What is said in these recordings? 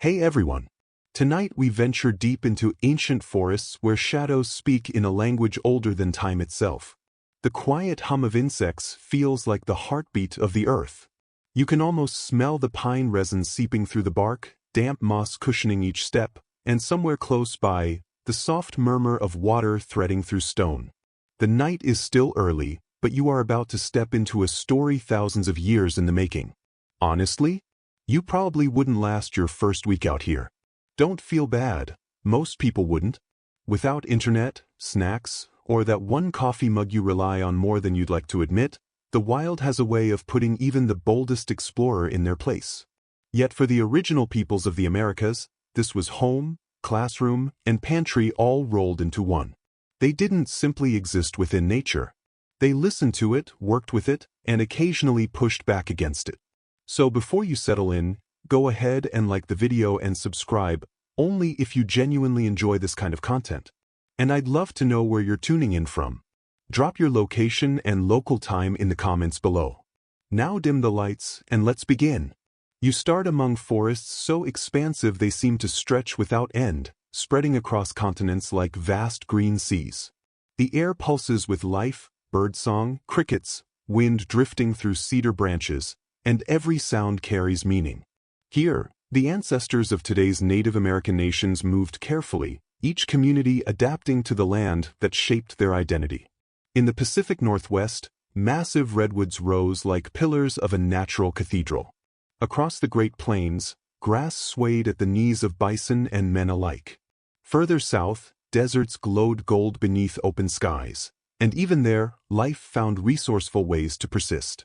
Hey everyone! Tonight we venture deep into ancient forests where shadows speak in a language older than time itself. The quiet hum of insects feels like the heartbeat of the earth. You can almost smell the pine resin seeping through the bark, damp moss cushioning each step, and somewhere close by, the soft murmur of water threading through stone. The night is still early, but you are about to step into a story thousands of years in the making. Honestly, you probably wouldn't last your first week out here. Don't feel bad. Most people wouldn't. Without internet, snacks, or that one coffee mug you rely on more than you'd like to admit, the wild has a way of putting even the boldest explorer in their place. Yet for the original peoples of the Americas, this was home, classroom, and pantry all rolled into one. They didn't simply exist within nature. They listened to it, worked with it, and occasionally pushed back against it. So before you settle in, go ahead and like the video and subscribe, only if you genuinely enjoy this kind of content. And I'd love to know where you're tuning in from. Drop your location and local time in the comments below. Now dim the lights and let's begin. You start among forests so expansive they seem to stretch without end, spreading across continents like vast green seas. The air pulses with life, birdsong, crickets, wind drifting through cedar branches, and every sound carries meaning. Here, the ancestors of today's Native American nations moved carefully, each community adapting to the land that shaped their identity. In the Pacific Northwest, massive redwoods rose like pillars of a natural cathedral. Across the Great Plains, grass swayed at the knees of bison and men alike. Further south, deserts glowed gold beneath open skies, and even there, life found resourceful ways to persist.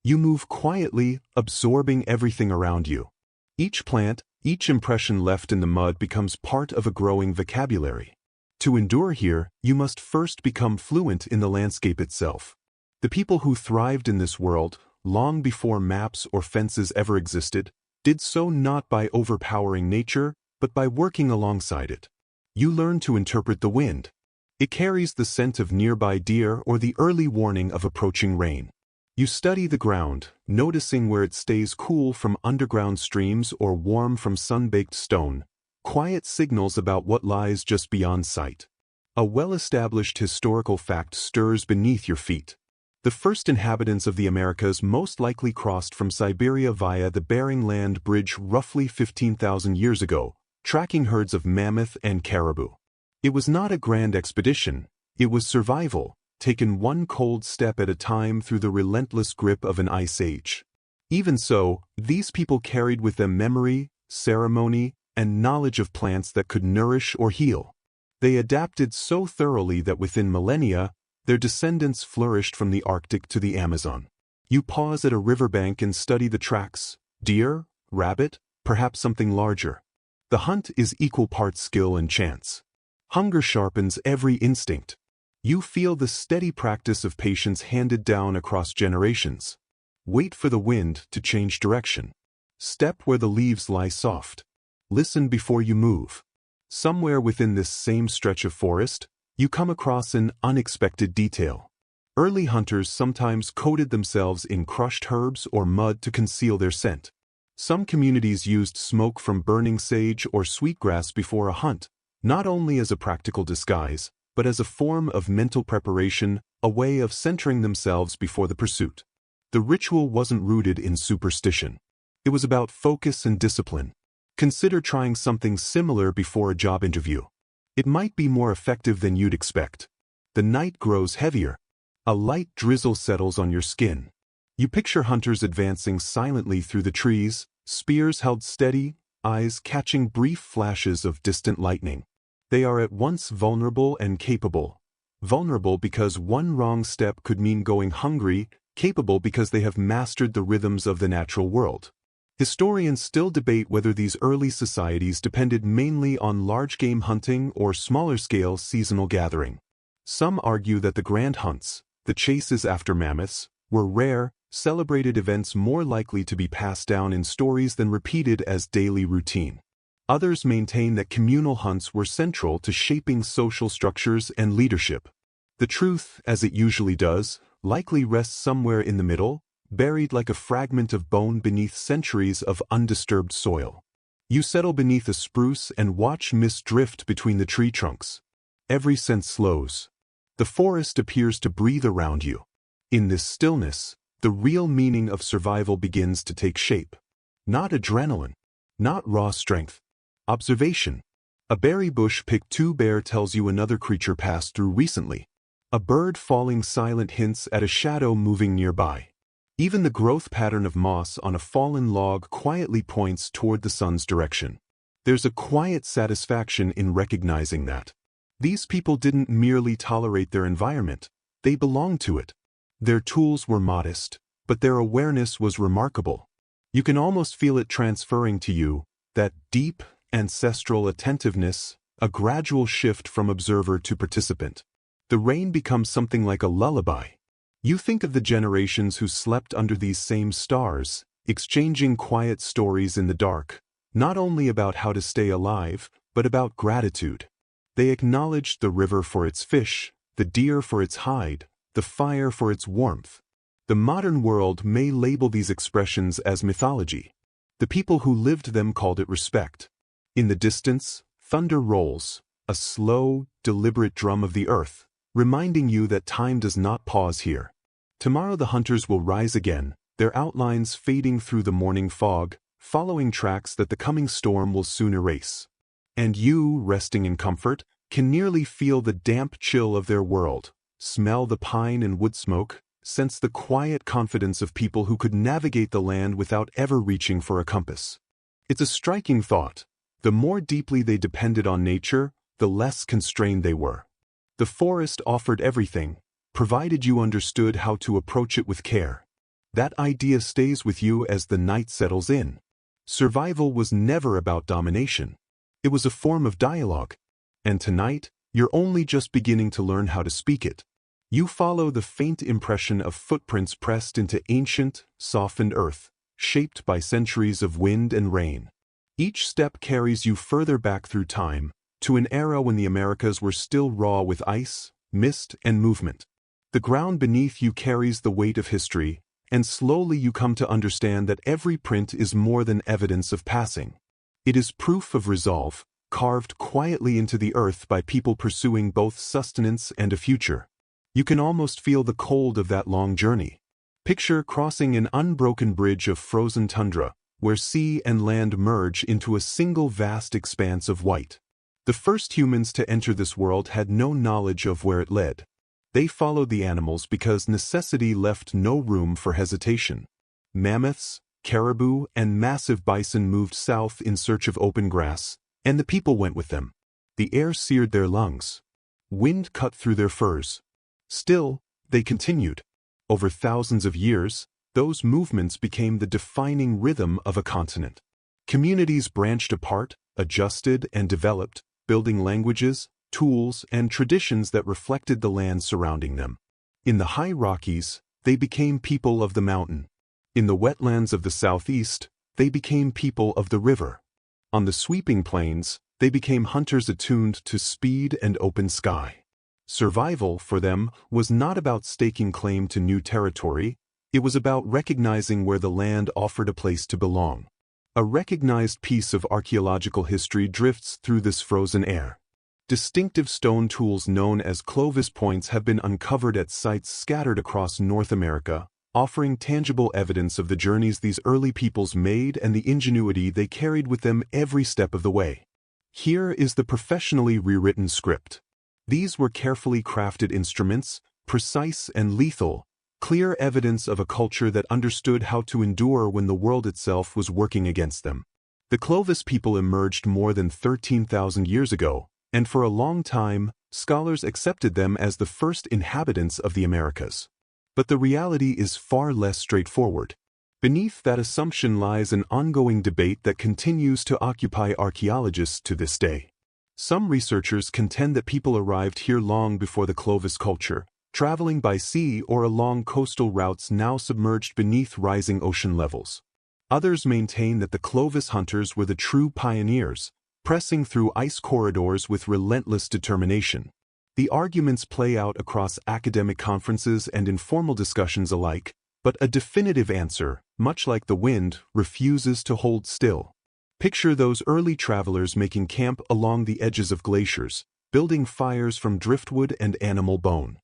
You move quietly, absorbing everything around you. Each plant, each impression left in the mud becomes part of a growing vocabulary. To endure here, you must first become fluent in the landscape itself. The people who thrived in this world, long before maps or fences ever existed, did so not by overpowering nature, but by working alongside it. You learn to interpret the wind. It carries the scent of nearby deer or the early warning of approaching rain. You study the ground, noticing where it stays cool from underground streams or warm from sun-baked stone, quiet signals about what lies just beyond sight. A well-established historical fact stirs beneath your feet. The first inhabitants of the Americas most likely crossed from Siberia via the Bering Land Bridge roughly 15,000 years ago, tracking herds of mammoth and caribou. It was not a grand expedition, it was survival, taken one cold step at a time through the relentless grip of an ice age. Even so, these people carried with them memory, ceremony, and knowledge of plants that could nourish or heal. They adapted so thoroughly that within millennia, their descendants flourished from the Arctic to the Amazon. You pause at a riverbank and study the tracks: deer, rabbit, perhaps something larger. The hunt is equal parts skill and chance. Hunger sharpens every instinct. You feel the steady practice of patience handed down across generations. Wait for the wind to change direction. Step where the leaves lie soft. Listen before you move. Somewhere within this same stretch of forest, you come across an unexpected detail. Early hunters sometimes coated themselves in crushed herbs or mud to conceal their scent. Some communities used smoke from burning sage or sweetgrass before a hunt, not only as a practical disguise, but as a form of mental preparation, a way of centering themselves before the pursuit. The ritual wasn't rooted in superstition. It was about focus and discipline. Consider trying something similar before a job interview. It might be more effective than you'd expect. The night grows heavier. A light drizzle settles on your skin. You picture hunters advancing silently through the trees, spears held steady, eyes catching brief flashes of distant lightning. They are at once vulnerable and capable. Vulnerable because one wrong step could mean going hungry, capable because they have mastered the rhythms of the natural world. Historians still debate whether these early societies depended mainly on large-game hunting or smaller-scale seasonal gathering. Some argue that the grand hunts, the chases after mammoths, were rare, celebrated events more likely to be passed down in stories than repeated as daily routine. Others maintain that communal hunts were central to shaping social structures and leadership. The truth, as it usually does, likely rests somewhere in the middle, buried like a fragment of bone beneath centuries of undisturbed soil. You settle beneath a spruce and watch mist drift between the tree trunks. Every sense slows. The forest appears to breathe around you. In this stillness, the real meaning of survival begins to take shape. Not adrenaline. Not raw strength. Observation. A berry bush picked too bare tells you another creature passed through recently. A bird falling silent hints at a shadow moving nearby. Even the growth pattern of moss on a fallen log quietly points toward the sun's direction. There's a quiet satisfaction in recognizing that. These people didn't merely tolerate their environment, they belonged to it. Their tools were modest, but their awareness was remarkable. You can almost feel it transferring to you, that deep, ancestral attentiveness, a gradual shift from observer to participant. The rain becomes something like a lullaby. You think of the generations who slept under these same stars, exchanging quiet stories in the dark, not only about how to stay alive, but about gratitude. They acknowledged the river for its fish, the deer for its hide, the fire for its warmth. The modern world may label these expressions as mythology. The people who lived them called it respect. In the distance, thunder rolls, a slow, deliberate drum of the earth, reminding you that time does not pause here. Tomorrow the hunters will rise again, their outlines fading through the morning fog, following tracks that the coming storm will soon erase. And you, resting in comfort, can nearly feel the damp chill of their world, smell the pine and wood smoke, sense the quiet confidence of people who could navigate the land without ever reaching for a compass. It's a striking thought. The more deeply they depended on nature, the less constrained they were. The forest offered everything, provided you understood how to approach it with care. That idea stays with you as the night settles in. Survival was never about domination. It was a form of dialogue. And tonight, you're only just beginning to learn how to speak it. You follow the faint impression of footprints pressed into ancient, softened earth, shaped by centuries of wind and rain. Each step carries you further back through time, to an era when the Americas were still raw with ice, mist, and movement. The ground beneath you carries the weight of history, and slowly you come to understand that every print is more than evidence of passing. It is proof of resolve, carved quietly into the earth by people pursuing both sustenance and a future. You can almost feel the cold of that long journey. Picture crossing an unbroken bridge of frozen tundra, where sea and land merge into a single vast expanse of white. The first humans to enter this world had no knowledge of where it led. They followed the animals because necessity left no room for hesitation. Mammoths, caribou, and massive bison moved south in search of open grass, and the people went with them. The air seared their lungs. Wind cut through their furs. Still, they continued. Over thousands of years, those movements became the defining rhythm of a continent. Communities branched apart, adjusted, and developed, building languages, tools, and traditions that reflected the land surrounding them. In the high Rockies, they became people of the mountain. In the wetlands of the southeast, they became people of the river. On the sweeping plains, they became hunters attuned to speed and open sky. Survival, for them, was not about staking claim to new territory, it was about recognizing where the land offered a place to belong. A recognized piece of archaeological history drifts through this frozen air. Distinctive stone tools known as Clovis points have been uncovered at sites scattered across North America, offering tangible evidence of the journeys these early peoples made and the ingenuity they carried with them every step of the way. Here is the professionally rewritten script. These were carefully crafted instruments, precise and lethal, clear evidence of a culture that understood how to endure when the world itself was working against them. The Clovis people emerged more than 13,000 years ago, and for a long time, scholars accepted them as the first inhabitants of the Americas. But the reality is far less straightforward. Beneath that assumption lies an ongoing debate that continues to occupy archaeologists to this day. Some researchers contend that people arrived here long before the Clovis culture, traveling by sea or along coastal routes now submerged beneath rising ocean levels. Others maintain that the Clovis hunters were the true pioneers, pressing through ice corridors with relentless determination. The arguments play out across academic conferences and informal discussions alike, but a definitive answer, much like the wind, refuses to hold still. Picture those early travelers making camp along the edges of glaciers, building fires from driftwood and animal bone.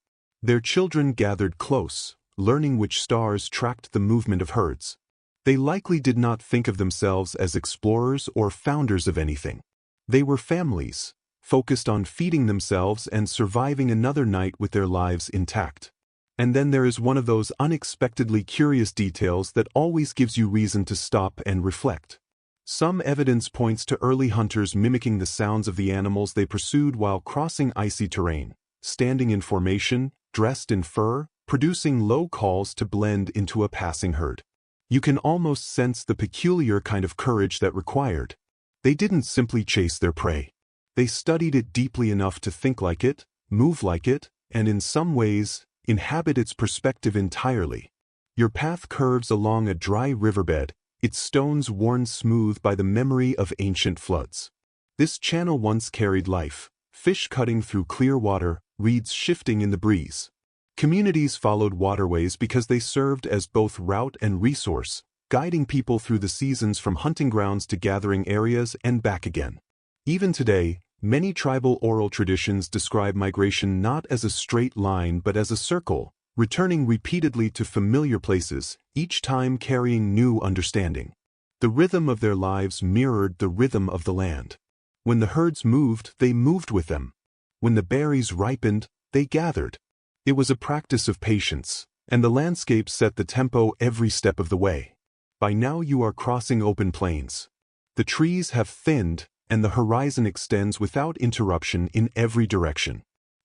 Their children gathered close, learning which stars tracked the movement of herds. They likely did not think of themselves as explorers or founders of anything. They were families, focused on feeding themselves and surviving another night with their lives intact. And then there is one of those unexpectedly curious details that always gives you reason to stop and reflect. Some evidence points to early hunters mimicking the sounds of the animals they pursued while crossing icy terrain, standing in formation, dressed in fur, producing low calls to blend into a passing herd. You can almost sense the peculiar kind of courage that required. They didn't simply chase their prey. They studied it deeply enough to think like it, move like it, and in some ways, inhabit its perspective entirely. Your path curves along a dry riverbed, its stones worn smooth by the memory of ancient floods. This channel once carried life, fish cutting through clear water, reeds shifting in the breeze. Communities followed waterways because they served as both route and resource, guiding people through the seasons from hunting grounds to gathering areas and back again. Even today, many tribal oral traditions describe migration not as a straight line but as a circle, returning repeatedly to familiar places, each time carrying new understanding. The rhythm of their lives mirrored the rhythm of the land. When the herds moved, they moved with them. When the berries ripened, they gathered. It was a practice of patience, and the landscape set the tempo every step of the way. By now you are crossing open plains. The trees have thinned, and the horizon extends without interruption in every direction.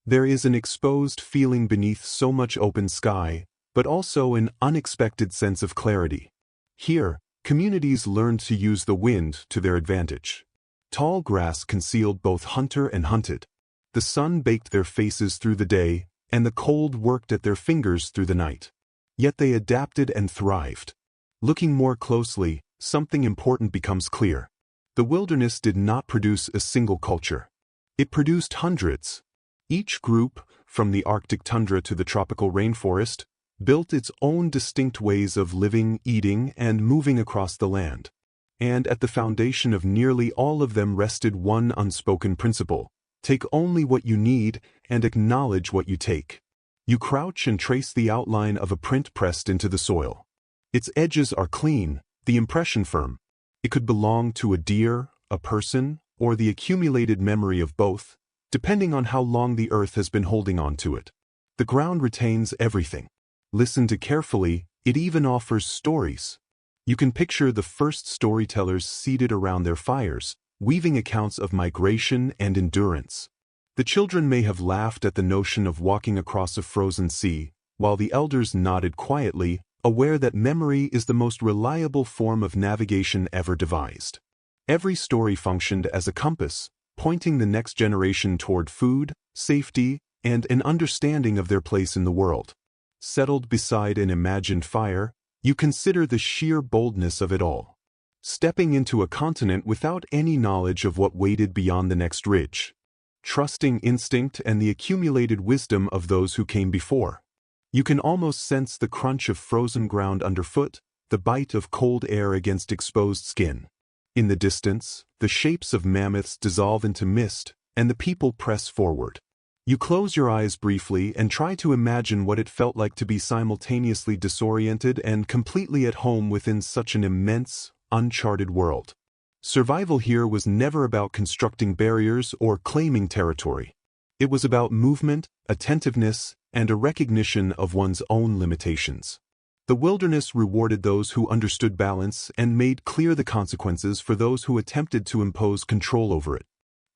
There is an exposed feeling beneath so much open sky, but also an unexpected sense of clarity. Here, communities learned to use the wind to their advantage. Tall grass concealed both hunter and hunted. The sun baked their faces through the day, and the cold worked at their fingers through the night. Yet they adapted and thrived. Looking more closely, something important becomes clear. The wilderness did not produce a single culture. It produced hundreds. Each group, from the Arctic tundra to the tropical rainforest, built its own distinct ways of living, eating, and moving across the land. And at the foundation of nearly all of them rested one unspoken principle: take only what you need and acknowledge what you take. You crouch and trace the outline of a print pressed into the soil. Its edges are clean, the impression firm. It could belong to a deer, a person, or the accumulated memory of both, depending on how long the earth has been holding on to it. The ground retains everything. Listened carefully, it even offers stories. You can picture the first storytellers seated around their fires, weaving accounts of migration and endurance. The children may have laughed at the notion of walking across a frozen sea, while the elders nodded quietly, aware that memory is the most reliable form of navigation ever devised. Every story functioned as a compass, pointing the next generation toward food, safety, and an understanding of their place in the world. Settled beside an imagined fire, you consider the sheer boldness of it all. Stepping into a continent without any knowledge of what waited beyond the next ridge. Trusting instinct and the accumulated wisdom of those who came before. You can almost sense the crunch of frozen ground underfoot, the bite of cold air against exposed skin. In the distance, the shapes of mammoths dissolve into mist, and the people press forward. You close your eyes briefly and try to imagine what it felt like to be simultaneously disoriented and completely at home within such an immense, uncharted world. Survival here was never about constructing barriers or claiming territory. It was about movement, attentiveness, and a recognition of one's own limitations. The wilderness rewarded those who understood balance and made clear the consequences for those who attempted to impose control over it.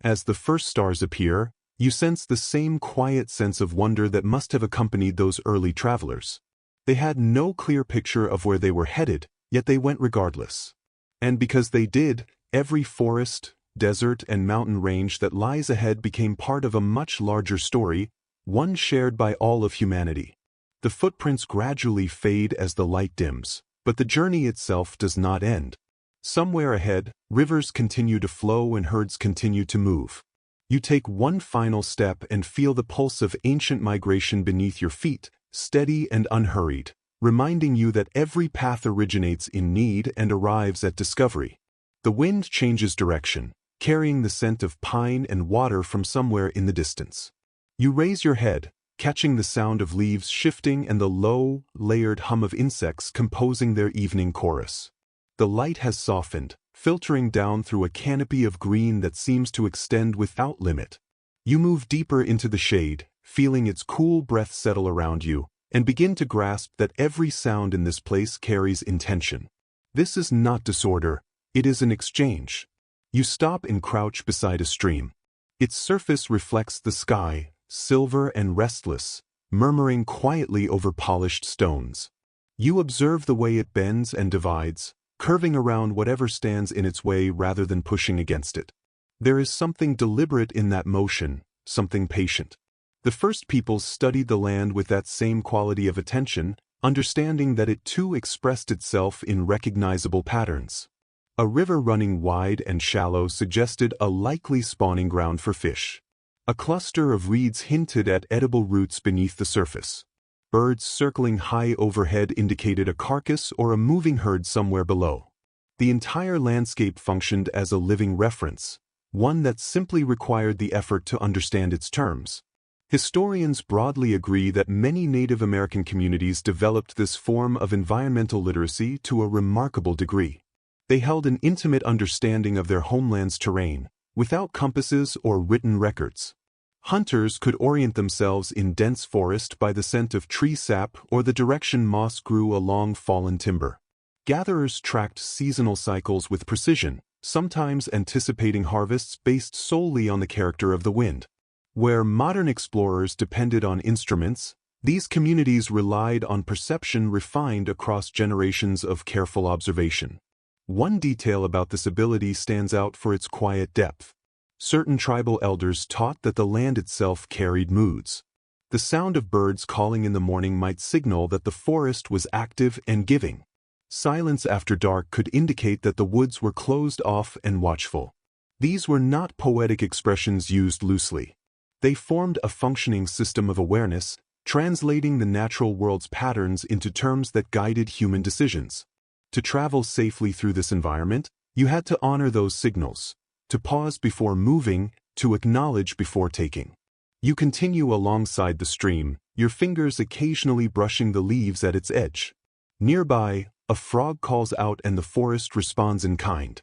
As the first stars appear, you sense the same quiet sense of wonder that must have accompanied those early travelers. They had no clear picture of where they were headed, yet they went regardless. And because they did, every forest, desert, and mountain range that lies ahead became part of a much larger story, one shared by all of humanity. The footprints gradually fade as the light dims, but the journey itself does not end. Somewhere ahead, rivers continue to flow and herds continue to move. You take one final step and feel the pulse of ancient migration beneath your feet, steady and unhurried, reminding you that every path originates in need and arrives at discovery. The wind changes direction, carrying the scent of pine and water from somewhere in the distance. You raise your head, catching the sound of leaves shifting and the low, layered hum of insects composing their evening chorus. The light has softened, filtering down through a canopy of green that seems to extend without limit. You move deeper into the shade, feeling its cool breath settle around you, and begin to grasp that every sound in this place carries intention. This is not disorder, it is an exchange. You stop and crouch beside a stream. Its surface reflects the sky, silver and restless, murmuring quietly over polished stones. You observe the way it bends and divides, curving around whatever stands in its way rather than pushing against it. There is something deliberate in that motion, something patient. The first peoples studied the land with that same quality of attention, understanding that it too expressed itself in recognizable patterns. A river running wide and shallow suggested a likely spawning ground for fish. A cluster of reeds hinted at edible roots beneath the surface. Birds circling high overhead indicated a carcass or a moving herd somewhere below. The entire landscape functioned as a living reference, one that simply required the effort to understand its terms. Historians broadly agree that many Native American communities developed this form of environmental literacy to a remarkable degree. They held an intimate understanding of their homeland's terrain, without compasses or written records. Hunters could orient themselves in dense forest by the scent of tree sap or the direction moss grew along fallen timber. Gatherers tracked seasonal cycles with precision, sometimes anticipating harvests based solely on the character of the wind. Where modern explorers depended on instruments, these communities relied on perception refined across generations of careful observation. One detail about this ability stands out for its quiet depth. Certain tribal elders taught that the land itself carried moods. The sound of birds calling in the morning might signal that the forest was active and giving. Silence after dark could indicate that the woods were closed off and watchful. These were not poetic expressions used loosely. They formed a functioning system of awareness, translating the natural world's patterns into terms that guided human decisions. To travel safely through this environment, you had to honor those signals, to pause before moving, to acknowledge before taking. You continue alongside the stream, your fingers occasionally brushing the leaves at its edge. Nearby, a frog calls out and the forest responds in kind.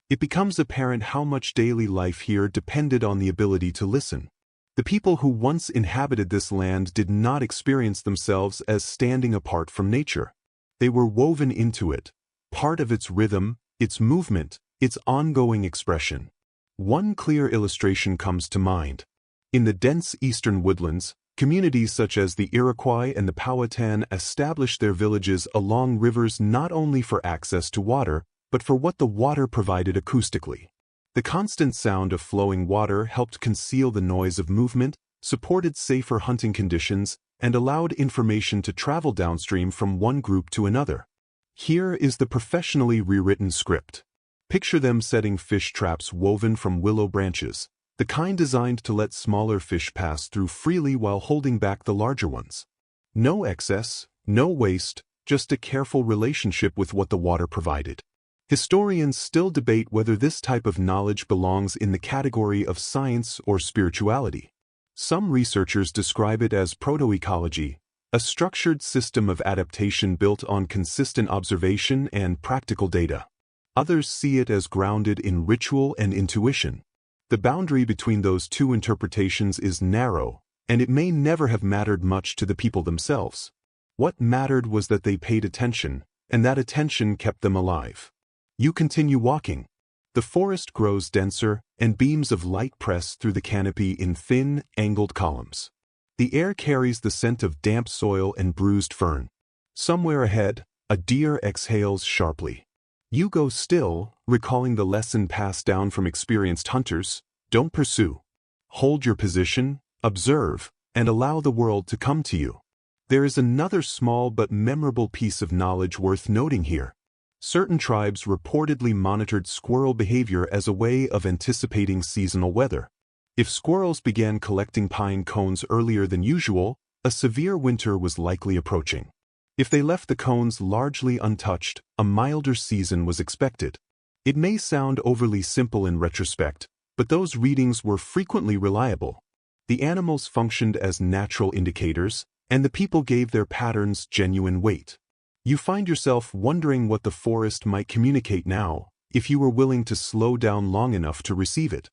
It becomes apparent how much daily life here depended on the ability to listen. The people who once inhabited this land did not experience themselves as standing apart from nature. They were woven into it, part of its rhythm, its movement, its ongoing expression. One clear illustration comes to mind. In the dense eastern woodlands, communities such as the Iroquois and the Powhatan established their villages along rivers not only for access to water, but for what the water provided acoustically. The constant sound of flowing water helped conceal the noise of movement, supported safer hunting conditions, and allowed information to travel downstream from one group to another. Here is the professionally rewritten script. Picture them setting fish traps woven from willow branches, the kind designed to let smaller fish pass through freely while holding back the larger ones. No excess, no waste, just a careful relationship with what the water provided. Historians still debate whether this type of knowledge belongs in the category of science or spirituality. Some researchers describe it as protoecology, a structured system of adaptation built on consistent observation and practical data. Others see it as grounded in ritual and intuition. The boundary between those two interpretations is narrow, and it may never have mattered much to the people themselves. What mattered was that they paid attention, and that attention kept them alive. You continue walking. The forest grows denser, and beams of light press through the canopy in thin, angled columns. The air carries the scent of damp soil and bruised fern. Somewhere ahead, a deer exhales sharply. You go still, recalling the lesson passed down from experienced hunters: don't pursue. Hold your position, observe, and allow the world to come to you. There is another small but memorable piece of knowledge worth noting here. Certain tribes reportedly monitored squirrel behavior as a way of anticipating seasonal weather. If squirrels began collecting pine cones earlier than usual, a severe winter was likely approaching. If they left the cones largely untouched, a milder season was expected. It may sound overly simple in retrospect, but those readings were frequently reliable. The animals functioned as natural indicators, and the people gave their patterns genuine weight. You find yourself wondering what the forest might communicate now, if you were willing to slow down long enough to receive it.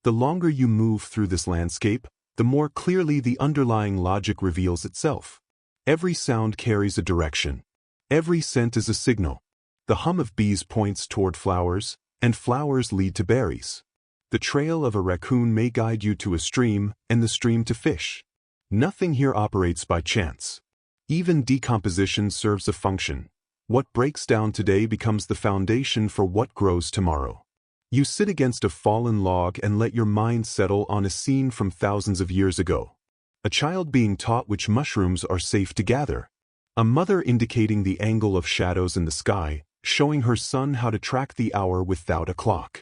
The longer you move through this landscape, the more clearly the underlying logic reveals itself. Every sound carries a direction. Every scent is a signal. The hum of bees points toward flowers, and flowers lead to berries. The trail of a raccoon may guide you to a stream, and the stream to fish. Nothing here operates by chance. Even decomposition serves a function. What breaks down today becomes the foundation for what grows tomorrow. You sit against a fallen log and let your mind settle on a scene from thousands of years ago. A child being taught which mushrooms are safe to gather. A mother indicating the angle of shadows in the sky, showing her son how to track the hour without a clock.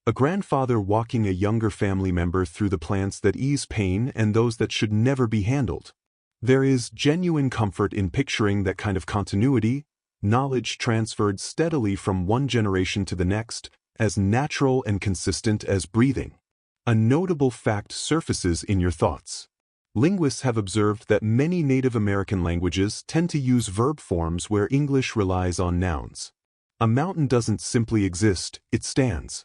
A grandfather walking a younger family member through the plants that ease pain and those that should never be handled. There is genuine comfort in picturing that kind of continuity, knowledge transferred steadily from one generation to the next, as natural and consistent as breathing. A notable fact surfaces in your thoughts. Linguists have observed that many Native American languages tend to use verb forms where English relies on nouns. A mountain doesn't simply exist, it stands.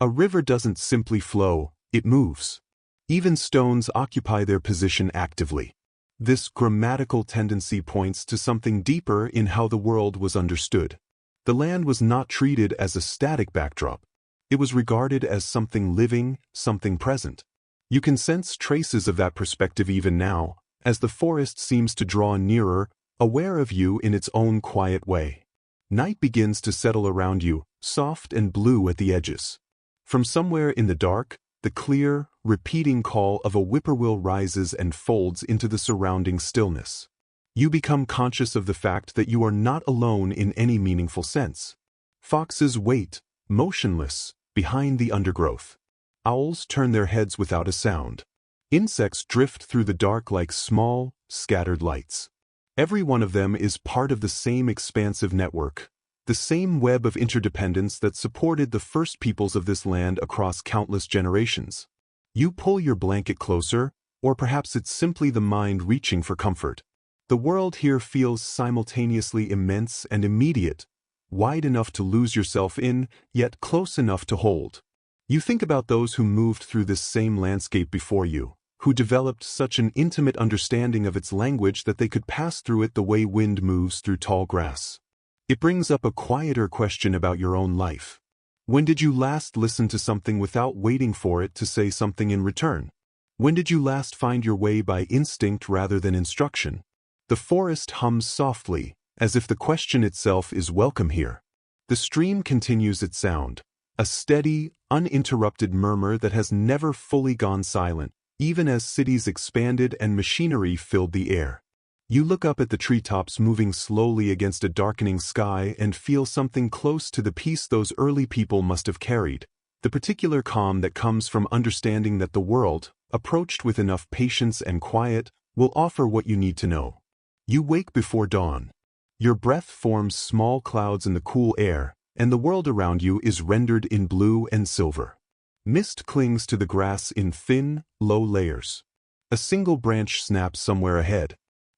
A river doesn't simply flow, it moves. Even stones occupy their position actively. This grammatical tendency points to something deeper in how the world was understood. The land was not treated as a static backdrop. It was regarded as something living, something present. You can sense traces of that perspective even now, as the forest seems to draw nearer, aware of you in its own quiet way. Night begins to settle around you, soft and blue at the edges. From somewhere in the dark, the clear, repeating call of a whippoorwill rises and folds into the surrounding stillness. You become conscious of the fact that you are not alone in any meaningful sense. Foxes wait, motionless, behind the undergrowth. Owls turn their heads without a sound. Insects drift through the dark like small, scattered lights. Every one of them is part of the same expansive network, the same web of interdependence that supported the first peoples of this land across countless generations. You pull your blanket closer, or perhaps it's simply the mind reaching for comfort. The world here feels simultaneously immense and immediate, wide enough to lose yourself in, yet close enough to hold. You think about those who moved through this same landscape before you, who developed such an intimate understanding of its language that they could pass through it the way wind moves through tall grass. It brings up a quieter question about your own life. When did you last listen to something without waiting for it to say something in return? When did you last find your way by instinct rather than instruction? The forest hums softly, as if the question itself is welcome here. The stream continues its sound, a steady, uninterrupted murmur that has never fully gone silent, even as cities expanded and machinery filled the air. You look up at the treetops moving slowly against a darkening sky and feel something close to the peace those early people must have carried, the particular calm that comes from understanding that the world, approached with enough patience and quiet, will offer what you need to know. You wake before dawn. Your breath forms small clouds in the cool air, and the world around you is rendered in blue and silver. Mist clings to the grass in thin, low layers. A single branch snaps somewhere ahead.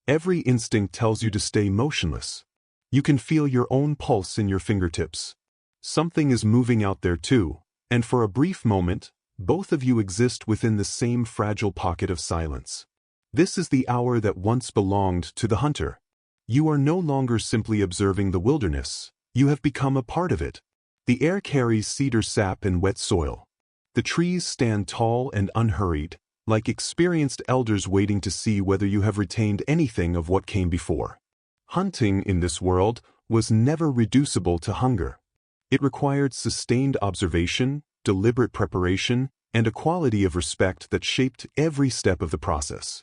Every instinct tells you to stay motionless. You can feel your own pulse in your fingertips. Something is moving out there too, and for a brief moment, both of you exist within the same fragile pocket of silence. This is the hour that once belonged to the hunter. You are no longer simply observing the wilderness, you have become a part of it. The air carries cedar sap and wet soil. The trees stand tall and unhurried, like experienced elders waiting to see whether you have retained anything of what came before. Hunting in this world was never reducible to hunger. It required sustained observation, deliberate preparation, and a quality of respect that shaped every step of the process.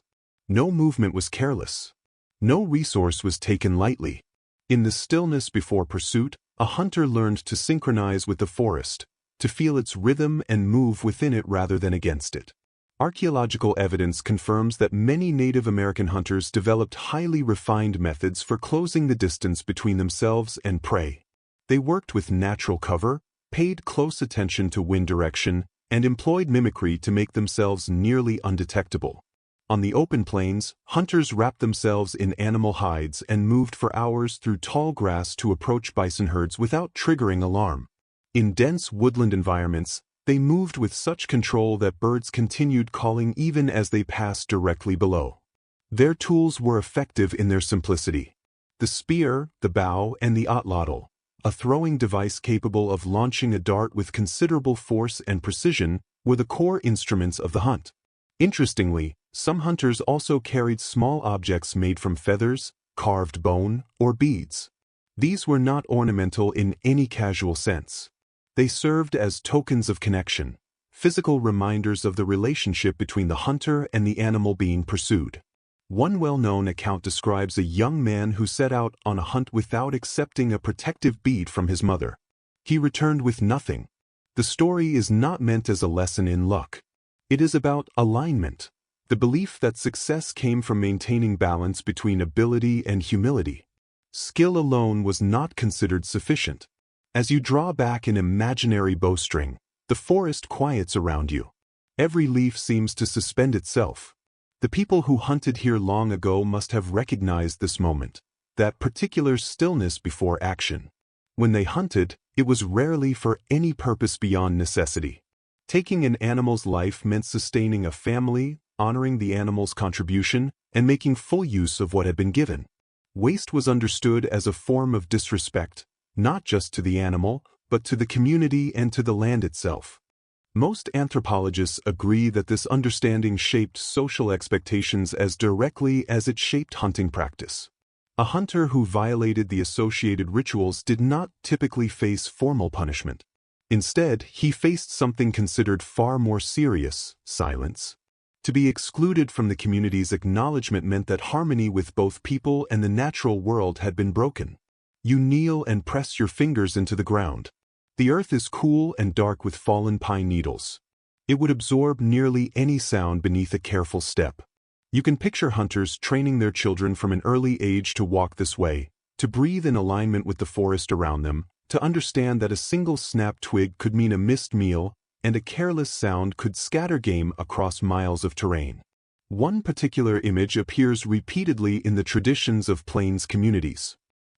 No movement was careless. No resource was taken lightly. In the stillness before pursuit, a hunter learned to synchronize with the forest, to feel its rhythm and move within it rather than against it. Archaeological evidence confirms that many Native American hunters developed highly refined methods for closing the distance between themselves and prey. They worked with natural cover, paid close attention to wind direction, and employed mimicry to make themselves nearly undetectable. On the open plains, hunters wrapped themselves in animal hides and moved for hours through tall grass to approach bison herds without triggering alarm. In dense woodland environments, they moved with such control that birds continued calling even as they passed directly below. Their tools were effective in their simplicity. The spear, the bow, and the atlatl, a throwing device capable of launching a dart with considerable force and precision, were the core instruments of the hunt. Interestingly, some hunters also carried small objects made from feathers, carved bone, or beads. These were not ornamental in any casual sense. They served as tokens of connection, physical reminders of the relationship between the hunter and the animal being pursued. One well-known account describes a young man who set out on a hunt without accepting a protective bead from his mother. He returned with nothing. The story is not meant as a lesson in luck. It is about alignment, the belief that success came from maintaining balance between ability and humility. Skill alone was not considered sufficient. As you draw back an imaginary bowstring, the forest quiets around you. Every leaf seems to suspend itself. The people who hunted here long ago must have recognized this moment, that particular stillness before action. When they hunted, it was rarely for any purpose beyond necessity. Taking an animal's life meant sustaining a family, honoring the animal's contribution, and making full use of what had been given. Waste was understood as a form of disrespect, not just to the animal, but to the community and to the land itself. Most anthropologists agree that this understanding shaped social expectations as directly as it shaped hunting practice. A hunter who violated the associated rituals did not typically face formal punishment. Instead, he faced something considered far more serious: silence. To be excluded from the community's acknowledgement meant that harmony with both people and the natural world had been broken. You kneel and press your fingers into the ground. The earth is cool and dark with fallen pine needles. It would absorb nearly any sound beneath a careful step. You can picture hunters training their children from an early age to walk this way, to breathe in alignment with the forest around them, to understand that a single snapped twig could mean a missed meal, and a careless sound could scatter game across miles of terrain. One particular image appears repeatedly in the traditions of plains communities.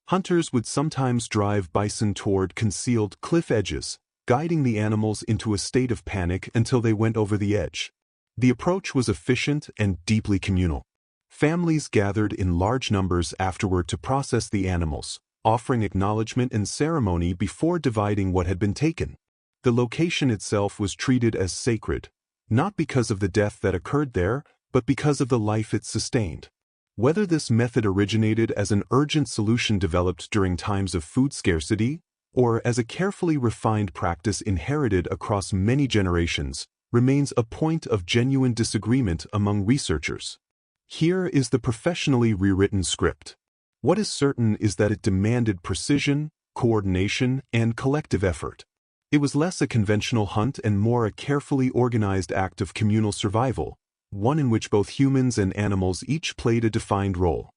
Hunters would sometimes drive bison toward concealed cliff edges, guiding the animals into a state of panic until they went over the edge. The approach was efficient and deeply communal. Families gathered in large numbers afterward to process the animals, offering acknowledgement and ceremony before dividing what had been taken. The location itself was treated as sacred, not because of the death that occurred there, but because of the life it sustained. Whether this method originated as an urgent solution developed during times of food scarcity, or as a carefully refined practice inherited across many generations, remains a point of genuine disagreement among researchers. Here is the professionally rewritten script. What is certain is that it demanded precision, coordination, and collective effort. It was less a conventional hunt and more a carefully organized act of communal survival, one in which both humans and animals each played a defined role.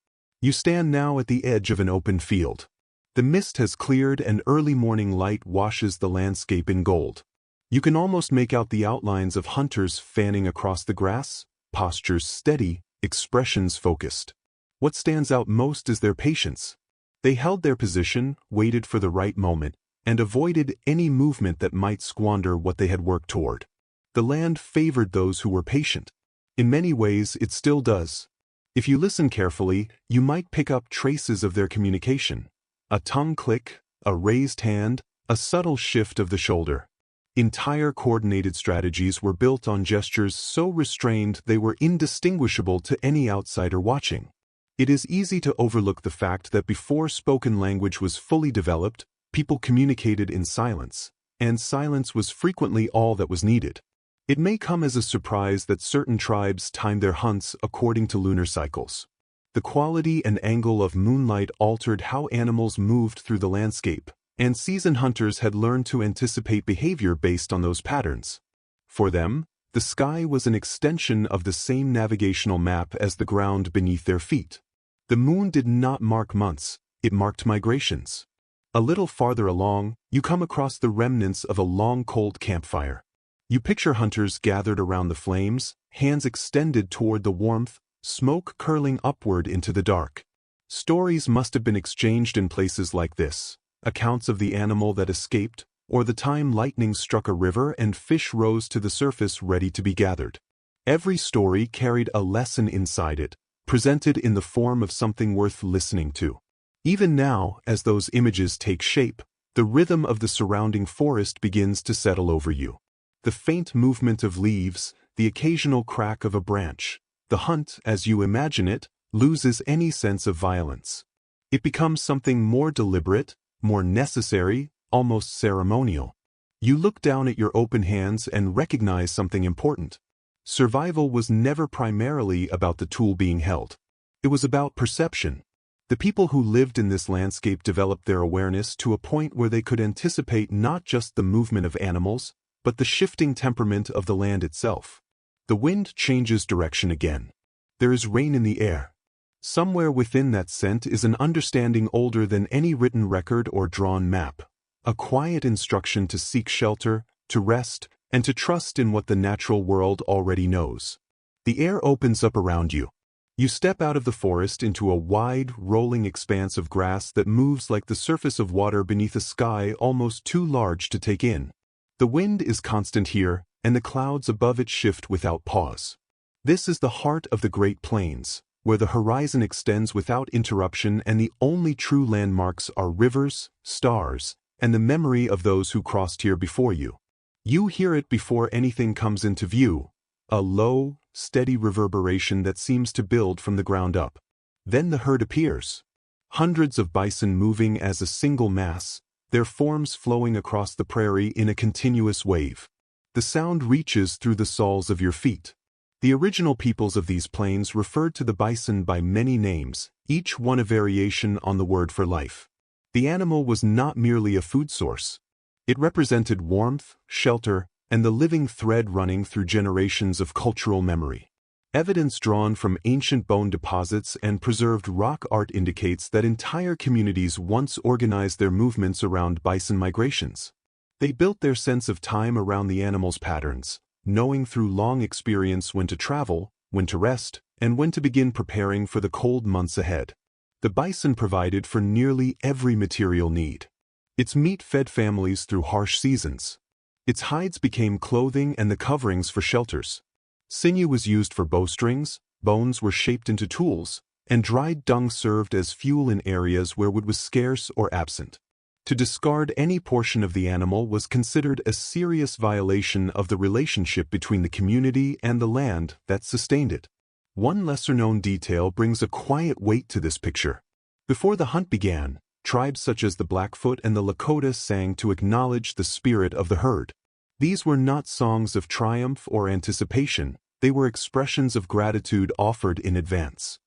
You stand now at the edge of an open field. The mist has cleared and early morning light washes the landscape in gold. You can almost make out the outlines of hunters fanning across the grass, postures steady, expressions focused. What stands out most is their patience. They held their position, waited for the right moment, and avoided any movement that might squander what they had worked toward. The land favored those who were patient. In many ways, it still does. If you listen carefully, you might pick up traces of their communication. A tongue click, a raised hand, a subtle shift of the shoulder. Entire coordinated strategies were built on gestures so restrained they were indistinguishable to any outsider watching. It is easy to overlook the fact that before spoken language was fully developed, people communicated in silence, and silence was frequently all that was needed. It may come as a surprise that certain tribes timed their hunts according to lunar cycles. The quality and angle of moonlight altered how animals moved through the landscape, and seasoned hunters had learned to anticipate behavior based on those patterns. For them, the sky was an extension of the same navigational map as the ground beneath their feet. The moon did not mark months, it marked migrations. A little farther along, you come across the remnants of a long cold campfire. You picture hunters gathered around the flames, hands extended toward the warmth, smoke curling upward into the dark. Stories must have been exchanged in places like this, accounts of the animal that escaped, or the time lightning struck a river and fish rose to the surface ready to be gathered. Every story carried a lesson inside it, presented in the form of something worth listening to. Even now, as those images take shape, the rhythm of the surrounding forest begins to settle over you. The faint movement of leaves, the occasional crack of a branch. The hunt, as you imagine it, loses any sense of violence. It becomes something more deliberate, more necessary, almost ceremonial. You look down at your open hands and recognize something important. Survival was never primarily about the tool being held. It was about perception. The people who lived in this landscape developed their awareness to a point where they could anticipate not just the movement of animals, but the shifting temperament of the land itself. The wind changes direction again. There is rain in the air. Somewhere within that scent is an understanding older than any written record or drawn map. A quiet instruction to seek shelter, to rest, and to trust in what the natural world already knows. The air opens up around you. You step out of the forest into a wide, rolling expanse of grass that moves like the surface of water beneath a sky almost too large to take in. The wind is constant here, and the clouds above it shift without pause. This is the heart of the Great Plains, where the horizon extends without interruption and the only true landmarks are rivers, stars, and the memory of those who crossed here before you. You hear it before anything comes into view, a low, steady reverberation that seems to build from the ground up. Then the herd appears. Hundreds of bison moving as a single mass, their forms flowing across the prairie in a continuous wave. The sound reaches through the soles of your feet. The original peoples of these plains referred to the bison by many names, each one a variation on the word for life. The animal was not merely a food source. It represented warmth, shelter, and the living thread running through generations of cultural memory. Evidence drawn from ancient bone deposits and preserved rock art indicates that entire communities once organized their movements around bison migrations. They built their sense of time around the animal's patterns, knowing through long experience when to travel, when to rest, and when to begin preparing for the cold months ahead. The bison provided for nearly every material need. Its meat fed families through harsh seasons. Its hides became clothing and the coverings for shelters. Sinew was used for bowstrings, bones were shaped into tools, and dried dung served as fuel in areas where wood was scarce or absent. To discard any portion of the animal was considered a serious violation of the relationship between the community and the land that sustained it. One lesser-known detail brings a quiet weight to this picture. Before the hunt began, tribes such as the Blackfoot and the Lakota sang to acknowledge the spirit of the herd. These were not songs of triumph or anticipation, they were expressions of gratitude offered in advance.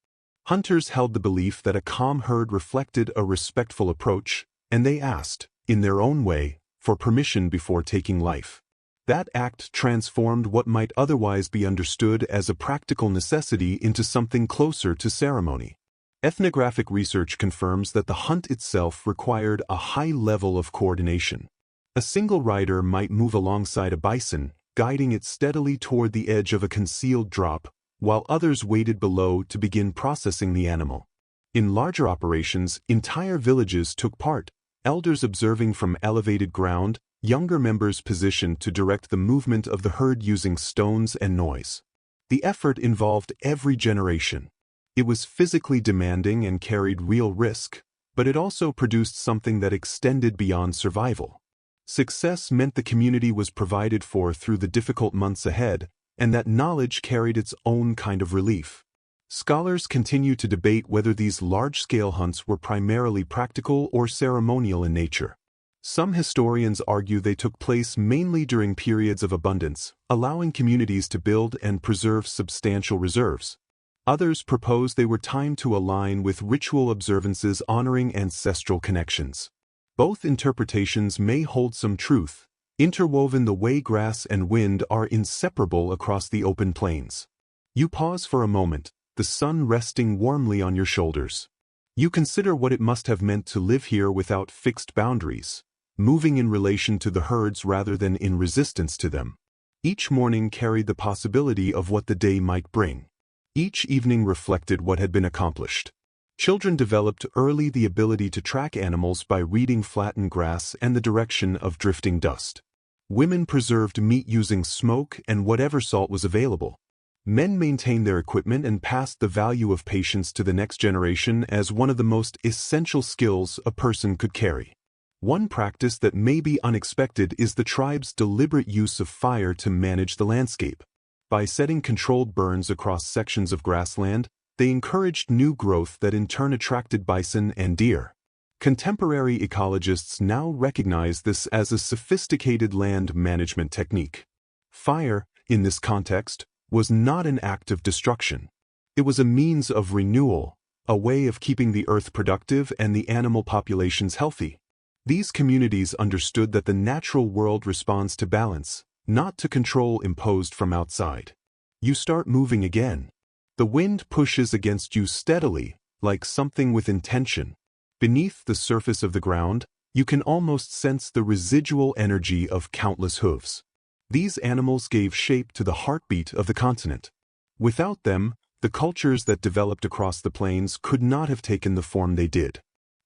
Hunters held the belief that a calm herd reflected a respectful approach, and they asked, in their own way, for permission before taking life. That act transformed what might otherwise be understood as a practical necessity into something closer to ceremony. Ethnographic research confirms that the hunt itself required a high level of coordination. A single rider might move alongside a bison, guiding it steadily toward the edge of a concealed drop, while others waited below to begin processing the animal. In larger operations, entire villages took part, elders observing from elevated ground, younger members positioned to direct the movement of the herd using stones and noise. The effort involved every generation. It was physically demanding and carried real risk, but it also produced something that extended beyond survival. Success meant the community was provided for through the difficult months ahead, and that knowledge carried its own kind of relief. Scholars continue to debate whether these large-scale hunts were primarily practical or ceremonial in nature. Some historians argue they took place mainly during periods of abundance, allowing communities to build and preserve substantial reserves. Others propose they were timed to align with ritual observances honoring ancestral connections. Both interpretations may hold some truth, interwoven the way grass and wind are inseparable across the open plains. You pause for a moment, the sun resting warmly on your shoulders. You consider what it must have meant to live here without fixed boundaries, moving in relation to the herds rather than in resistance to them. Each morning carried the possibility of what the day might bring. Each evening reflected what had been accomplished. Children developed early the ability to track animals by reading flattened grass and the direction of drifting dust. Women preserved meat using smoke and whatever salt was available. Men maintained their equipment and passed the value of patience to the next generation as one of the most essential skills a person could carry. One practice that may be unexpected is the tribe's deliberate use of fire to manage the landscape. By setting controlled burns across sections of grassland, they encouraged new growth that in turn attracted bison and deer. Contemporary ecologists now recognize this as a sophisticated land management technique. Fire, in this context, was not an act of destruction. It was a means of renewal, a way of keeping the earth productive and the animal populations healthy. These communities understood that the natural world responds to balance, not to control imposed from outside. You start moving again. The wind pushes against you steadily, like something with intention. Beneath the surface of the ground, you can almost sense the residual energy of countless hooves. These animals gave shape to the heartbeat of the continent. Without them, the cultures that developed across the plains could not have taken the form they did.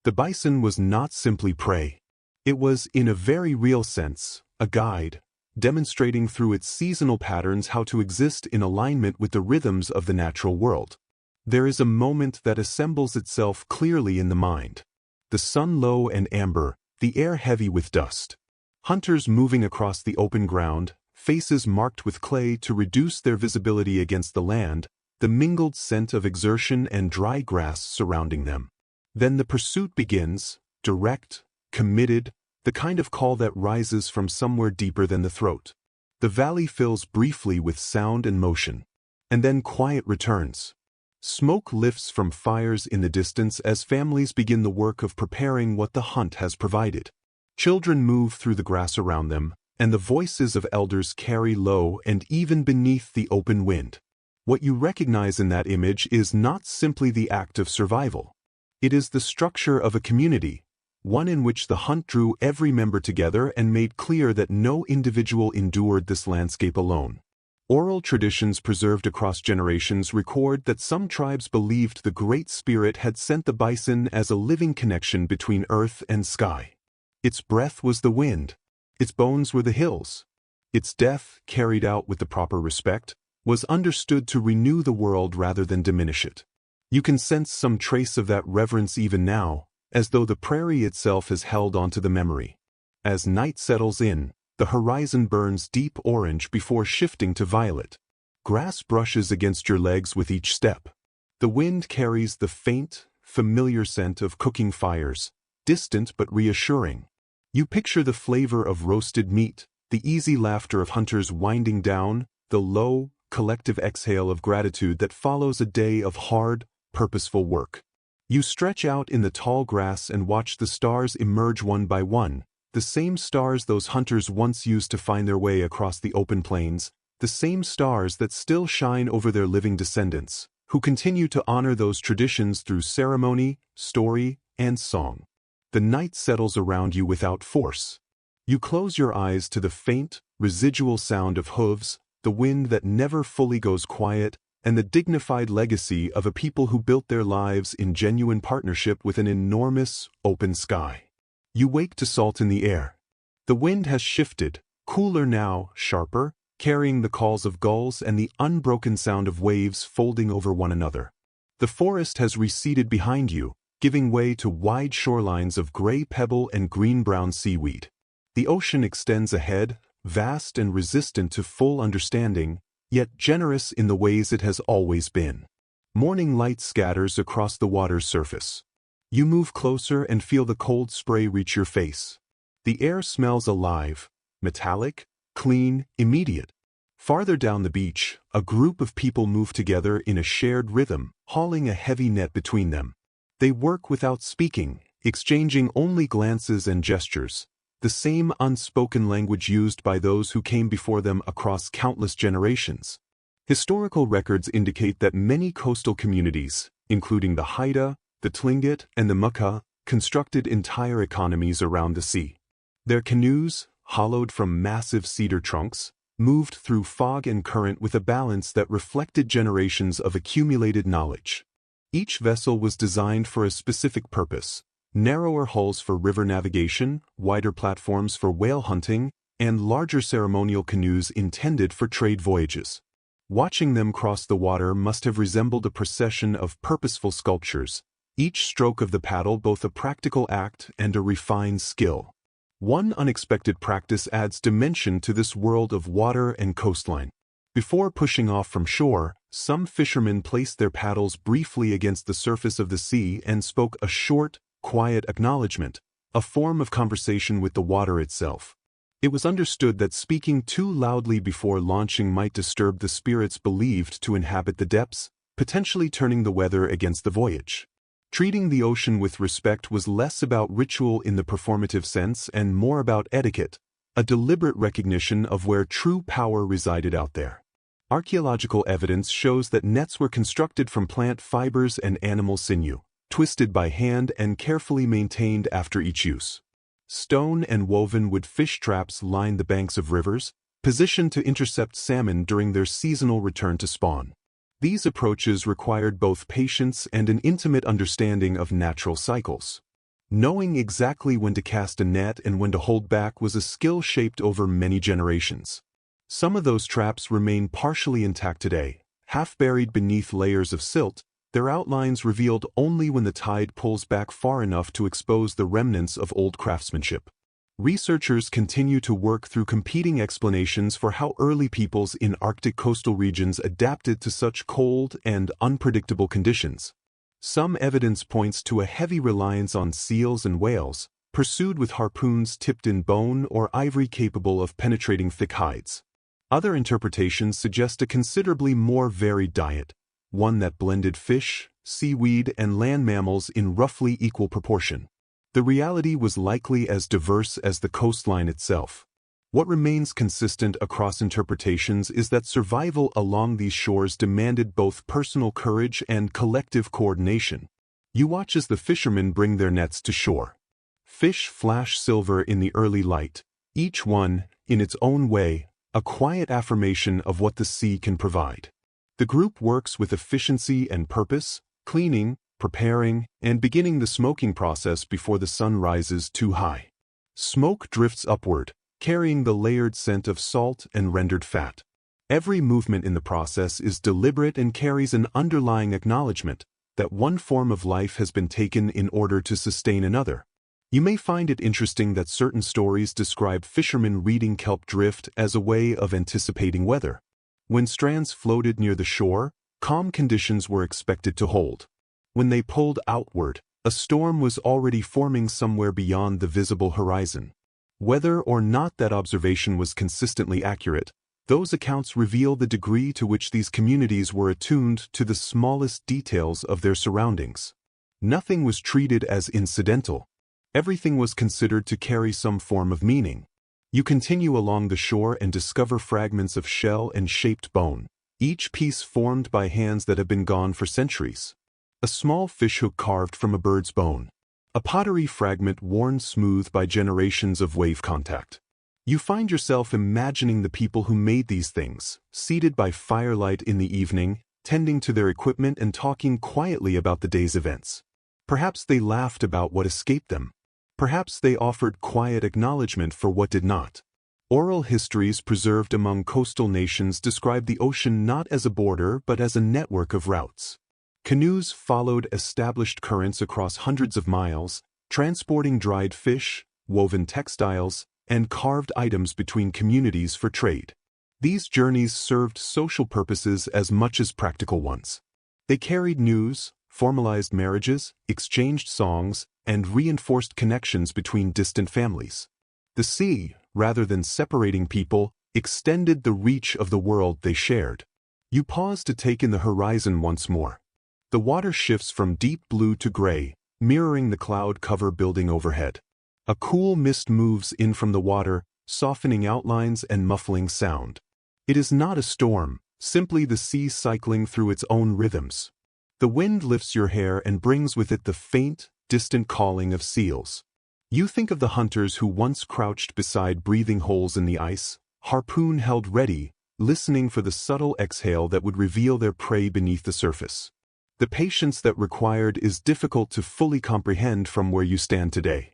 The bison was not simply prey. It was, in a very real sense, a guide, demonstrating through its seasonal patterns how to exist in alignment with the rhythms of the natural world. There is a moment that assembles itself clearly in the mind. The sun low and amber, the air heavy with dust. Hunters moving across the open ground, faces marked with clay to reduce their visibility against the land, the mingled scent of exertion and dry grass surrounding them. Then the pursuit begins, direct, committed, the kind of call that rises from somewhere deeper than the throat. The valley fills briefly with sound and motion, and then quiet returns. Smoke lifts from fires in the distance as families begin the work of preparing what the hunt has provided. Children move through the grass around them, and the voices of elders carry low and even beneath the open wind. What you recognize in that image is not simply the act of survival. It is the structure of a community, one in which the hunt drew every member together and made clear that no individual endured this landscape alone. Oral traditions preserved across generations record that some tribes believed the Great Spirit had sent the bison as a living connection between earth and sky. Its breath was the wind, its bones were the hills. Its death, carried out with the proper respect, was understood to renew the world rather than diminish it. You can sense some trace of that reverence even now, as though the prairie itself has held onto the memory. As night settles in, the horizon burns deep orange before shifting to violet. Grass brushes against your legs with each step. The wind carries the faint, familiar scent of cooking fires, distant but reassuring. You picture the flavor of roasted meat, the easy laughter of hunters winding down, the low, collective exhale of gratitude that follows a day of hard, purposeful work. You stretch out in the tall grass and watch the stars emerge one by one, the same stars those hunters once used to find their way across the open plains, the same stars that still shine over their living descendants, who continue to honor those traditions through ceremony, story, and song. The night settles around you without force. You close your eyes to the faint, residual sound of hooves, the wind that never fully goes quiet, and the dignified legacy of a people who built their lives in genuine partnership with an enormous, open sky. You wake to salt in the air. The wind has shifted, cooler now, sharper, carrying the calls of gulls and the unbroken sound of waves folding over one another. The forest has receded behind you, giving way to wide shorelines of gray pebble and green-brown seaweed. The ocean extends ahead, vast and resistant to full understanding, yet generous in the ways it has always been. Morning light scatters across the water's surface. You move closer and feel the cold spray reach your face. The air smells alive, metallic, clean, immediate. Farther down the beach, a group of people move together in a shared rhythm, hauling a heavy net between them. They work without speaking, exchanging only glances and gestures, the same unspoken language used by those who came before them across countless generations. Historical records indicate that many coastal communities, including the Haida, The Tlingit and the Mucka constructed entire economies around the sea. Their canoes, hollowed from massive cedar trunks, moved through fog and current with a balance that reflected generations of accumulated knowledge. Each vessel was designed for a specific purpose: narrower hulls for river navigation, wider platforms for whale hunting, and larger ceremonial canoes intended for trade voyages. Watching them cross the water must have resembled a procession of purposeful sculptures, each stroke of the paddle both a practical act and a refined skill. One unexpected practice adds dimension to this world of water and coastline. Before pushing off from shore, some fishermen placed their paddles briefly against the surface of the sea and spoke a short, quiet acknowledgement, a form of conversation with the water itself. It was understood that speaking too loudly before launching might disturb the spirits believed to inhabit the depths, potentially turning the weather against the voyage. Treating the ocean with respect was less about ritual in the performative sense and more about etiquette, a deliberate recognition of where true power resided out there. Archaeological evidence shows that nets were constructed from plant fibers and animal sinew, twisted by hand and carefully maintained after each use. Stone and woven wood fish traps lined the banks of rivers, positioned to intercept salmon during their seasonal return to spawn. These approaches required both patience and an intimate understanding of natural cycles. Knowing exactly when to cast a net and when to hold back was a skill shaped over many generations. Some of those traps remain partially intact today, half buried beneath layers of silt, their outlines revealed only when the tide pulls back far enough to expose the remnants of old craftsmanship. Researchers continue to work through competing explanations for how early peoples in Arctic coastal regions adapted to such cold and unpredictable conditions. Some evidence points to a heavy reliance on seals and whales, pursued with harpoons tipped in bone or ivory capable of penetrating thick hides. Other interpretations suggest a considerably more varied diet, one that blended fish, seaweed, and land mammals in roughly equal proportion. The reality was likely as diverse as the coastline itself. What remains consistent across interpretations is that survival along these shores demanded both personal courage and collective coordination. You watch as the fishermen bring their nets to shore. Fish flash silver in the early light, each one, in its own way, a quiet affirmation of what the sea can provide. The group works with efficiency and purpose, cleaning, preparing, and beginning the smoking process before the sun rises too high. Smoke drifts upward, carrying the layered scent of salt and rendered fat. Every movement in the process is deliberate and carries an underlying acknowledgement that one form of life has been taken in order to sustain another. You may find it interesting that certain stories describe fishermen reading kelp drift as a way of anticipating weather. When strands floated near the shore, calm conditions were expected to hold. When they pulled outward, a storm was already forming somewhere beyond the visible horizon. Whether or not that observation was consistently accurate, those accounts reveal the degree to which these communities were attuned to the smallest details of their surroundings. Nothing was treated as incidental. Everything was considered to carry some form of meaning. You continue along the shore and discover fragments of shell and shaped bone, each piece formed by hands that have been gone for centuries. A small fishhook carved from a bird's bone. A pottery fragment worn smooth by generations of wave contact. You find yourself imagining the people who made these things, seated by firelight in the evening, tending to their equipment and talking quietly about the day's events. Perhaps they laughed about what escaped them. Perhaps they offered quiet acknowledgement for what did not. Oral histories preserved among coastal nations describe the ocean not as a border but as a network of routes. Canoes followed established currents across hundreds of miles, transporting dried fish, woven textiles, and carved items between communities for trade. These journeys served social purposes as much as practical ones. They carried news, formalized marriages, exchanged songs, and reinforced connections between distant families. The sea, rather than separating people, extended the reach of the world they shared. You pause to take in the horizon once more. The water shifts from deep blue to gray, mirroring the cloud cover building overhead. A cool mist moves in from the water, softening outlines and muffling sound. It is not a storm, simply the sea cycling through its own rhythms. The wind lifts your hair and brings with it the faint, distant calling of seals. You think of the hunters who once crouched beside breathing holes in the ice, harpoon held ready, listening for the subtle exhale that would reveal their prey beneath the surface. The patience that required is difficult to fully comprehend from where you stand today.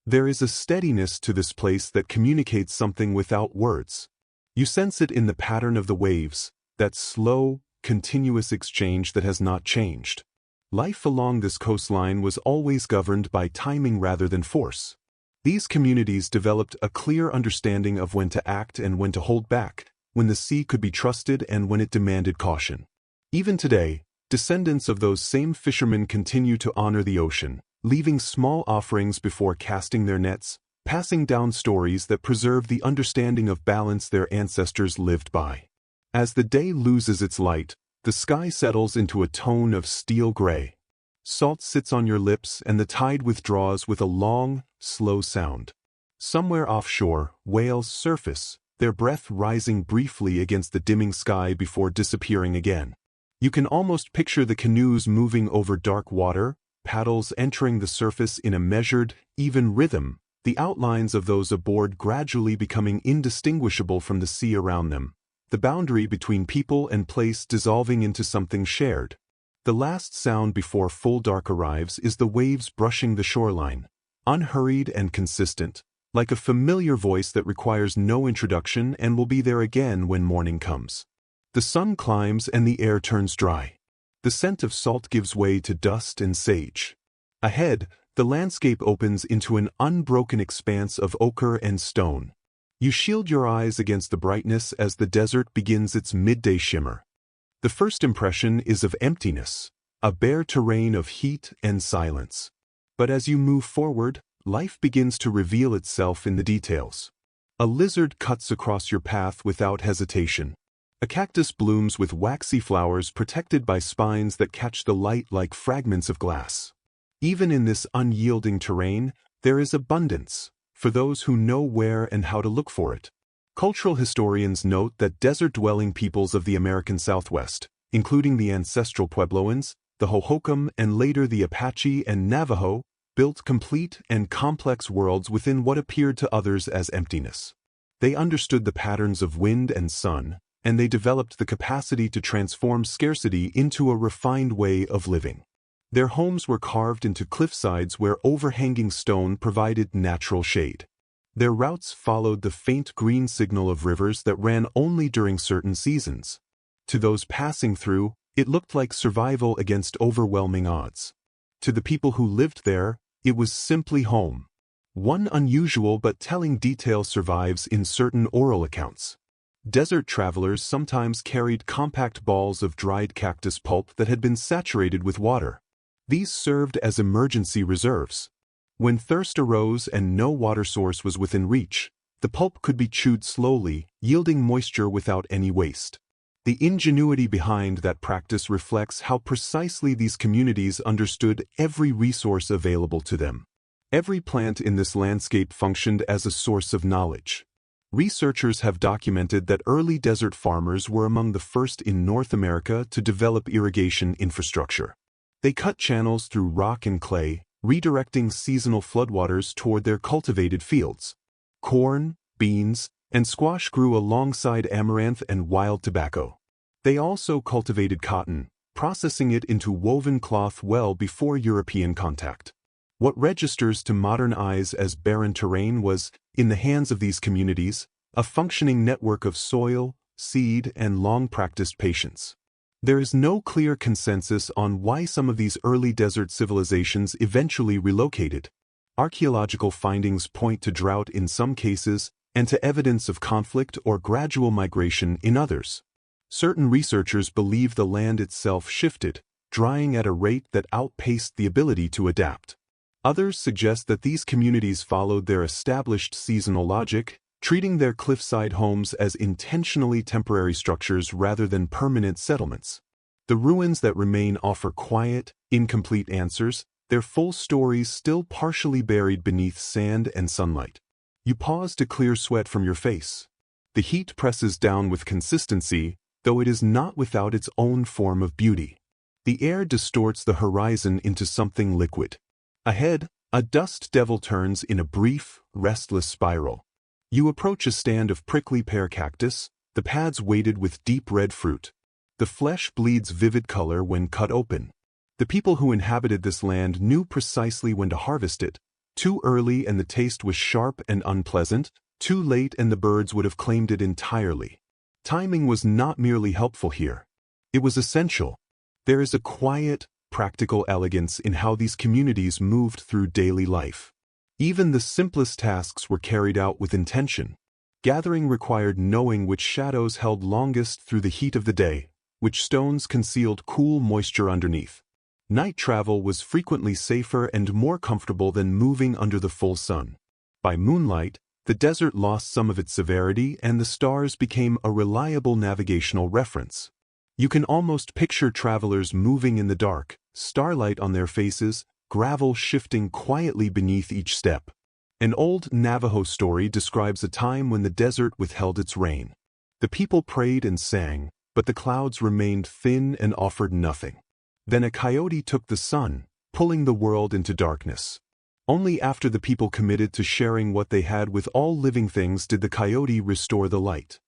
There is a steadiness to this place that communicates something without words. You sense it in the pattern of the waves, that slow, continuous exchange that has not changed. Life along this coastline was always governed by timing rather than force. These communities developed a clear understanding of when to act and when to hold back, when the sea could be trusted and when it demanded caution. Even today, descendants of those same fishermen continue to honor the ocean, leaving small offerings before casting their nets, passing down stories that preserve the understanding of balance their ancestors lived by. As the day loses its light, the sky settles into a tone of steel gray. Salt sits on your lips and the tide withdraws with a long, slow sound. Somewhere offshore, whales surface, their breath rising briefly against the dimming sky before disappearing again. You can almost picture the canoes moving over dark water, paddles entering the surface in a measured, even rhythm, the outlines of those aboard gradually becoming indistinguishable from the sea around them, the boundary between people and place dissolving into something shared. The last sound before full dark arrives is the waves brushing the shoreline, unhurried and consistent, like a familiar voice that requires no introduction and will be there again when morning comes. The sun climbs and the air turns dry. The scent of salt gives way to dust and sage. Ahead, the landscape opens into an unbroken expanse of ochre and stone. You shield your eyes against the brightness as the desert begins its midday shimmer. The first impression is of emptiness, a bare terrain of heat and silence. But as you move forward, life begins to reveal itself in the details. A lizard cuts across your path without hesitation. A cactus blooms with waxy flowers protected by spines that catch the light like fragments of glass. Even in this unyielding terrain, there is abundance, for those who know where and how to look for it. Cultural historians note that desert-dwelling peoples of the American Southwest, including the ancestral Puebloans, the Hohokam and later the Apache and Navajo, built complete and complex worlds within what appeared to others as emptiness. They understood the patterns of wind and sun, and they developed the capacity to transform scarcity into a refined way of living. Their homes were carved into cliffsides where overhanging stone provided natural shade. Their routes followed the faint green signal of rivers that ran only during certain seasons. To those passing through, it looked like survival against overwhelming odds. To the people who lived there, it was simply home. One unusual but telling detail survives in certain oral accounts. Desert travelers sometimes carried compact balls of dried cactus pulp that had been saturated with water. These served as emergency reserves. When thirst arose and no water source was within reach, the pulp could be chewed slowly, yielding moisture without any waste. The ingenuity behind that practice reflects how precisely these communities understood every resource available to them. Every plant in this landscape functioned as a source of knowledge. Researchers have documented that early desert farmers were among the first in North America to develop irrigation infrastructure. They cut channels through rock and clay, redirecting seasonal floodwaters toward their cultivated fields. Corn, beans, and squash grew alongside amaranth and wild tobacco. They also cultivated cotton, processing it into woven cloth well before European contact. What registers to modern eyes as barren terrain was, in the hands of these communities, a functioning network of soil, seed, and long-practiced patience. There is no clear consensus on why some of these early desert civilizations eventually relocated. Archaeological findings point to drought in some cases and to evidence of conflict or gradual migration in others. Certain researchers believe the land itself shifted, drying at a rate that outpaced the ability to adapt. Others suggest that these communities followed their established seasonal logic, treating their cliffside homes as intentionally temporary structures rather than permanent settlements. The ruins that remain offer quiet, incomplete answers, their full stories still partially buried beneath sand and sunlight. You pause to clear sweat from your face. The heat presses down with consistency, though it is not without its own form of beauty. The air distorts the horizon into something liquid. Ahead, a dust devil turns in a brief, restless spiral. You approach a stand of prickly pear cactus, the pads weighted with deep red fruit. The flesh bleeds vivid color when cut open. The people who inhabited this land knew precisely when to harvest it. Too early and the taste was sharp and unpleasant, too late and the birds would have claimed it entirely. Timing was not merely helpful here. It was essential. There is a quiet, practical elegance in how these communities moved through daily life. Even the simplest tasks were carried out with intention. Gathering required knowing which shadows held longest through the heat of the day, which stones concealed cool moisture underneath. Night travel was frequently safer and more comfortable than moving under the full sun. By moonlight, the desert lost some of its severity and the stars became a reliable navigational reference. You can almost picture travelers moving in the dark, starlight on their faces, gravel shifting quietly beneath each step. An old Navajo story describes a time when the desert withheld its rain. The people prayed and sang, but the clouds remained thin and offered nothing. Then a coyote took the sun, pulling the world into darkness. Only after the people committed to sharing what they had with all living things did the coyote restore the light.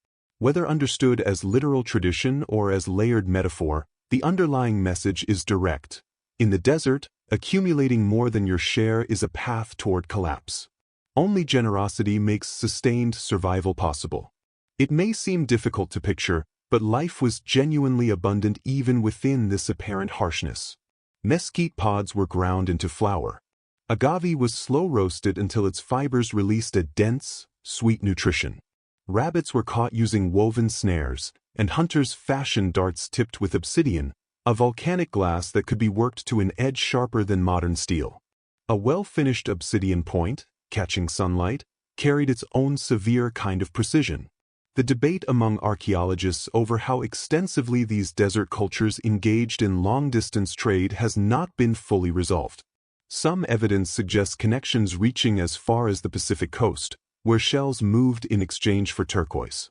Whether understood as literal tradition or as layered metaphor, the underlying message is direct. In the desert, accumulating more than your share is a path toward collapse. Only generosity makes sustained survival possible. It may seem difficult to picture, but life was genuinely abundant even within this apparent harshness. Mesquite pods were ground into flour. Agave was slow roasted until its fibers released a dense, sweet nutrition. Rabbits were caught using woven snares, and hunters fashioned darts tipped with obsidian, a volcanic glass that could be worked to an edge sharper than modern steel. A well-finished obsidian point, catching sunlight, carried its own severe kind of precision. The debate among archaeologists over how extensively these desert cultures engaged in long-distance trade has not been fully resolved. Some evidence suggests connections reaching as far as the Pacific coast, where shells moved in exchange for turquoise.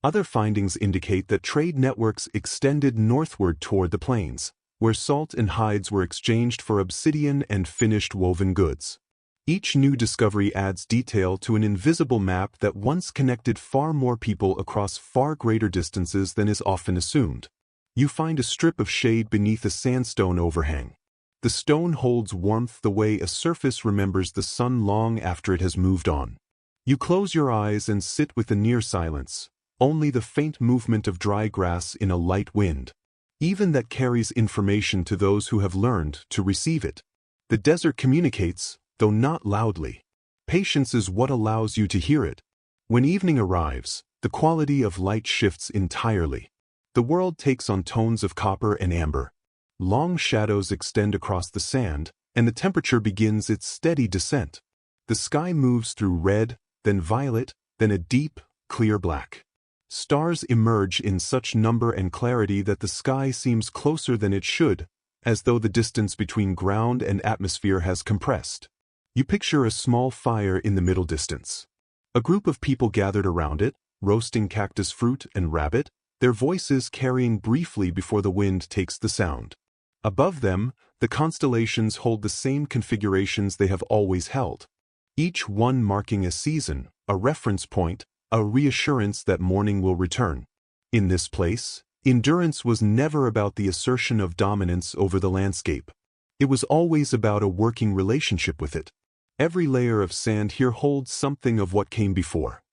Other findings indicate that trade networks extended northward toward the plains, where salt and hides were exchanged for obsidian and finished woven goods. Each new discovery adds detail to an invisible map that once connected far more people across far greater distances than is often assumed. You find a strip of shade beneath a sandstone overhang. The stone holds warmth the way a surface remembers the sun long after it has moved on. You close your eyes and sit with the near silence, only the faint movement of dry grass in a light wind. Even that carries information to those who have learned to receive it. The desert communicates, though not loudly. Patience is what allows you to hear it. When evening arrives, the quality of light shifts entirely. The world takes on tones of copper and amber. Long shadows extend across the sand, and the temperature begins its steady descent. The sky moves through red, then violet, then a deep, clear black. Stars emerge in such number and clarity that the sky seems closer than it should, as though the distance between ground and atmosphere has compressed. You picture a small fire in the middle distance. A group of people gathered around it, roasting cactus fruit and rabbit, their voices carrying briefly before the wind takes the sound. Above them, the constellations hold the same configurations they have always held. Each one marking a season, a reference point, a reassurance that morning will return. In this place, endurance was never about the assertion of dominance over the landscape. It was always about a working relationship with it. Every layer of sand here holds something of what came before.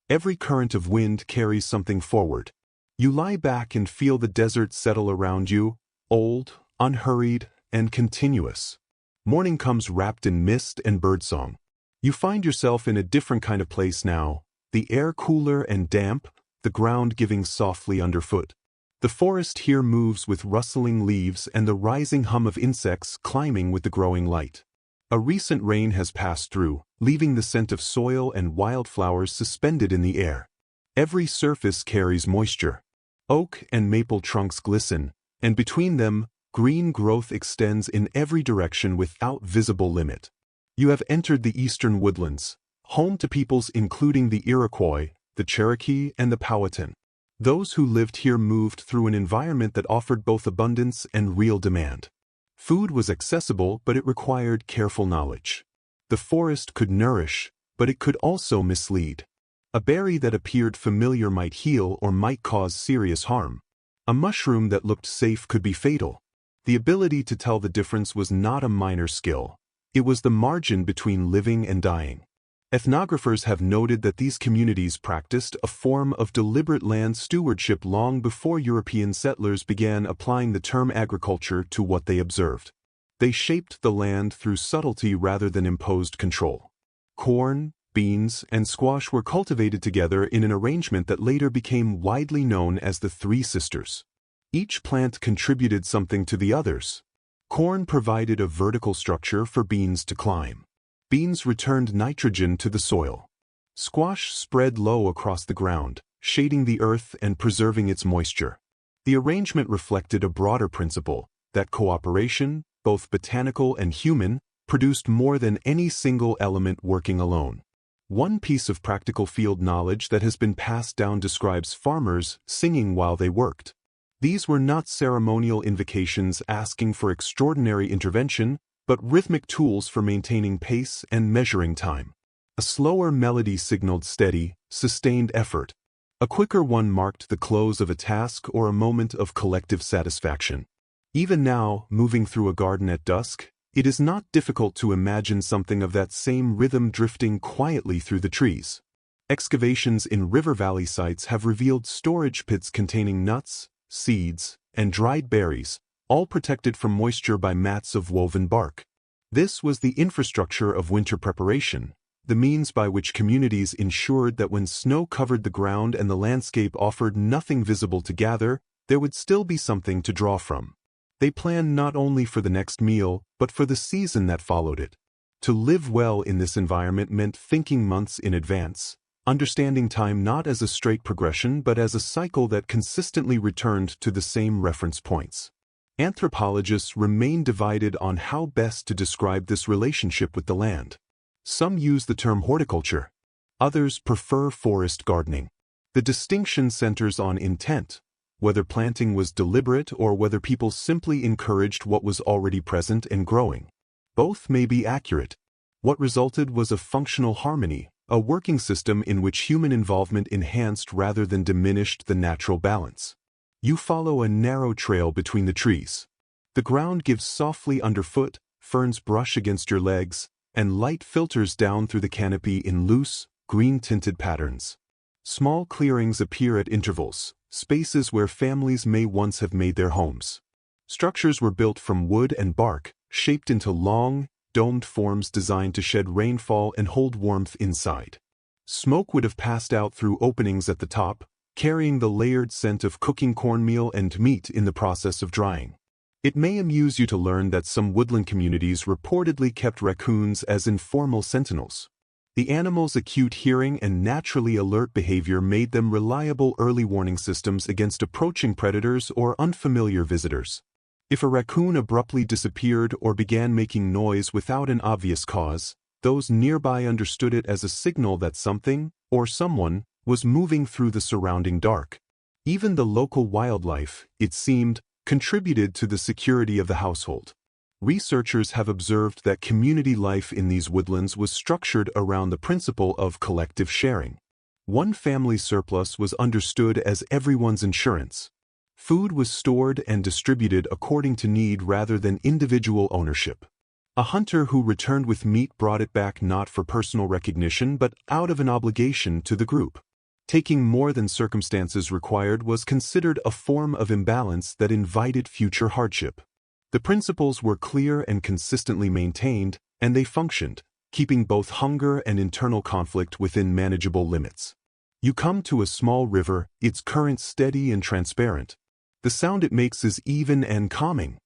Every current of wind carries something forward. You lie back and feel the desert settle around you, old, unhurried, and continuous. Morning comes wrapped in mist and birdsong. You find yourself in a different kind of place now, the air cooler and damp, the ground giving softly underfoot. The forest here moves with rustling leaves and the rising hum of insects climbing with the growing light. A recent rain has passed through, leaving the scent of soil and wildflowers suspended in the air. Every surface carries moisture. Oak and maple trunks glisten, and between them, green growth extends in every direction without visible limit. You have entered the eastern woodlands, home to peoples including the Iroquois, the Cherokee, and the Powhatan. Those who lived here moved through an environment that offered both abundance and real demand. Food was accessible, but it required careful knowledge. The forest could nourish, but it could also mislead. A berry that appeared familiar might heal or might cause serious harm. A mushroom that looked safe could be fatal. The ability to tell the difference was not a minor skill. It was the margin between living and dying. Ethnographers have noted that these communities practiced a form of deliberate land stewardship long before European settlers began applying the term agriculture to what they observed. They shaped the land through subtlety rather than imposed control. Corn, beans, and squash were cultivated together in an arrangement that later became widely known as the Three Sisters. Each plant contributed something to the others. Corn provided a vertical structure for beans to climb. Beans returned nitrogen to the soil. Squash spread low across the ground, shading the earth and preserving its moisture. The arrangement reflected a broader principle, that cooperation, both botanical and human, produced more than any single element working alone. One piece of practical field knowledge that has been passed down describes farmers singing while they worked. These were not ceremonial invocations asking for extraordinary intervention, but rhythmic tools for maintaining pace and measuring time. A slower melody signaled steady, sustained effort. A quicker one marked the close of a task or a moment of collective satisfaction. Even now, moving through a garden at dusk, it is not difficult to imagine something of that same rhythm drifting quietly through the trees. Excavations in river valley sites have revealed storage pits containing nuts, seeds, and dried berries, all protected from moisture by mats of woven bark. This was the infrastructure of winter preparation, the means by which communities ensured that when snow covered the ground and the landscape offered nothing visible to gather, there would still be something to draw from. They planned not only for the next meal, but for the season that followed it. To live well in this environment meant thinking months in advance, understanding time not as a straight progression but as a cycle that consistently returned to the same reference points. Anthropologists remain divided on how best to describe this relationship with the land. Some use the term horticulture. Others prefer forest gardening. The distinction centers on intent, whether planting was deliberate or whether people simply encouraged what was already present and growing. Both may be accurate. What resulted was a functional harmony, a working system in which human involvement enhanced rather than diminished the natural balance. You follow a narrow trail between the trees. The ground gives softly underfoot, ferns brush against your legs, and light filters down through the canopy in loose, green-tinted patterns. Small clearings appear at intervals, spaces where families may once have made their homes. Structures were built from wood and bark, shaped into long, domed forms designed to shed rainfall and hold warmth inside. Smoke would have passed out through openings at the top, carrying the layered scent of cooking cornmeal and meat in the process of drying. It may amuse you to learn that some woodland communities reportedly kept raccoons as informal sentinels. The animal's acute hearing and naturally alert behavior made them reliable early warning systems against approaching predators or unfamiliar visitors. If a raccoon abruptly disappeared or began making noise without an obvious cause, those nearby understood it as a signal that something, or someone, was moving through the surrounding dark. Even the local wildlife, it seemed, contributed to the security of the household. Researchers have observed that community life in these woodlands was structured around the principle of collective sharing. One family's surplus was understood as everyone's insurance. Food was stored and distributed according to need rather than individual ownership. A hunter who returned with meat brought it back not for personal recognition but out of an obligation to the group. Taking more than circumstances required was considered a form of imbalance that invited future hardship. The principles were clear and consistently maintained, and they functioned, keeping both hunger and internal conflict within manageable limits. You come to a small river, its current steady and transparent. The sound it makes is even and calming.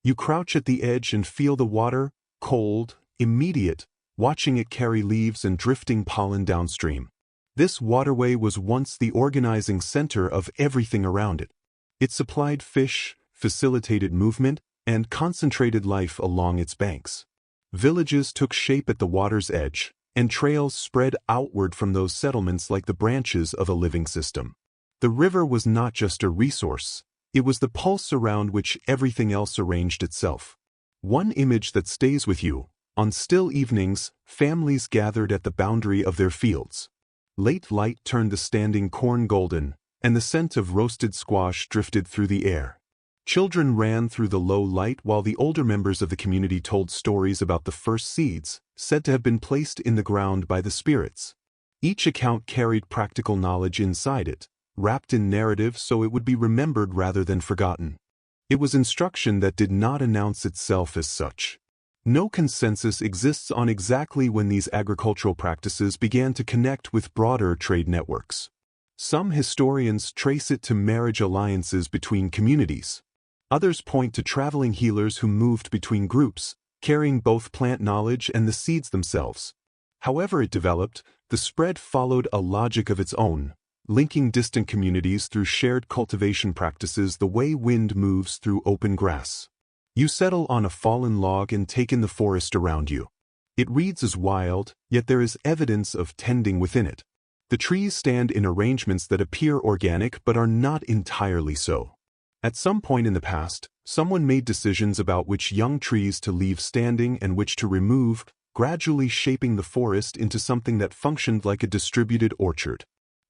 You crouch at the edge and feel the water, cold, immediate, watching it carry leaves and drifting pollen downstream. This waterway was once the organizing center of everything around it. It supplied fish, facilitated movement, and concentrated life along its banks. Villages took shape at the water's edge, and trails spread outward from those settlements like the branches of a living system. The river was not just a resource, it was the pulse around which everything else arranged itself. One image that stays with you: on still evenings, families gathered at the boundary of their fields. Late light turned the standing corn golden, and the scent of roasted squash drifted through the air. Children ran through the low light while the older members of the community told stories about the first seeds, said to have been placed in the ground by the spirits. Each account carried practical knowledge inside it, wrapped in narrative so it would be remembered rather than forgotten. It was instruction that did not announce itself as such. No consensus exists on exactly when these agricultural practices began to connect with broader trade networks. Some historians trace it to marriage alliances between communities. Others point to traveling healers who moved between groups, carrying both plant knowledge and the seeds themselves. However it developed, the spread followed a logic of its own, linking distant communities through shared cultivation practices the way wind moves through open grass. You settle on a fallen log and take in the forest around you. It reads as wild, yet there is evidence of tending within it. The trees stand in arrangements that appear organic but are not entirely so. At some point in the past, someone made decisions about which young trees to leave standing and which to remove, gradually shaping the forest into something that functioned like a distributed orchard.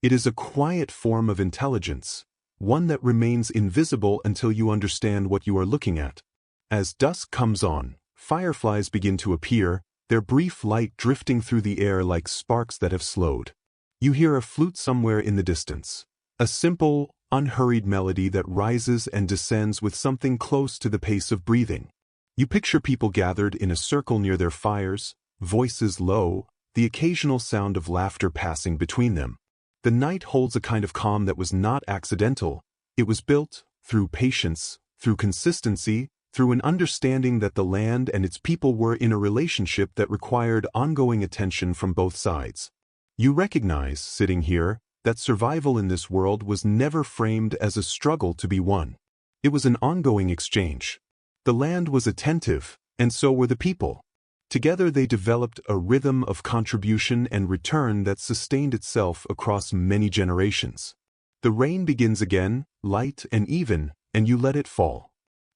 It is a quiet form of intelligence, one that remains invisible until you understand what you are looking at. As dusk comes on, fireflies begin to appear, their brief light drifting through the air like sparks that have slowed. You hear a flute somewhere in the distance, a simple, unhurried melody that rises and descends with something close to the pace of breathing. You picture people gathered in a circle near their fires, voices low, the occasional sound of laughter passing between them. The night holds a kind of calm that was not accidental. It was built through patience, through consistency, through an understanding that the land and its people were in a relationship that required ongoing attention from both sides. You recognize, sitting here, that survival in this world was never framed as a struggle to be won. It was an ongoing exchange. The land was attentive, and so were the people. Together they developed a rhythm of contribution and return that sustained itself across many generations. The rain begins again, light and even, and you let it fall.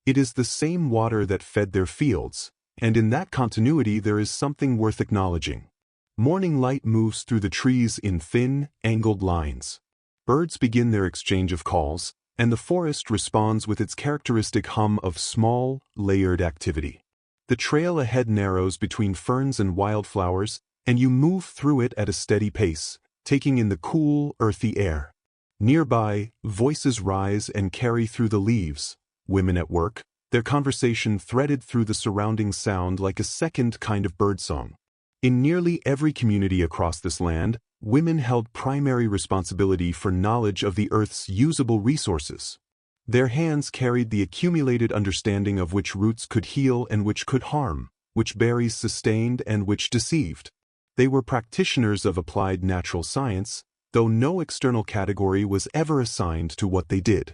It is the same water that fed their fields, and in that continuity there is something worth acknowledging. Morning light moves through the trees in thin, angled lines. Birds begin their exchange of calls, and the forest responds with its characteristic hum of small, layered activity. The trail ahead narrows between ferns and wildflowers, and you move through it at a steady pace, taking in the cool, earthy air. Nearby, voices rise and carry through the leaves, women at work, their conversation threaded through the surrounding sound like a second kind of birdsong. In nearly every community across this land, women held primary responsibility for knowledge of the earth's usable resources. Their hands carried the accumulated understanding of which roots could heal and which could harm, which berries sustained and which deceived. They were practitioners of applied natural science, though no external category was ever assigned to what they did.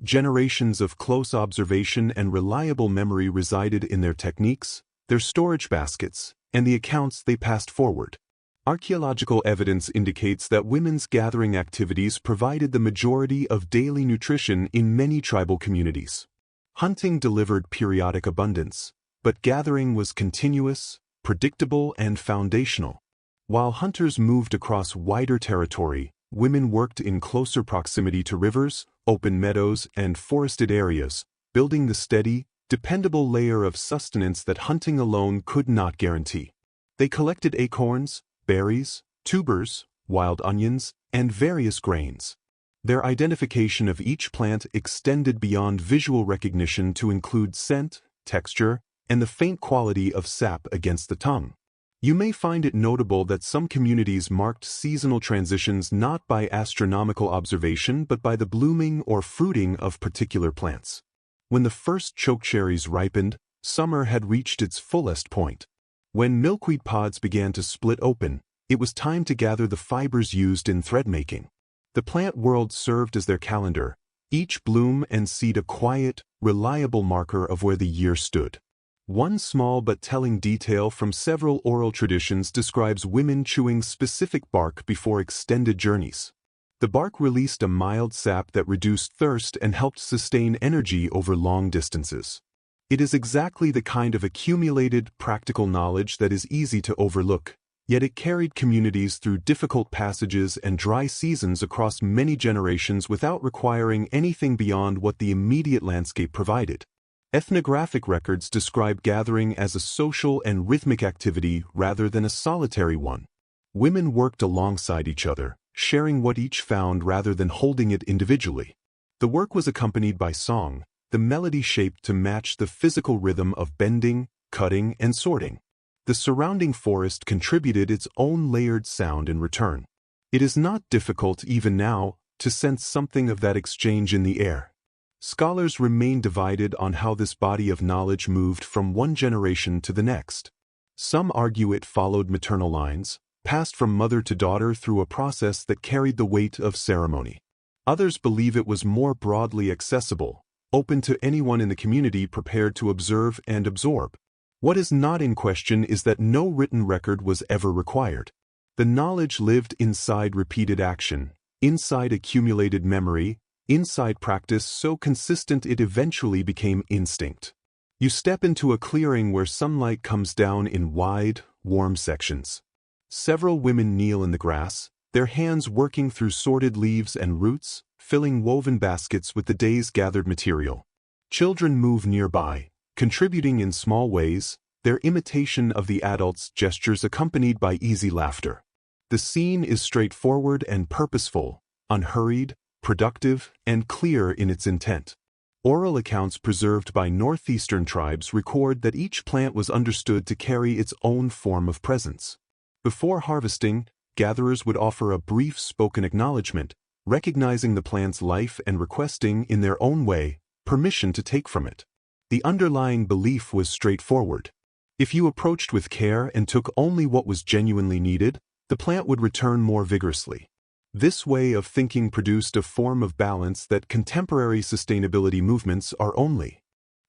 Generations of close observation and reliable memory resided in their techniques, their storage baskets, and the accounts they passed forward. Archaeological evidence indicates that women's gathering activities provided the majority of daily nutrition in many tribal communities. Hunting delivered periodic abundance, but gathering was continuous, predictable, and foundational. While hunters moved across wider territory, women worked in closer proximity to rivers, open meadows, and forested areas, building the steady, dependable layer of sustenance that hunting alone could not guarantee. They collected acorns, berries, tubers, wild onions, and various grains. Their identification of each plant extended beyond visual recognition to include scent, texture, and the faint quality of sap against the tongue. You may find it notable that some communities marked seasonal transitions not by astronomical observation but by the blooming or fruiting of particular plants. When the first chokecherries ripened, summer had reached its fullest point. When milkweed pods began to split open, it was time to gather the fibers used in thread making. The plant world served as their calendar, each bloom and seed a quiet, reliable marker of where the year stood. One small but telling detail from several oral traditions describes women chewing specific bark before extended journeys. The bark released a mild sap that reduced thirst and helped sustain energy over long distances. It is exactly the kind of accumulated, practical knowledge that is easy to overlook, yet it carried communities through difficult passages and dry seasons across many generations without requiring anything beyond what the immediate landscape provided. Ethnographic records describe gathering as a social and rhythmic activity rather than a solitary one. Women worked alongside each other, sharing what each found rather than holding it individually. The work was accompanied by song, the melody shaped to match the physical rhythm of bending, cutting, and sorting. The surrounding forest contributed its own layered sound in return. It is not difficult, even now, to sense something of that exchange in the air. Scholars remain divided on how this body of knowledge moved from one generation to the next. Some argue it followed maternal lines, passed from mother to daughter through a process that carried the weight of ceremony. Others believe it was more broadly accessible, open to anyone in the community prepared to observe and absorb. What is not in question is that no written record was ever required. The knowledge lived inside repeated action, inside accumulated memory, inside practice so consistent it eventually became instinct. You step into a clearing where sunlight comes down in wide, warm sections. Several women kneel in the grass, their hands working through sorted leaves and roots, filling woven baskets with the day's gathered material. Children move nearby, contributing in small ways, their imitation of the adults' gestures accompanied by easy laughter. The scene is straightforward and purposeful, unhurried, productive, and clear in its intent. Oral accounts preserved by northeastern tribes record that each plant was understood to carry its own form of presence. Before harvesting, gatherers would offer a brief spoken acknowledgement, recognizing the plant's life and requesting, in their own way, permission to take from it. The underlying belief was straightforward. If you approached with care and took only what was genuinely needed, the plant would return more vigorously. This way of thinking produced a form of balance that contemporary sustainability movements are only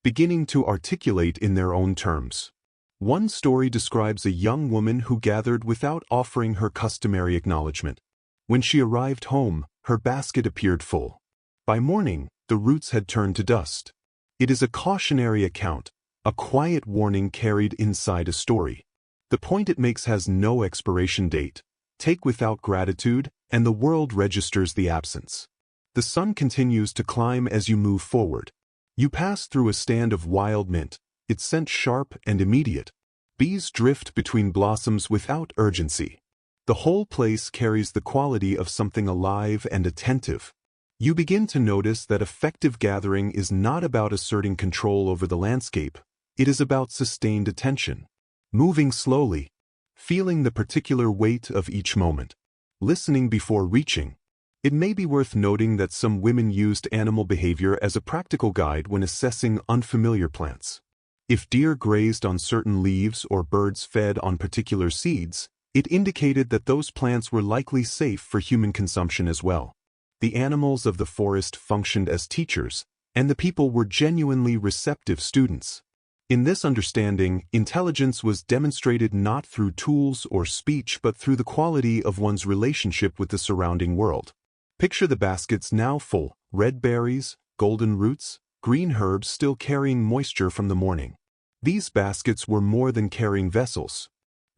beginning to articulate in their own terms. One story describes a young woman who gathered without offering her customary acknowledgement. When she arrived home, her basket appeared full. By morning, the roots had turned to dust. It is a cautionary account, a quiet warning carried inside a story. The point it makes has no expiration date. Take without gratitude, and the world registers the absence. The sun continues to climb as you move forward. You pass through a stand of wild mint, its scent sharp and immediate. Bees drift between blossoms without urgency. The whole place carries the quality of something alive and attentive. You begin to notice that effective gathering is not about asserting control over the landscape, it is about sustained attention. Moving slowly, feeling the particular weight of each moment, listening before reaching. It may be worth noting that some women used animal behavior as a practical guide when assessing unfamiliar plants. If deer grazed on certain leaves or birds fed on particular seeds, it indicated that those plants were likely safe for human consumption as well. The animals of the forest functioned as teachers, and the people were genuinely receptive students. In this understanding, intelligence was demonstrated not through tools or speech but through the quality of one's relationship with the surrounding world. Picture the baskets now full, red berries, golden roots, green herbs still carrying moisture from the morning. These baskets were more than carrying vessels.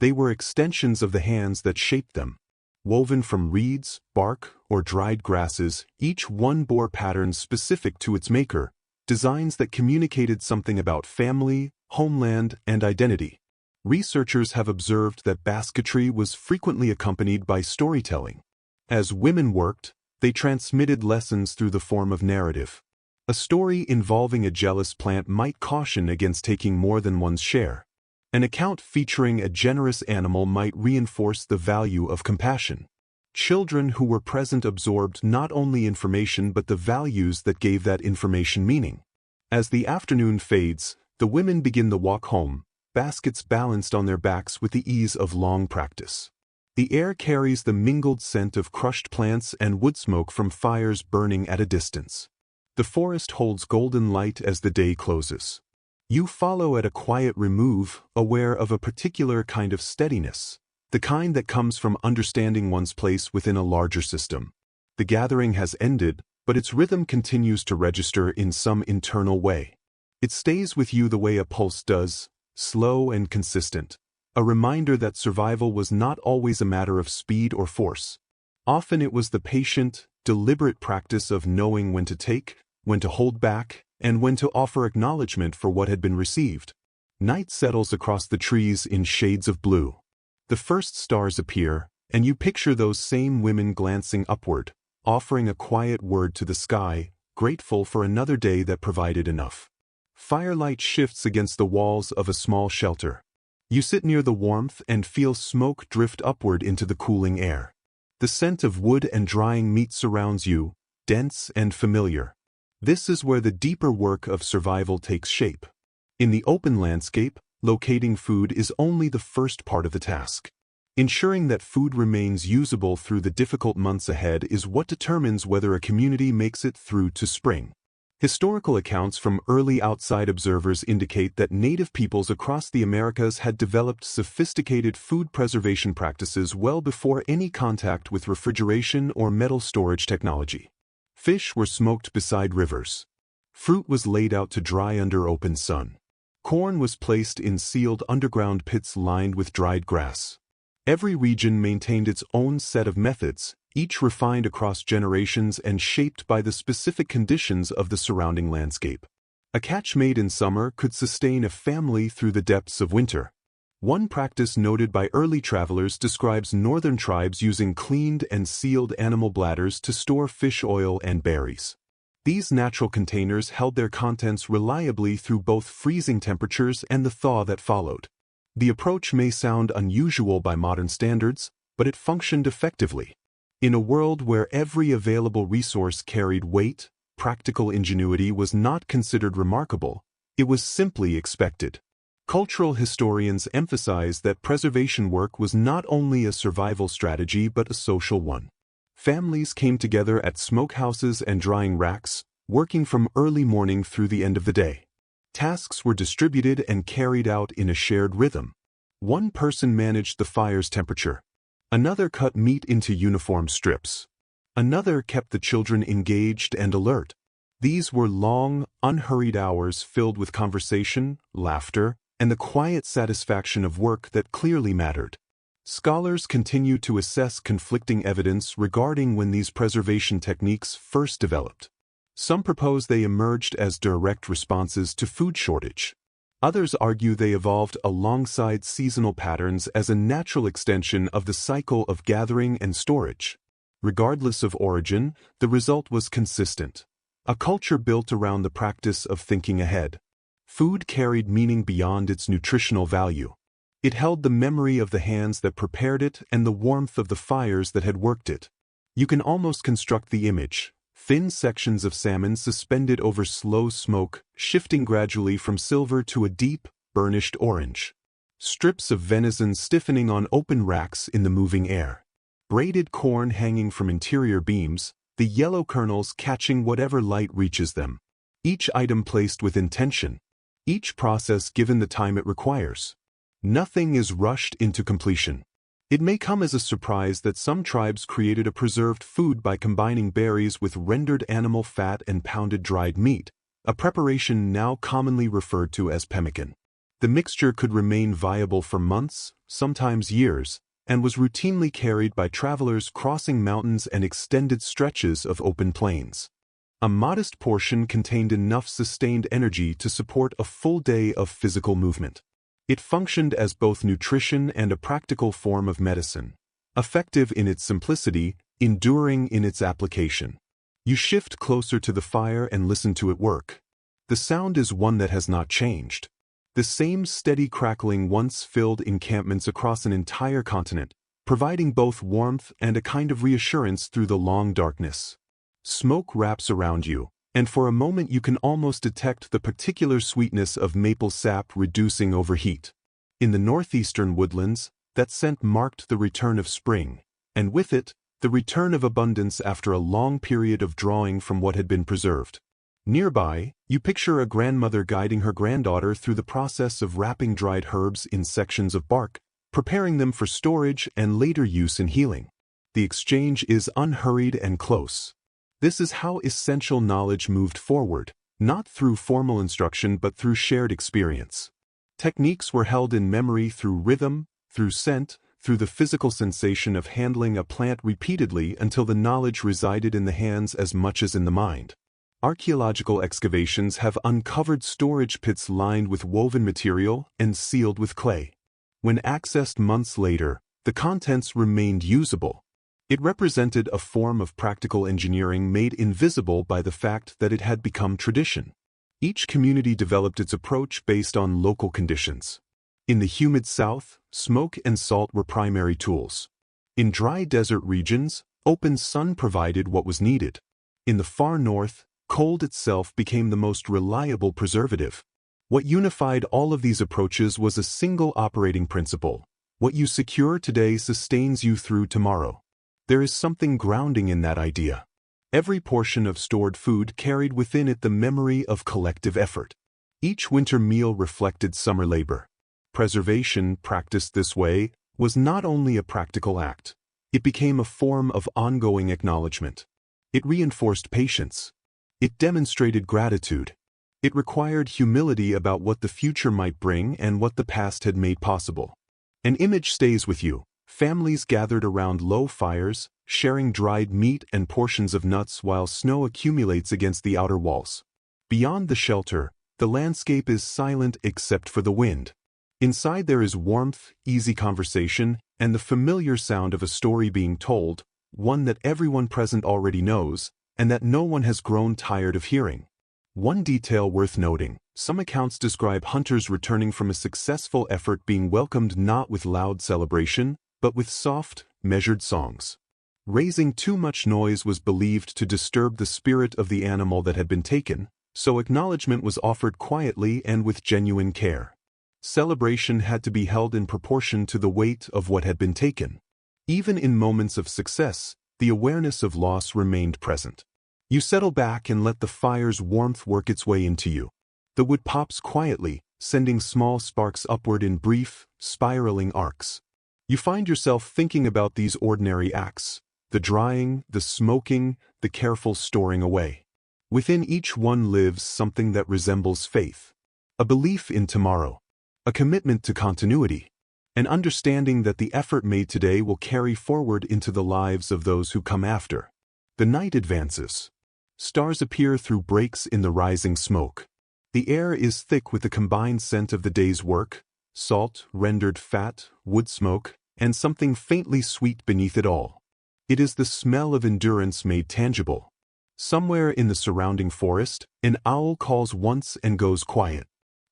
They were extensions of the hands that shaped them. Woven from reeds, bark, or dried grasses, each one bore patterns specific to its maker, designs that communicated something about family, homeland, and identity. Researchers have observed that basketry was frequently accompanied by storytelling. As women worked, they transmitted lessons through the form of narrative. A story involving a jealous plant might caution against taking more than one's share. An account featuring a generous animal might reinforce the value of compassion. Children who were present absorbed not only information but the values that gave that information meaning. As the afternoon fades, the women begin the walk home, baskets balanced on their backs with the ease of long practice. The air carries the mingled scent of crushed plants and wood smoke from fires burning at a distance. The forest holds golden light as the day closes. You follow at a quiet remove, aware of a particular kind of steadiness, the kind that comes from understanding one's place within a larger system. The gathering has ended, but its rhythm continues to register in some internal way. It stays with you the way a pulse does, slow and consistent. A reminder that survival was not always a matter of speed or force. Often it was the patient, deliberate practice of knowing when to take, when to hold back, and when to offer acknowledgement for what had been received. Night settles across the trees in shades of blue. The first stars appear, and you picture those same women glancing upward, offering a quiet word to the sky, grateful for another day that provided enough. Firelight shifts against the walls of a small shelter. You sit near the warmth and feel smoke drift upward into the cooling air. The scent of wood and drying meat surrounds you, dense and familiar. This is where the deeper work of survival takes shape. In the open landscape, locating food is only the first part of the task. Ensuring that food remains usable through the difficult months ahead is what determines whether a community makes it through to spring. Historical accounts from early outside observers indicate that native peoples across the Americas had developed sophisticated food preservation practices well before any contact with refrigeration or metal storage technology. Fish were smoked beside rivers. Fruit was laid out to dry under open sun. Corn was placed in sealed underground pits lined with dried grass. Every region maintained its own set of methods, each refined across generations and shaped by the specific conditions of the surrounding landscape. A catch made in summer could sustain a family through the depths of winter. One practice noted by early travelers describes northern tribes using cleaned and sealed animal bladders to store fish oil and berries. These natural containers held their contents reliably through both freezing temperatures and the thaw that followed. The approach may sound unusual by modern standards, but it functioned effectively. In a world where every available resource carried weight, practical ingenuity was not considered remarkable, it was simply expected. Cultural historians emphasize that preservation work was not only a survival strategy but a social one. Families came together at smokehouses and drying racks, working from early morning through the end of the day. Tasks were distributed and carried out in a shared rhythm. One person managed the fire's temperature. Another cut meat into uniform strips. Another kept the children engaged and alert. These were long, unhurried hours filled with conversation, laughter, and the quiet satisfaction of work that clearly mattered. Scholars continue to assess conflicting evidence regarding when these preservation techniques first developed. Some propose they emerged as direct responses to food shortage. Others argue they evolved alongside seasonal patterns as a natural extension of the cycle of gathering and storage. Regardless of origin, the result was consistent. A culture built around the practice of thinking ahead. Food carried meaning beyond its nutritional value. It held the memory of the hands that prepared it and the warmth of the fires that had worked it. You can almost construct the image. Thin sections of salmon suspended over slow smoke, shifting gradually from silver to a deep, burnished orange. Strips of venison stiffening on open racks in the moving air. Braided corn hanging from interior beams, the yellow kernels catching whatever light reaches them. Each item placed with intention. Each process given the time it requires. Nothing is rushed into completion. It may come as a surprise that some tribes created a preserved food by combining berries with rendered animal fat and pounded dried meat, a preparation now commonly referred to as pemmican. The mixture could remain viable for months, sometimes years, and was routinely carried by travelers crossing mountains and extended stretches of open plains. A modest portion contained enough sustained energy to support a full day of physical movement. It functioned as both nutrition and a practical form of medicine, effective in its simplicity, enduring in its application. You shift closer to the fire and listen to it work. The sound is one that has not changed. The same steady crackling once filled encampments across an entire continent, providing both warmth and a kind of reassurance through the long darkness. Smoke wraps around you, and for a moment you can almost detect the particular sweetness of maple sap reducing over heat. In the northeastern woodlands, that scent marked the return of spring, and with it, the return of abundance after a long period of drawing from what had been preserved. Nearby, you picture a grandmother guiding her granddaughter through the process of wrapping dried herbs in sections of bark, preparing them for storage and later use in healing. The exchange is unhurried and close. This is how essential knowledge moved forward, not through formal instruction but through shared experience. Techniques were held in memory through rhythm, through scent, through the physical sensation of handling a plant repeatedly until the knowledge resided in the hands as much as in the mind. Archaeological excavations have uncovered storage pits lined with woven material and sealed with clay. When accessed months later, the contents remained usable. It represented a form of practical engineering made invisible by the fact that it had become tradition. Each community developed its approach based on local conditions. In the humid south, smoke and salt were primary tools. In dry desert regions, open sun provided what was needed. In the far north, cold itself became the most reliable preservative. What unified all of these approaches was a single operating principle: what you secure today sustains you through tomorrow. There is something grounding in that idea. Every portion of stored food carried within it the memory of collective effort. Each winter meal reflected summer labor. Preservation, practiced this way, was not only a practical act. It became a form of ongoing acknowledgement. It reinforced patience. It demonstrated gratitude. It required humility about what the future might bring and what the past had made possible. An image stays with you. Families gathered around low fires, sharing dried meat and portions of nuts while snow accumulates against the outer walls. Beyond the shelter, the landscape is silent except for the wind. Inside there is warmth, easy conversation, and the familiar sound of a story being told, one that everyone present already knows, and that no one has grown tired of hearing. One detail worth noting: some accounts describe hunters returning from a successful effort being welcomed not with loud celebration, but with soft, measured songs. Raising too much noise was believed to disturb the spirit of the animal that had been taken, so acknowledgement was offered quietly and with genuine care. Celebration had to be held in proportion to the weight of what had been taken. Even in moments of success, the awareness of loss remained present. You settle back and let the fire's warmth work its way into you. The wood pops quietly, sending small sparks upward in brief, spiraling arcs. You find yourself thinking about these ordinary acts: the drying, the smoking, the careful storing away. Within each one lives something that resembles faith. A belief in tomorrow. A commitment to continuity. An understanding that the effort made today will carry forward into the lives of those who come after. The night advances. Stars appear through breaks in the rising smoke. The air is thick with the combined scent of the day's work: salt, rendered fat, wood smoke, and something faintly sweet beneath it all. It is the smell of endurance made tangible. Somewhere in the surrounding forest, an owl calls once and goes quiet.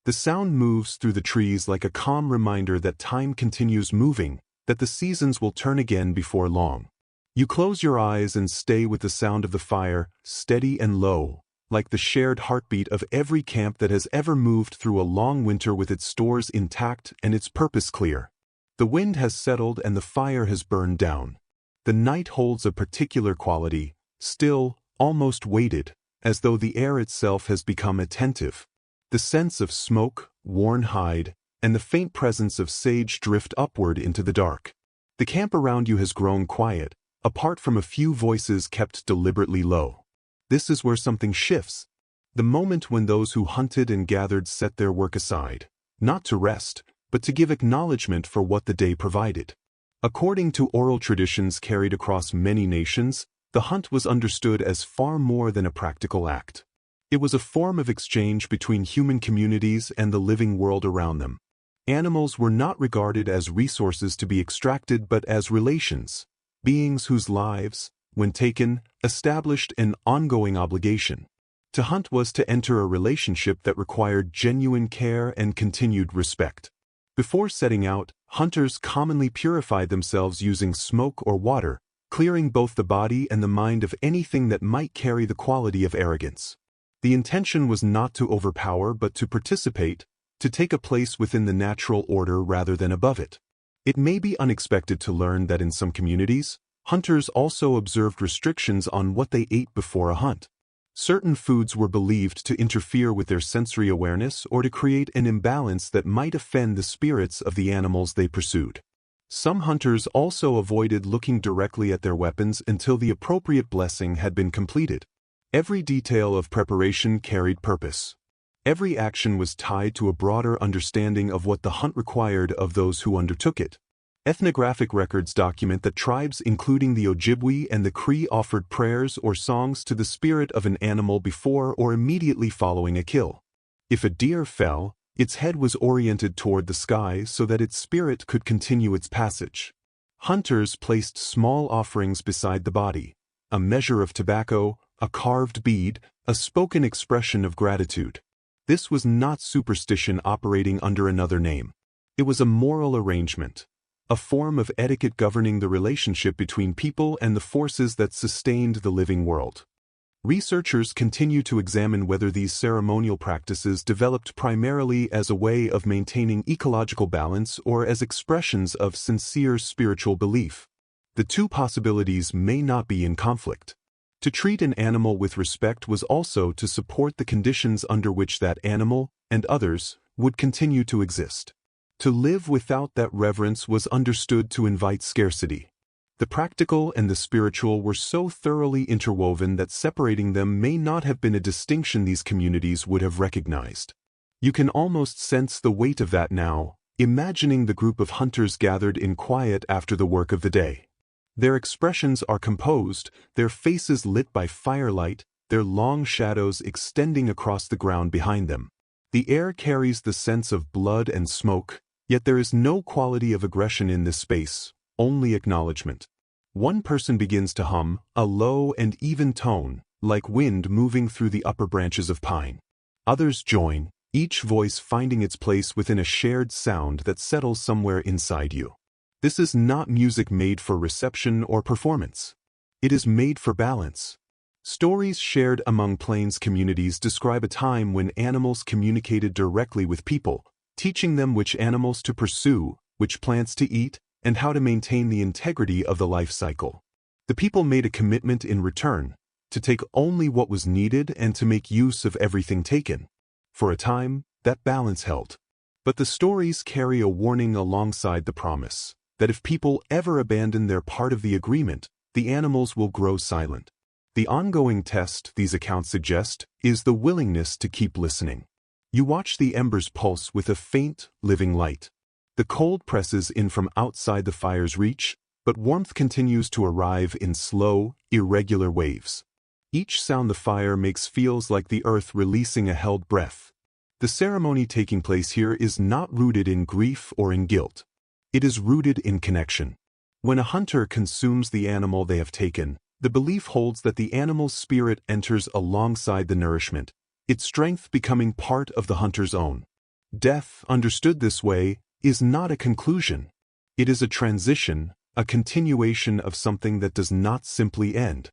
The sound moves through the trees like a calm reminder that time continues moving, that the seasons will turn again before long. You close your eyes and stay with the sound of the fire, steady and low, like the shared heartbeat of every camp that has ever moved through a long winter with its stores intact and its purpose clear. The wind has settled and the fire has burned down. The night holds a particular quality, still, almost weighted, as though the air itself has become attentive. The scents of smoke, worn hide, and the faint presence of sage drift upward into the dark. The camp around you has grown quiet, apart from a few voices kept deliberately low. This is where something shifts. The moment when those who hunted and gathered set their work aside, not to rest, but to give acknowledgement for what the day provided. According to oral traditions carried across many nations, the hunt was understood as far more than a practical act. It was a form of exchange between human communities and the living world around them. Animals were not regarded as resources to be extracted but as relations, beings whose lives, when taken, established an ongoing obligation. To hunt was to enter a relationship that required genuine care and continued respect. Before setting out, hunters commonly purified themselves using smoke or water, clearing both the body and the mind of anything that might carry the quality of arrogance. The intention was not to overpower but to participate, to take a place within the natural order rather than above it. It may be unexpected to learn that in some communities, hunters also observed restrictions on what they ate before a hunt. Certain foods were believed to interfere with their sensory awareness or to create an imbalance that might offend the spirits of the animals they pursued. Some hunters also avoided looking directly at their weapons until the appropriate blessing had been completed. Every detail of preparation carried purpose. Every action was tied to a broader understanding of what the hunt required of those who undertook it. Ethnographic records document that tribes including the Ojibwe and the Cree offered prayers or songs to the spirit of an animal before or immediately following a kill. If a deer fell, its head was oriented toward the sky so that its spirit could continue its passage. Hunters placed small offerings beside the body, a measure of tobacco, a carved bead, a spoken expression of gratitude. This was not superstition operating under another name. It was a moral arrangement, a form of etiquette governing the relationship between people and the forces that sustained the living world. Researchers continue to examine whether these ceremonial practices developed primarily as a way of maintaining ecological balance or as expressions of sincere spiritual belief. The two possibilities may not be in conflict. To treat an animal with respect was also to support the conditions under which that animal, and others, would continue to exist. To live without that reverence was understood to invite scarcity. The practical and the spiritual were so thoroughly interwoven that separating them may not have been a distinction these communities would have recognized. You can almost sense the weight of that now, imagining the group of hunters gathered in quiet after the work of the day. Their expressions are composed, their faces lit by firelight, their long shadows extending across the ground behind them. The air carries the sense of blood and smoke, yet there is no quality of aggression in this space, only acknowledgement. One person begins to hum, a low and even tone, like wind moving through the upper branches of pine. Others join, each voice finding its place within a shared sound that settles somewhere inside you. This is not music made for reception or performance. It is made for balance. Stories shared among plains communities describe a time when animals communicated directly with people, teaching them which animals to pursue, which plants to eat, and how to maintain the integrity of the life cycle. The people made a commitment in return, to take only what was needed and to make use of everything taken. For a time, that balance held. But the stories carry a warning alongside the promise, that if people ever abandon their part of the agreement, the animals will grow silent. The ongoing test, these accounts suggest, is the willingness to keep listening. You watch the embers pulse with a faint, living light. The cold presses in from outside the fire's reach, but warmth continues to arrive in slow, irregular waves. Each sound the fire makes feels like the earth releasing a held breath. The ceremony taking place here is not rooted in grief or in guilt. It is rooted in connection. When a hunter consumes the animal they have taken, the belief holds that the animal's spirit enters alongside the nourishment, its strength becoming part of the hunter's own. Death, understood this way, is not a conclusion. It is a transition, a continuation of something that does not simply end.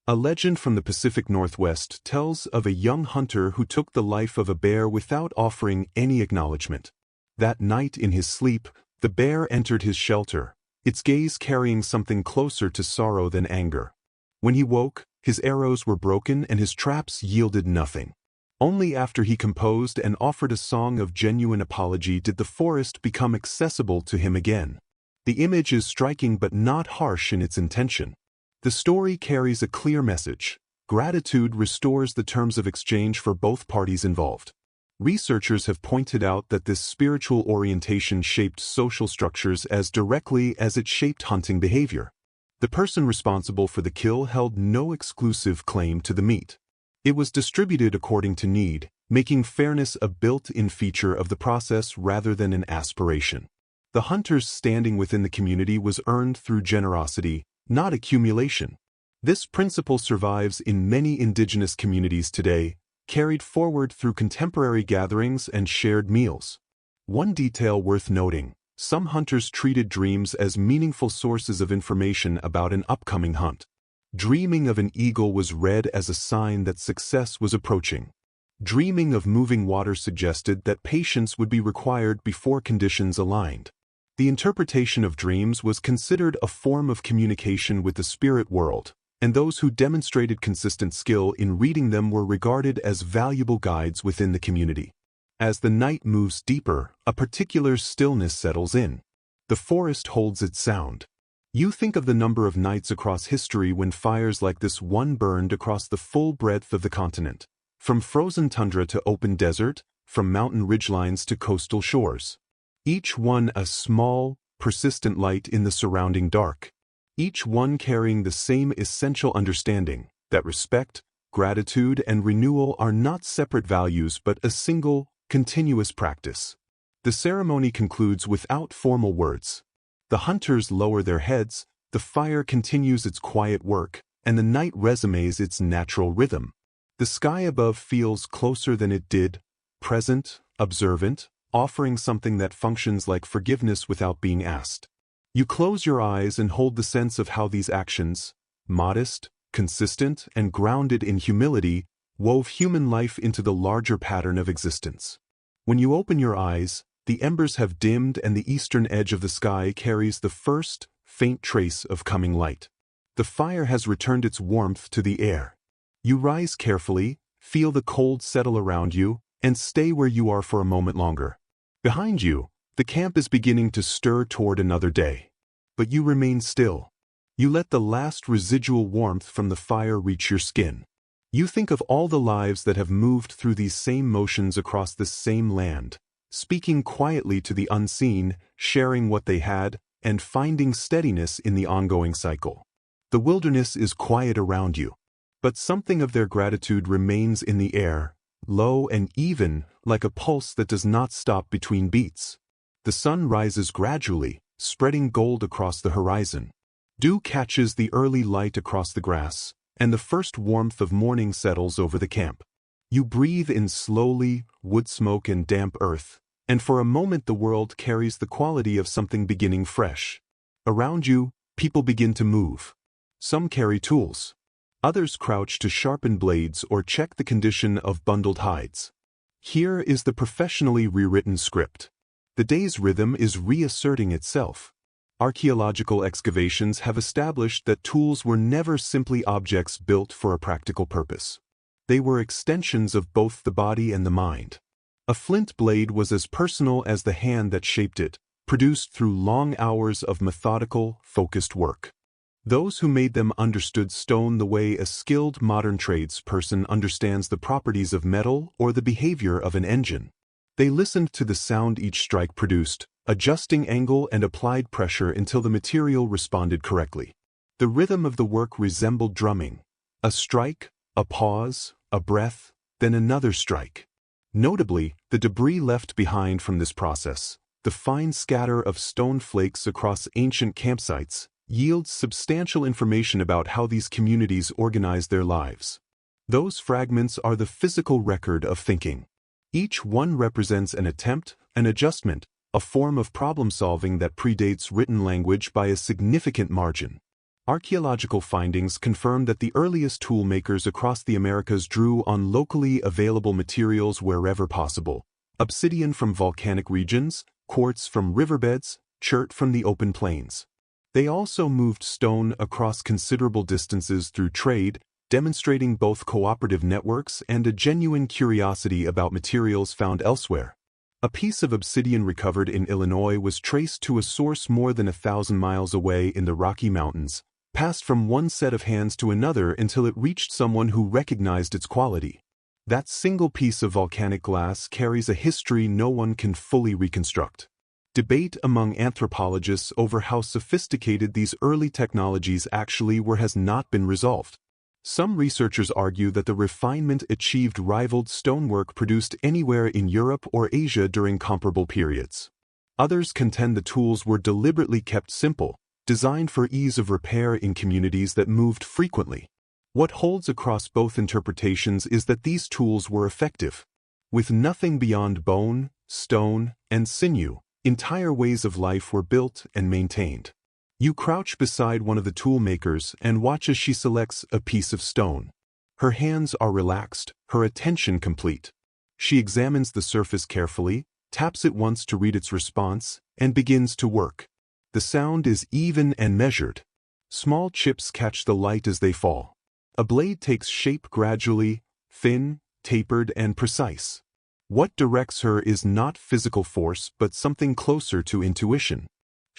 A legend from the Pacific Northwest tells of a young hunter who took the life of a bear without offering any acknowledgement. That night in his sleep, the bear entered his shelter, its gaze carrying something closer to sorrow than anger. When he woke, his arrows were broken and his traps yielded nothing. Only after he composed and offered a song of genuine apology did the forest become accessible to him again. The image is striking but not harsh in its intention. The story carries a clear message. Gratitude restores the terms of exchange for both parties involved. Researchers have pointed out that this spiritual orientation shaped social structures as directly as it shaped hunting behavior. The person responsible for the kill held no exclusive claim to the meat. It was distributed according to need, making fairness a built-in feature of the process rather than an aspiration. The hunter's standing within the community was earned through generosity, not accumulation. This principle survives in many indigenous communities today, carried forward through contemporary gatherings and shared meals. One detail worth noting: some hunters treated dreams as meaningful sources of information about an upcoming hunt. Dreaming of an eagle was read as a sign that success was approaching. Dreaming of moving water suggested that patience would be required before conditions aligned. The interpretation of dreams was considered a form of communication with the spirit world, and those who demonstrated consistent skill in reading them were regarded as valuable guides within the community. As the night moves deeper, a particular stillness settles in. The forest holds its sound. You think of the number of nights across history when fires like this one burned across the full breadth of the continent, from frozen tundra to open desert, from mountain ridgelines to coastal shores. Each one a small, persistent light in the surrounding dark. Each one carrying the same essential understanding, that respect, gratitude, and renewal are not separate values but a single, continuous practice. The ceremony concludes without formal words. The hunters lower their heads, the fire continues its quiet work, and the night resumes its natural rhythm. The sky above feels closer than it did, present, observant, offering something that functions like forgiveness without being asked. You close your eyes and hold the sense of how these actions, modest, consistent, and grounded in humility, wove human life into the larger pattern of existence. When you open your eyes, the embers have dimmed and the eastern edge of the sky carries the first, faint trace of coming light. The fire has returned its warmth to the air. You rise carefully, feel the cold settle around you, and stay where you are for a moment longer. Behind you, the camp is beginning to stir toward another day. But you remain still. You let the last residual warmth from the fire reach your skin. You think of all the lives that have moved through these same motions across this same land, speaking quietly to the unseen, sharing what they had, and finding steadiness in the ongoing cycle. The wilderness is quiet around you, but something of their gratitude remains in the air, low and even, like a pulse that does not stop between beats. The sun rises gradually, spreading gold across the horizon. Dew catches the early light across the grass, and the first warmth of morning settles over the camp. You breathe in slowly, wood smoke and damp earth, and for a moment the world carries the quality of something beginning fresh. Around you, people begin to move. Some carry tools. Others crouch to sharpen blades or check the condition of bundled hides. Here is the professionally rewritten script. The day's rhythm is reasserting itself. Archaeological excavations have established that tools were never simply objects built for a practical purpose. They were extensions of both the body and the mind. A flint blade was as personal as the hand that shaped it, produced through long hours of methodical, focused work. Those who made them understood stone the way a skilled modern tradesperson understands the properties of metal or the behavior of an engine. They listened to the sound each strike produced, adjusting angle and applied pressure until the material responded correctly. The rhythm of the work resembled drumming. A strike, a pause, a breath, then another strike. Notably, the debris left behind from this process, the fine scatter of stone flakes across ancient campsites, yields substantial information about how these communities organized their lives. Those fragments are the physical record of thinking. Each one represents an attempt, an adjustment, a form of problem-solving that predates written language by a significant margin. Archaeological findings confirm that the earliest tool makers across the Americas drew on locally available materials wherever possible: obsidian from volcanic regions, quartz from riverbeds, chert from the open plains. They also moved stone across considerable distances through trade, demonstrating both cooperative networks and a genuine curiosity about materials found elsewhere. A piece of obsidian recovered in Illinois was traced to a source more than 1,000 miles away in the Rocky Mountains, passed from one set of hands to another until it reached someone who recognized its quality. That single piece of volcanic glass carries a history no one can fully reconstruct. Debate among anthropologists over how sophisticated these early technologies actually were has not been resolved. Some researchers argue that the refinement achieved rivaled stonework produced anywhere in Europe or Asia during comparable periods. Others contend the tools were deliberately kept simple, designed for ease of repair in communities that moved frequently. What holds across both interpretations is that these tools were effective. With nothing beyond bone, stone, and sinew, entire ways of life were built and maintained. You crouch beside one of the tool makers and watch as she selects a piece of stone. Her hands are relaxed, her attention complete. She examines the surface carefully, taps it once to read its response, and begins to work. The sound is even and measured. Small chips catch the light as they fall. A blade takes shape gradually, thin, tapered, and precise. What directs her is not physical force but something closer to intuition.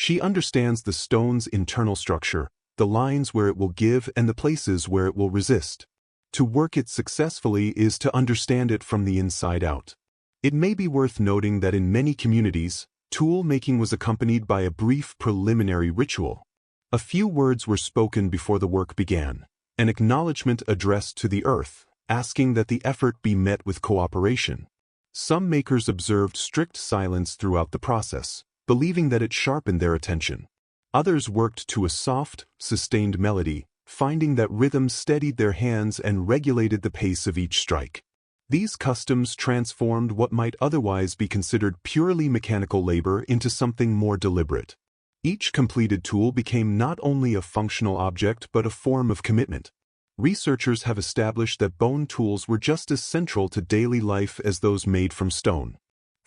She understands the stone's internal structure, the lines where it will give and the places where it will resist. To work it successfully is to understand it from the inside out. It may be worth noting that in many communities, tool making was accompanied by a brief preliminary ritual. A few words were spoken before the work began, an acknowledgement addressed to the earth, asking that the effort be met with cooperation. Some makers observed strict silence throughout the process, believing that it sharpened their attention. Others worked to a soft, sustained melody, finding that rhythm steadied their hands and regulated the pace of each strike. These customs transformed what might otherwise be considered purely mechanical labor into something more deliberate. Each completed tool became not only a functional object but a form of commitment. Researchers have established that bone tools were just as central to daily life as those made from stone.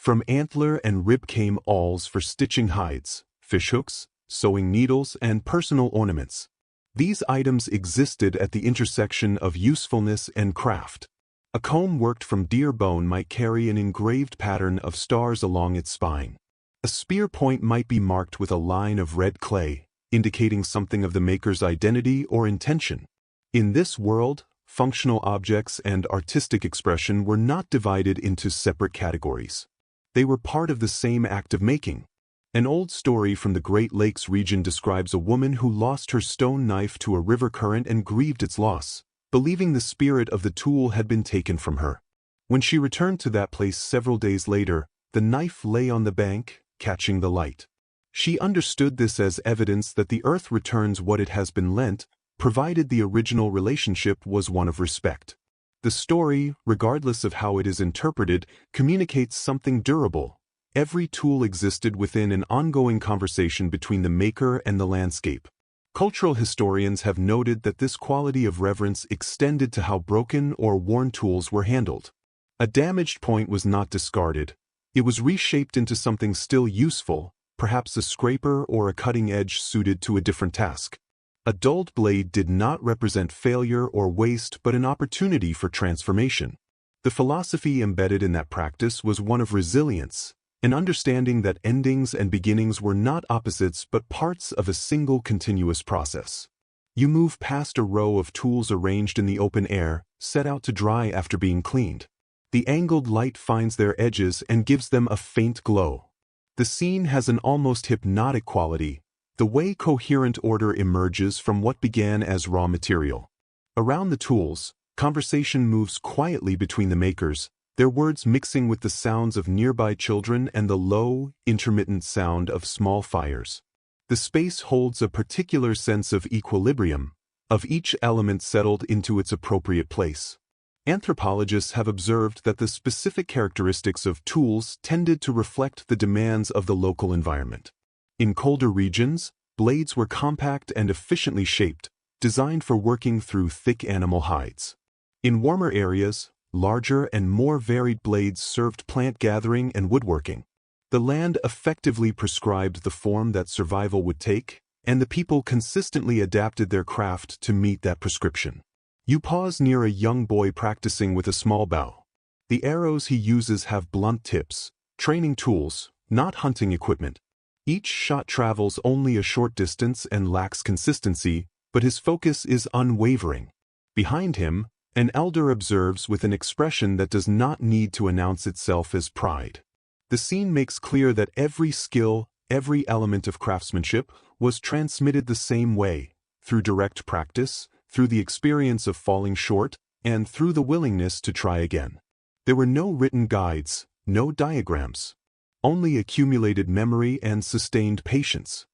From antler and rib came awls for stitching hides, fishhooks, sewing needles, and personal ornaments. These items existed at the intersection of usefulness and craft. A comb worked from deer bone might carry an engraved pattern of stars along its spine. A spear point might be marked with a line of red clay, indicating something of the maker's identity or intention. In this world, functional objects and artistic expression were not divided into separate categories. They were part of the same act of making. An old story from the Great Lakes region describes a woman who lost her stone knife to a river current and grieved its loss, believing the spirit of the tool had been taken from her. When she returned to that place several days later, the knife lay on the bank, catching the light. She understood this as evidence that the earth returns what it has been lent, provided the original relationship was one of respect. The story, regardless of how it is interpreted, communicates something durable. Every tool existed within an ongoing conversation between the maker and the landscape. Cultural historians have noted that this quality of reverence extended to how broken or worn tools were handled. A damaged point was not discarded. It was reshaped into something still useful, perhaps a scraper or a cutting edge suited to a different task. A dulled blade did not represent failure or waste but an opportunity for transformation. The philosophy embedded in that practice was one of resilience, an understanding that endings and beginnings were not opposites but parts of a single continuous process. You move past a row of tools arranged in the open air, set out to dry after being cleaned. The angled light finds their edges and gives them a faint glow. The scene has an almost hypnotic quality, the way coherent order emerges from what began as raw material. Around the tools, conversation moves quietly between the makers, their words mixing with the sounds of nearby children and the low, intermittent sound of small fires. The space holds a particular sense of equilibrium, of each element settled into its appropriate place. Anthropologists have observed that the specific characteristics of tools tended to reflect the demands of the local environment. In colder regions, blades were compact and efficiently shaped, designed for working through thick animal hides. In warmer areas, larger and more varied blades served plant gathering and woodworking. The land effectively prescribed the form that survival would take, and the people consistently adapted their craft to meet that prescription. You pause near a young boy practicing with a small bow. The arrows he uses have blunt tips, training tools, not hunting equipment. Each shot travels only a short distance and lacks consistency, but his focus is unwavering. Behind him, an elder observes with an expression that does not need to announce itself as pride. The scene makes clear that every skill, every element of craftsmanship, was transmitted the same way, through direct practice, through the experience of falling short, and through the willingness to try again. There were no written guides, no diagrams, only accumulated memory and sustained patience.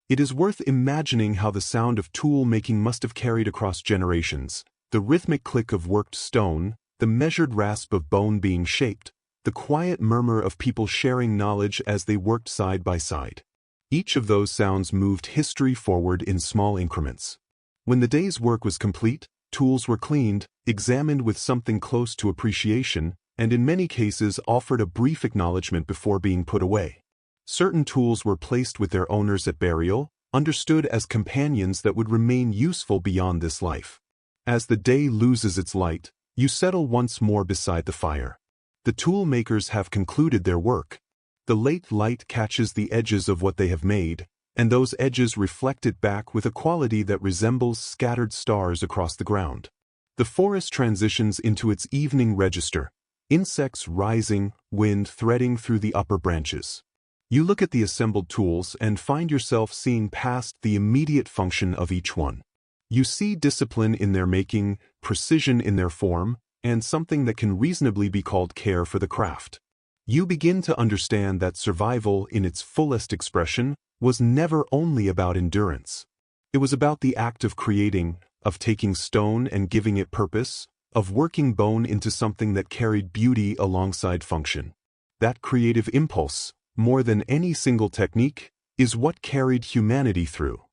It is worth imagining how the sound of tool making must have carried across generations. The rhythmic click of worked stone, the measured rasp of bone being shaped, the quiet murmur of people sharing knowledge as they worked side by side. Each of those sounds moved history forward in small increments. When the day's work was complete, tools were cleaned, examined with something close to appreciation, and in many cases offered a brief acknowledgement before being put away. Certain tools were placed with their owners at burial, understood as companions that would remain useful beyond this life. As the day loses its light, you settle once more beside the fire. The tool makers have concluded their work. The late light catches the edges of what they have made, and those edges reflect it back with a quality that resembles scattered stars across the ground. The forest transitions into its evening register, insects rising, wind threading through the upper branches. You look at the assembled tools and find yourself seeing past the immediate function of each one. You see discipline in their making, precision in their form, and something that can reasonably be called care for the craft. You begin to understand that survival in its fullest expression was never only about endurance. It was about the act of creating, of taking stone and giving it purpose, of working bone into something that carried beauty alongside function. That creative impulse, more than any single technique, is what carried humanity through.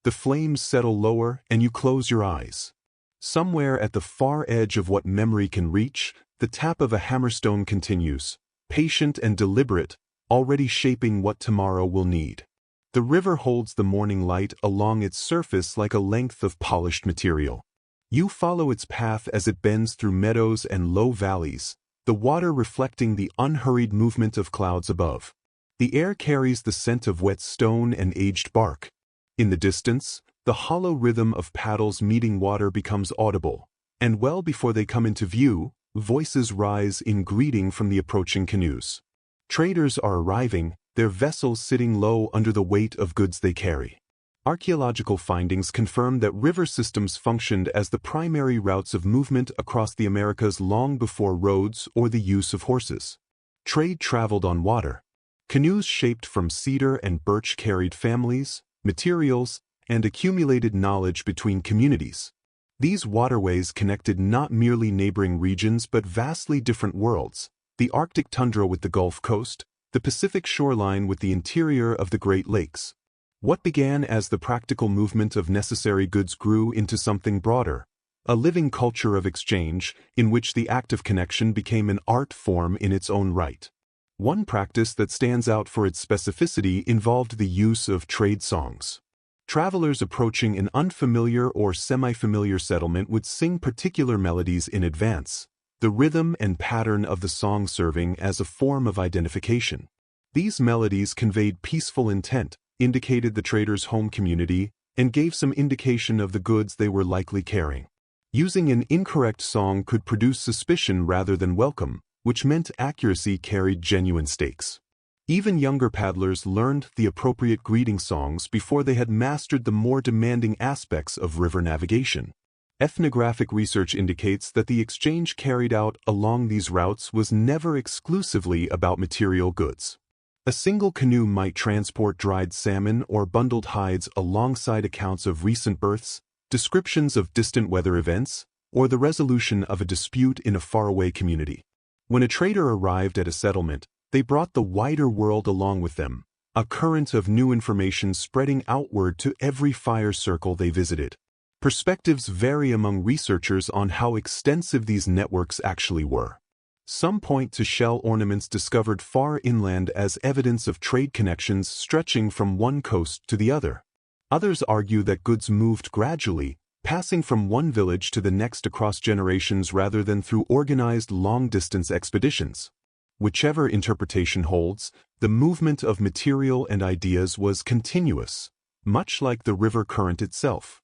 The flames settle lower and you close your eyes. Somewhere at the far edge of what memory can reach, the tap of a hammerstone continues, patient and deliberate, already shaping what tomorrow will need. The river holds the morning light along its surface like a length of polished material. You follow its path as it bends through meadows and low valleys, the water reflecting the unhurried movement of clouds above. The air carries the scent of wet stone and aged bark. In the distance, the hollow rhythm of paddles meeting water becomes audible, and well before they come into view, voices rise in greeting from the approaching canoes. Traders are arriving, their vessels sitting low under the weight of goods they carry. Archaeological findings confirm that river systems functioned as the primary routes of movement across the Americas long before roads or the use of horses. Trade traveled on water. Canoes shaped from cedar and birch carried families, materials, and accumulated knowledge between communities. These waterways connected not merely neighboring regions but vastly different worlds, the Arctic tundra with the Gulf Coast, the Pacific shoreline with the interior of the Great Lakes. What began as the practical movement of necessary goods grew into something broader, a living culture of exchange in which the act of connection became an art form in its own right. One practice that stands out for its specificity involved the use of trade songs. Travelers approaching an unfamiliar or semi-familiar settlement would sing particular melodies in advance, the rhythm and pattern of the song serving as a form of identification. These melodies conveyed peaceful intent, indicated the trader's home community, and gave some indication of the goods they were likely carrying. Using an incorrect song could produce suspicion rather than welcome, which meant accuracy carried genuine stakes. Even younger paddlers learned the appropriate greeting songs before they had mastered the more demanding aspects of river navigation. Ethnographic research indicates that the exchange carried out along these routes was never exclusively about material goods. A single canoe might transport dried salmon or bundled hides alongside accounts of recent births, descriptions of distant weather events, or the resolution of a dispute in a faraway community. When a trader arrived at a settlement, they brought the wider world along with them, a current of new information spreading outward to every fire circle they visited. Perspectives vary among researchers on how extensive these networks actually were. Some point to shell ornaments discovered far inland as evidence of trade connections stretching from one coast to the other. Others argue that goods moved gradually, passing from one village to the next across generations rather than through organized long-distance expeditions. Whichever interpretation holds, the movement of material and ideas was continuous, much like the river current itself.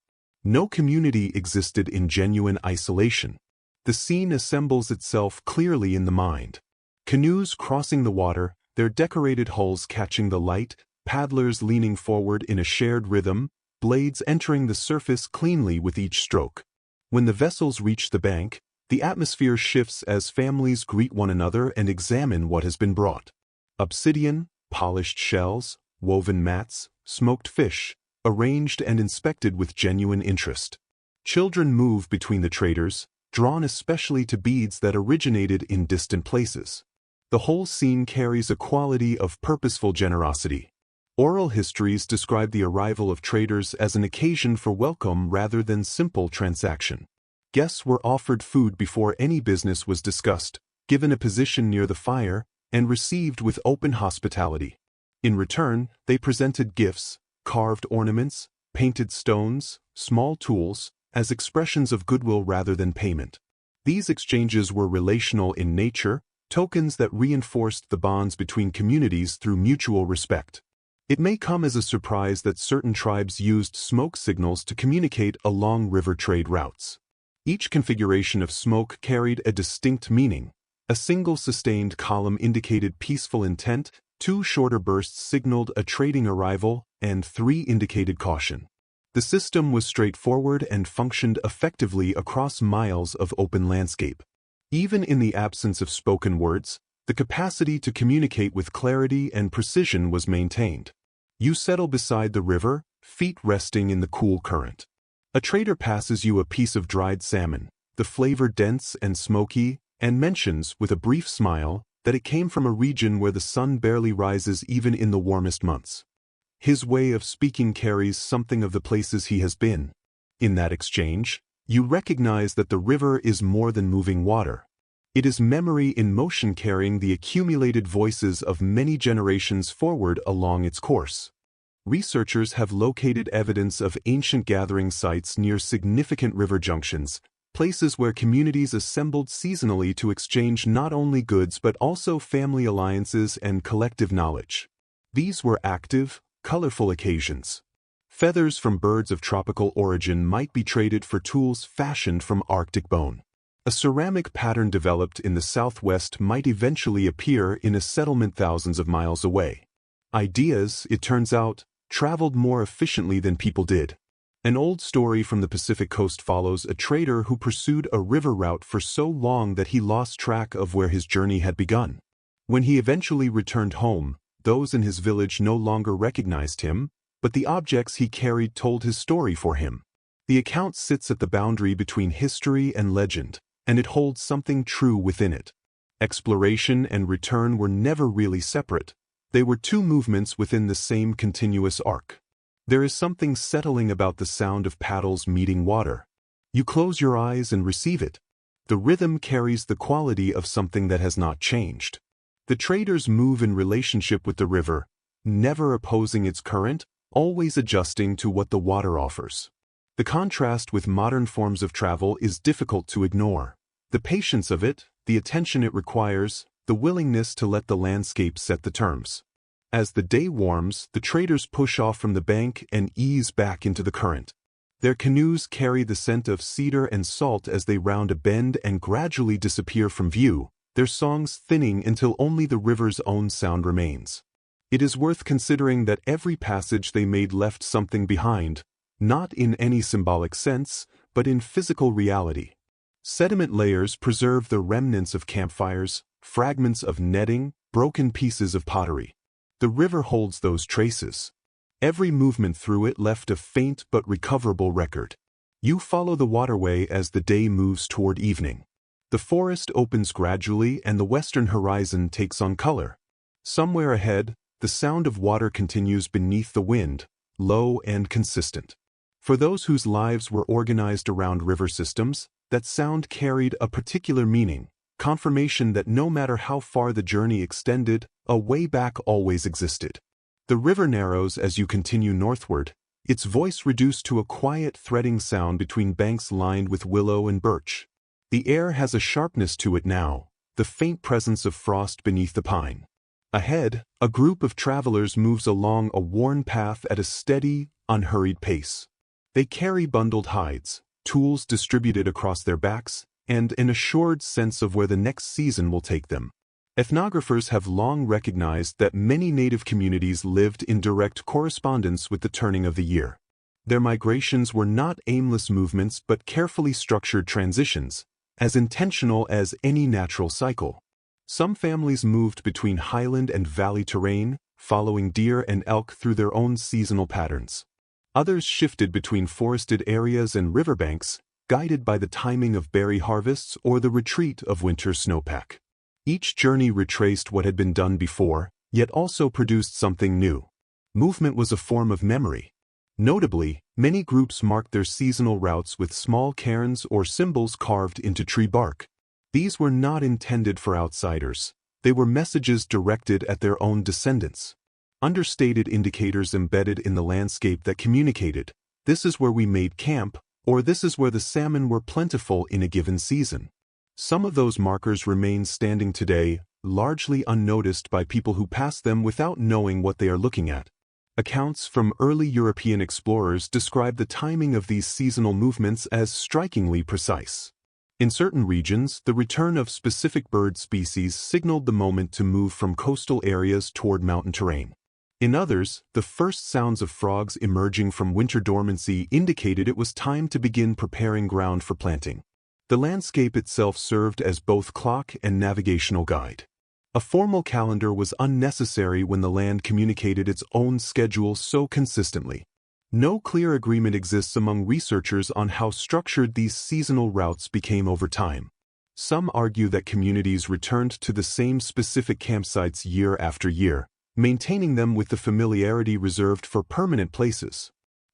No community existed in genuine isolation. The scene assembles itself clearly in the mind. Canoes crossing the water, their decorated hulls catching the light, paddlers leaning forward in a shared rhythm, blades entering the surface cleanly with each stroke. When the vessels reach the bank, the atmosphere shifts as families greet one another and examine what has been brought. Obsidian, polished shells, woven mats, smoked fish, arranged and inspected with genuine interest. Children move between the traders, drawn especially to beads that originated in distant places. The whole scene carries a quality of purposeful generosity. Oral histories describe the arrival of traders as an occasion for welcome rather than simple transaction. Guests were offered food before any business was discussed, given a position near the fire, and received with open hospitality. In return, they presented gifts, carved ornaments, painted stones, small tools, as expressions of goodwill rather than payment. These exchanges were relational in nature, tokens that reinforced the bonds between communities through mutual respect. It may come as a surprise that certain tribes used smoke signals to communicate along river trade routes. Each configuration of smoke carried a distinct meaning. A single sustained column indicated peaceful intent, 2 shorter bursts signaled a trading arrival, and 3 indicated caution. The system was straightforward and functioned effectively across miles of open landscape. Even in the absence of spoken words, the capacity to communicate with clarity and precision was maintained. You settle beside the river, feet resting in the cool current. A trader passes you a piece of dried salmon, the flavor dense and smoky, and mentions, with a brief smile, that it came from a region where the sun barely rises even in the warmest months. His way of speaking carries something of the places he has been. In that exchange, you recognize that the river is more than moving water. It is memory in motion, carrying the accumulated voices of many generations forward along its course. Researchers have located evidence of ancient gathering sites near significant river junctions, places where communities assembled seasonally to exchange not only goods but also family alliances and collective knowledge. These were active, colorful occasions. Feathers from birds of tropical origin might be traded for tools fashioned from Arctic bone. A ceramic pattern developed in the southwest might eventually appear in a settlement thousands of miles away. Ideas, it turns out, traveled more efficiently than people did. An old story from the Pacific coast follows a trader who pursued a river route for so long that he lost track of where his journey had begun. When he eventually returned home, those in his village no longer recognized him, but the objects he carried told his story for him. The account sits at the boundary between history and legend, and it holds something true within it. Exploration and return were never really separate. They were 2 movements within the same continuous arc. There is something settling about the sound of paddles meeting water. You close your eyes and receive it. The rhythm carries the quality of something that has not changed. The traders move in relationship with the river, never opposing its current, always adjusting to what the water offers. The contrast with modern forms of travel is difficult to ignore. The patience of it, the attention it requires, the willingness to let the landscape set the terms. As the day warms, the traders push off from the bank and ease back into the current. Their canoes carry the scent of cedar and salt as they round a bend and gradually disappear from view, their songs thinning until only the river's own sound remains. It is worth considering that every passage they made left something behind, not in any symbolic sense, but in physical reality. Sediment layers preserve the remnants of campfires, fragments of netting, broken pieces of pottery. The river holds those traces. Every movement through it left a faint but recoverable record. You follow the waterway as the day moves toward evening. The forest opens gradually and the western horizon takes on color. Somewhere ahead, the sound of water continues beneath the wind, low and consistent. For those whose lives were organized around river systems, that sound carried a particular meaning, confirmation that no matter how far the journey extended, a way back always existed. The river narrows as you continue northward, its voice reduced to a quiet threading sound between banks lined with willow and birch. The air has a sharpness to it now, the faint presence of frost beneath the pine. Ahead, a group of travelers moves along a worn path at a steady, unhurried pace. They carry bundled hides, tools distributed across their backs, and an assured sense of where the next season will take them. Ethnographers have long recognized that many native communities lived in direct correspondence with the turning of the year. Their migrations were not aimless movements but carefully structured transitions, as intentional as any natural cycle. Some families moved between highland and valley terrain, following deer and elk through their own seasonal patterns. Others shifted between forested areas and riverbanks, guided by the timing of berry harvests or the retreat of winter snowpack. Each journey retraced what had been done before, yet also produced something new. Movement was a form of memory. Notably, many groups marked their seasonal routes with small cairns or symbols carved into tree bark. These were not intended for outsiders. They were messages directed at their own descendants. Understated indicators embedded in the landscape that communicated, this is where we made camp, or this is where the salmon were plentiful in a given season. Some of those markers remain standing today, largely unnoticed by people who pass them without knowing what they are looking at. Accounts from early European explorers describe the timing of these seasonal movements as strikingly precise. In certain regions, the return of specific bird species signaled the moment to move from coastal areas toward mountain terrain. In others, the first sounds of frogs emerging from winter dormancy indicated it was time to begin preparing ground for planting. The landscape itself served as both clock and navigational guide. A formal calendar was unnecessary when the land communicated its own schedule so consistently. No clear agreement exists among researchers on how structured these seasonal routes became over time. Some argue that communities returned to the same specific campsites year after year, maintaining them with the familiarity reserved for permanent places.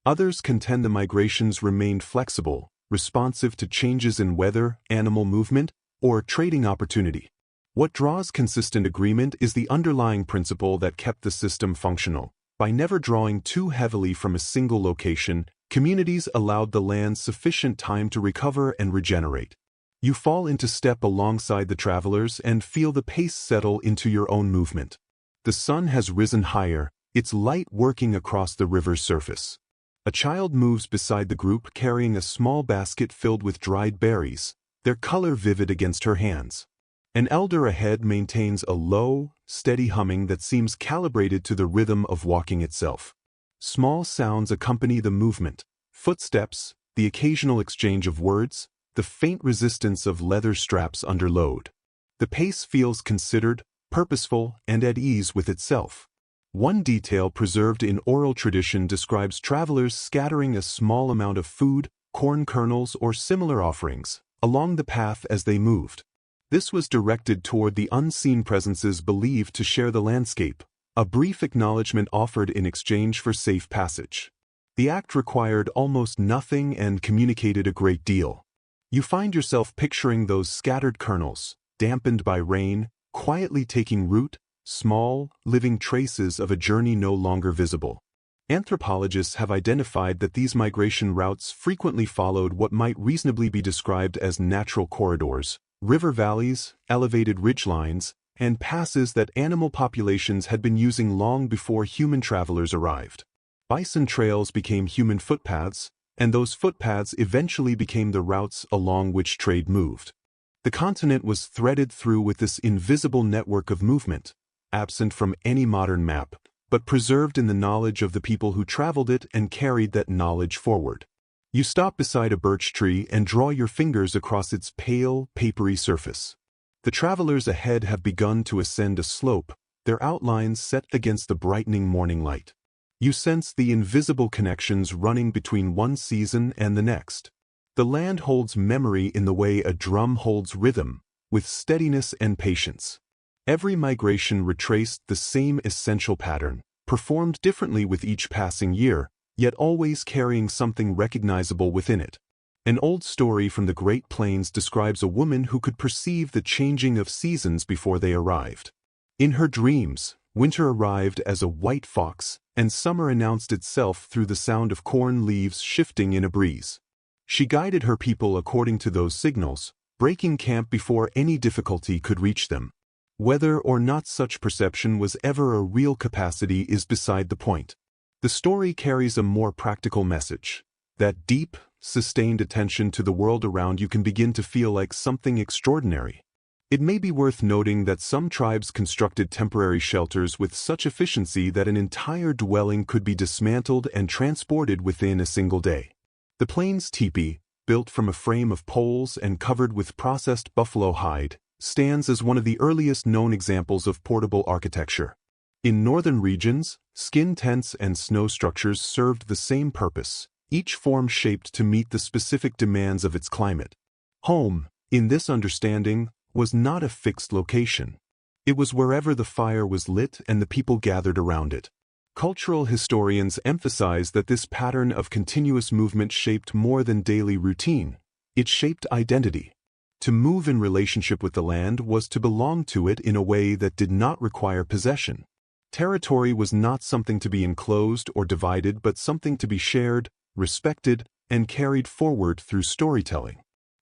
Others contend the migrations remained flexible, responsive to changes in weather, animal movement, or trading opportunity. What draws consistent agreement is the underlying principle that kept the system functional. By never drawing too heavily from a single location, communities allowed the land sufficient time to recover and regenerate. You fall into step alongside the travelers and feel the pace settle into your own movement. The sun has risen higher, its light working across the river's surface. A child moves beside the group carrying a small basket filled with dried berries, their color vivid against her hands. An elder ahead maintains a low, steady humming that seems calibrated to the rhythm of walking itself. Small sounds accompany the movement: footsteps, the occasional exchange of words, the faint resistance of leather straps under load. The pace feels considered, purposeful, and at ease with itself. One detail preserved in oral tradition describes travelers scattering a small amount of food, corn kernels, or similar offerings along the path as they moved. This was directed toward the unseen presences believed to share the landscape, a brief acknowledgement offered in exchange for safe passage. The act required almost nothing and communicated a great deal. You find yourself picturing those scattered kernels, dampened by rain, quietly taking root, small, living traces of a journey no longer visible. Anthropologists have identified that these migration routes frequently followed what might reasonably be described as natural corridors: river valleys, elevated ridgelines, and passes that animal populations had been using long before human travelers arrived. Bison trails became human footpaths, and those footpaths eventually became the routes along which trade moved. The continent was threaded through with this invisible network of movement, absent from any modern map, but preserved in the knowledge of the people who traveled it and carried that knowledge forward. You stop beside a birch tree and draw your fingers across its pale, papery surface. The travelers ahead have begun to ascend a slope, their outlines set against the brightening morning light. You sense the invisible connections running between one season and the next. The land holds memory in the way a drum holds rhythm, with steadiness and patience. Every migration retraced the same essential pattern, performed differently with each passing year, yet always carrying something recognizable within it. An old story from the Great Plains describes a woman who could perceive the changing of seasons before they arrived. In her dreams, winter arrived as a white fox, and summer announced itself through the sound of corn leaves shifting in a breeze. She guided her people according to those signals, breaking camp before any difficulty could reach them. Whether or not such perception was ever a real capacity is beside the point. The story carries a more practical message: that deep, sustained attention to the world around you can begin to feel like something extraordinary. It may be worth noting that some tribes constructed temporary shelters with such efficiency that an entire dwelling could be dismantled and transported within a single day. The plains teepee, built from a frame of poles and covered with processed buffalo hide, stands as one of the earliest known examples of portable architecture. In northern regions, skin tents and snow structures served the same purpose, each form shaped to meet the specific demands of its climate. Home, in this understanding, was not a fixed location. It was wherever the fire was lit and the people gathered around it. Cultural historians emphasize that this pattern of continuous movement shaped more than daily routine. It shaped identity. To move in relationship with the land was to belong to it in a way that did not require possession. Territory was not something to be enclosed or divided, but something to be shared, respected, and carried forward through storytelling.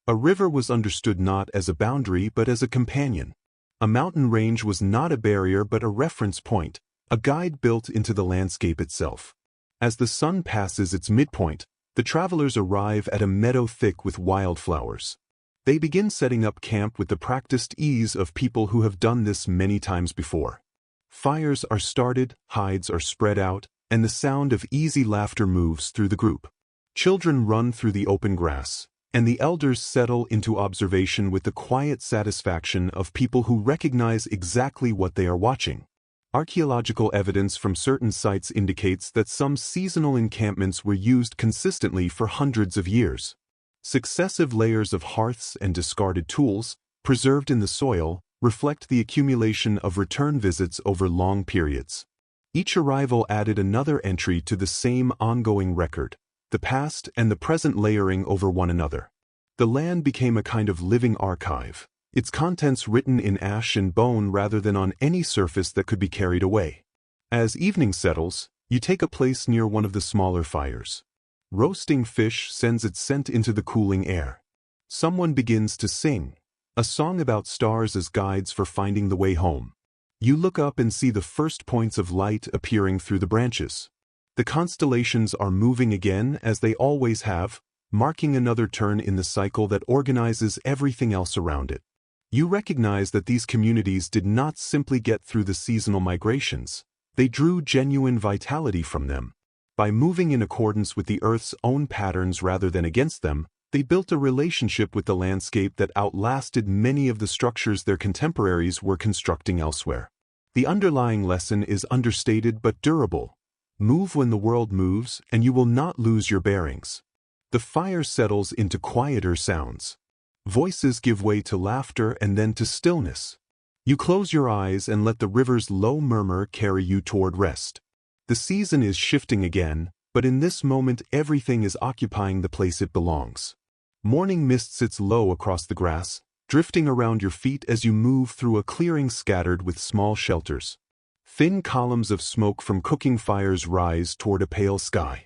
A river was understood not as a boundary but as a companion. A mountain range was not a barrier but a reference point, a guide built into the landscape itself. As the sun passes its midpoint, the travelers arrive at a meadow thick with wildflowers. They begin setting up camp with the practiced ease of people who have done this many times before. Fires are started, hides are spread out, and the sound of easy laughter moves through the group. Children run through the open grass, and the elders settle into observation with the quiet satisfaction of people who recognize exactly what they are watching. Archaeological evidence from certain sites indicates that some seasonal encampments were used consistently for hundreds of years. Successive layers of hearths and discarded tools, preserved in the soil, reflect the accumulation of return visits over long periods. Each arrival added another entry to the same ongoing record, the past and the present layering over one another. The land became a kind of living archive, its contents written in ash and bone rather than on any surface that could be carried away. As evening settles, you take a place near one of the smaller fires. Roasting fish sends its scent into the cooling air. Someone begins to sing, a song about stars as guides for finding the way home. You look up and see the first points of light appearing through the branches. The constellations are moving again as they always have, marking another turn in the cycle that organizes everything else around it. You recognize that these communities did not simply get through the seasonal migrations, they drew genuine vitality from them. By moving in accordance with the Earth's own patterns rather than against them, they built a relationship with the landscape that outlasted many of the structures their contemporaries were constructing elsewhere. The underlying lesson is understated but durable. Move when the world moves, and you will not lose your bearings. The fire settles into quieter sounds. Voices give way to laughter and then to stillness. You close your eyes and let the river's low murmur carry you toward rest. The season is shifting again, but in this moment everything is occupying the place it belongs. Morning mist sits low across the grass, drifting around your feet as you move through a clearing scattered with small shelters. Thin columns of smoke from cooking fires rise toward a pale sky.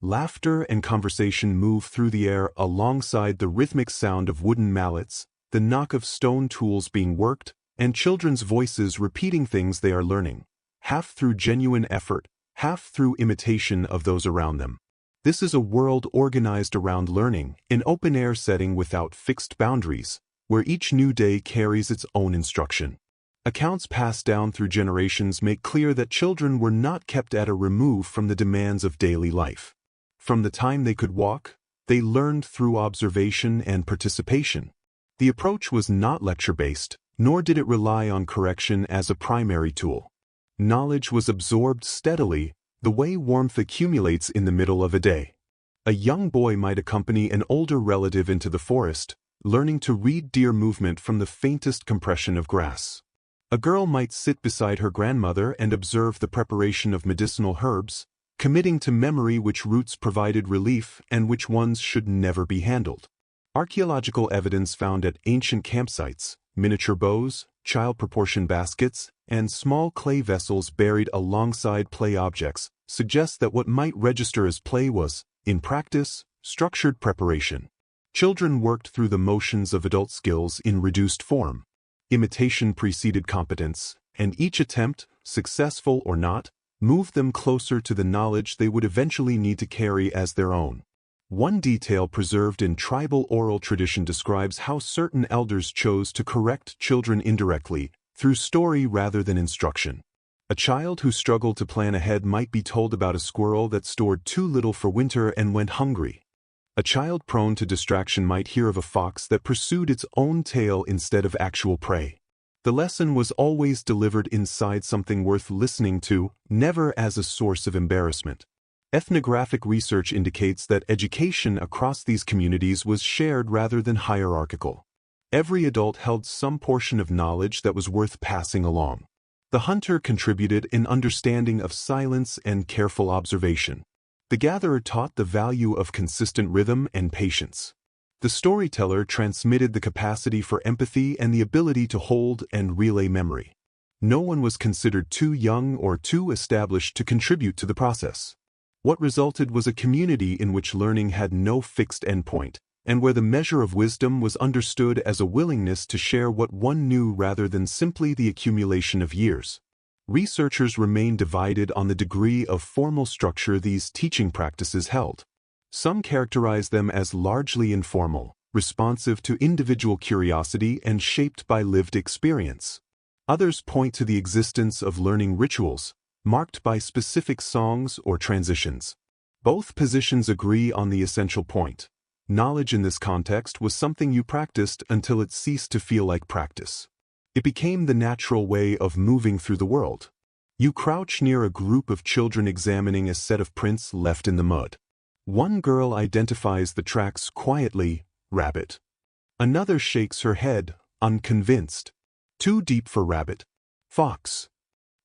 Laughter and conversation move through the air alongside the rhythmic sound of wooden mallets, the knock of stone tools being worked, and children's voices repeating things they are learning, half through genuine effort, half through imitation of those around them. This is a world organized around learning, an open-air setting without fixed boundaries, where each new day carries its own instruction. Accounts passed down through generations make clear that children were not kept at a remove from the demands of daily life. From the time they could walk, they learned through observation and participation. The approach was not lecture-based, nor did it rely on correction as a primary tool. Knowledge was absorbed steadily, the way warmth accumulates in the middle of a day. A young boy might accompany an older relative into the forest, learning to read deer movement from the faintest compression of grass. A girl might sit beside her grandmother and observe the preparation of medicinal herbs, committing to memory which roots provided relief and which ones should never be handled. Archaeological evidence found at ancient campsites, miniature bows, child-proportion baskets, and small clay vessels buried alongside play objects suggests that what might register as play was, in practice, structured preparation. Children worked through the motions of adult skills in reduced form. Imitation preceded competence, and each attempt, successful or not, moved them closer to the knowledge they would eventually need to carry as their own. One detail preserved in tribal oral tradition describes how certain elders chose to correct children indirectly, through story rather than instruction. A child who struggled to plan ahead might be told about a squirrel that stored too little for winter and went hungry. A child prone to distraction might hear of a fox that pursued its own tail instead of actual prey. The lesson was always delivered inside something worth listening to, never as a source of embarrassment. Ethnographic research indicates that education across these communities was shared rather than hierarchical. Every adult held some portion of knowledge that was worth passing along. The hunter contributed an understanding of silence and careful observation. The gatherer taught the value of consistent rhythm and patience. The storyteller transmitted the capacity for empathy and the ability to hold and relay memory. No one was considered too young or too established to contribute to the process. What resulted was a community in which learning had no fixed endpoint, and where the measure of wisdom was understood as a willingness to share what one knew rather than simply the accumulation of years. Researchers remain divided on the degree of formal structure these teaching practices held. Some characterize them as largely informal, responsive to individual curiosity and shaped by lived experience. Others point to the existence of learning rituals, marked by specific songs or transitions. Both positions agree on the essential point. Knowledge in this context was something you practiced until it ceased to feel like practice. It became the natural way of moving through the world. You crouch near a group of children examining a set of prints left in the mud. One girl identifies the tracks quietly, rabbit. Another shakes her head, unconvinced. Too deep for rabbit. Fox.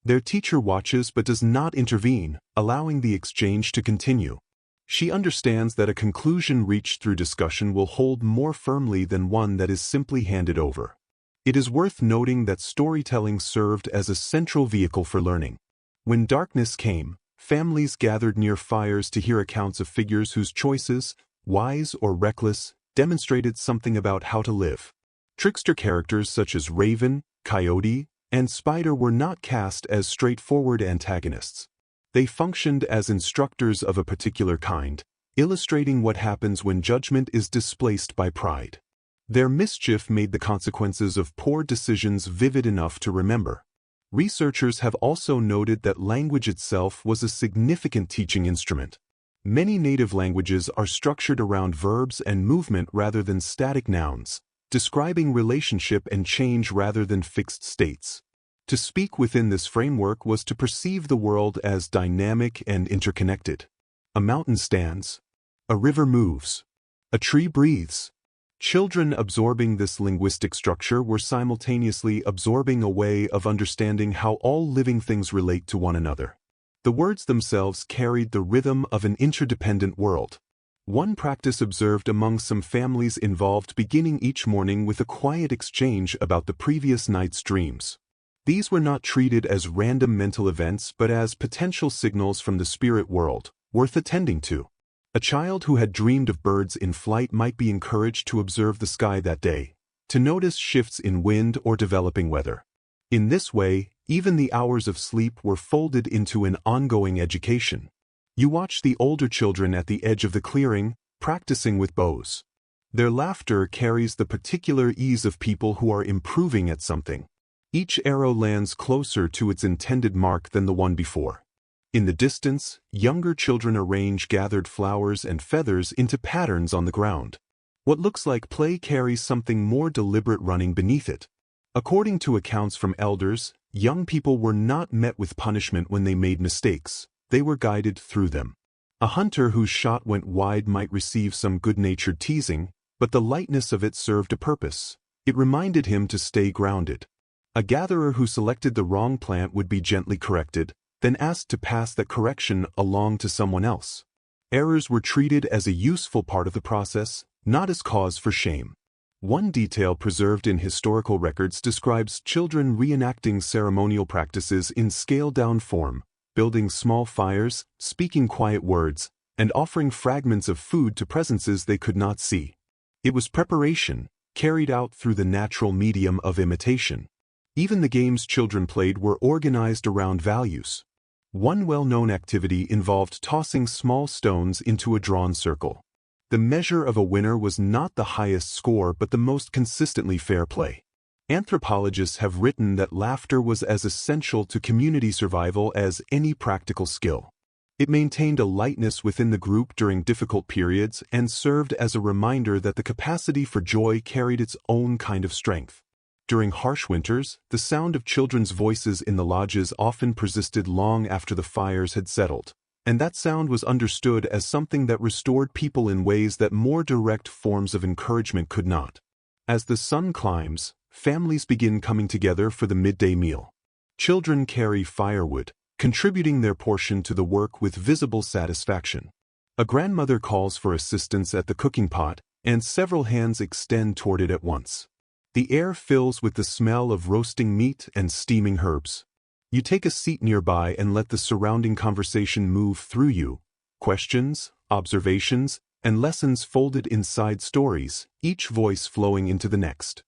Their teacher watches but does not intervene, allowing the exchange to continue. She understands that a conclusion reached through discussion will hold more firmly than one that is simply handed over. It is worth noting that storytelling served as a central vehicle for learning. When darkness came, families gathered near fires to hear accounts of figures whose choices, wise or reckless, demonstrated something about how to live. Trickster characters such as Raven, Coyote, and Spider were not cast as straightforward antagonists. They functioned as instructors of a particular kind, illustrating what happens when judgment is displaced by pride. Their mischief made the consequences of poor decisions vivid enough to remember. Researchers have also noted that language itself was a significant teaching instrument. Many native languages are structured around verbs and movement rather than static nouns, describing relationship and change rather than fixed states. To speak within this framework was to perceive the world as dynamic and interconnected. A mountain stands. A river moves. A tree breathes. Children absorbing this linguistic structure were simultaneously absorbing a way of understanding how all living things relate to one another. The words themselves carried the rhythm of an interdependent world. One practice observed among some families involved beginning each morning with a quiet exchange about the previous night's dreams. These were not treated as random mental events but as potential signals from the spirit world, worth attending to. A child who had dreamed of birds in flight might be encouraged to observe the sky that day, to notice shifts in wind or developing weather. In this way, even the hours of sleep were folded into an ongoing education. You watch the older children at the edge of the clearing, practicing with bows. Their laughter carries the particular ease of people who are improving at something. Each arrow lands closer to its intended mark than the one before. In the distance, younger children arrange gathered flowers and feathers into patterns on the ground. What looks like play carries something more deliberate running beneath it. According to accounts from elders, young people were not met with punishment when they made mistakes. They were guided through them. A hunter whose shot went wide might receive some good-natured teasing, but the lightness of it served a purpose. It reminded him to stay grounded. A gatherer who selected the wrong plant would be gently corrected, then asked to pass that correction along to someone else. Errors were treated as a useful part of the process, not as cause for shame. One detail preserved in historical records describes children reenacting ceremonial practices in scaled-down form, building small fires, speaking quiet words, and offering fragments of food to presences they could not see. It was preparation, carried out through the natural medium of imitation. Even the games children played were organized around values. One well-known activity involved tossing small stones into a drawn circle. The measure of a winner was not the highest score but the most consistently fair play. Anthropologists have written that laughter was as essential to community survival as any practical skill. It maintained a lightness within the group during difficult periods and served as a reminder that the capacity for joy carried its own kind of strength. During harsh winters, the sound of children's voices in the lodges often persisted long after the fires had settled, and that sound was understood as something that restored people in ways that more direct forms of encouragement could not. As the sun climbs, families begin coming together for the midday meal. Children carry firewood, contributing their portion to the work with visible satisfaction. A grandmother calls for assistance at the cooking pot, and several hands extend toward it at once. The air fills with the smell of roasting meat and steaming herbs. You take a seat nearby and let the surrounding conversation move through you. Questions, observations, and lessons folded inside stories, each voice flowing into the next.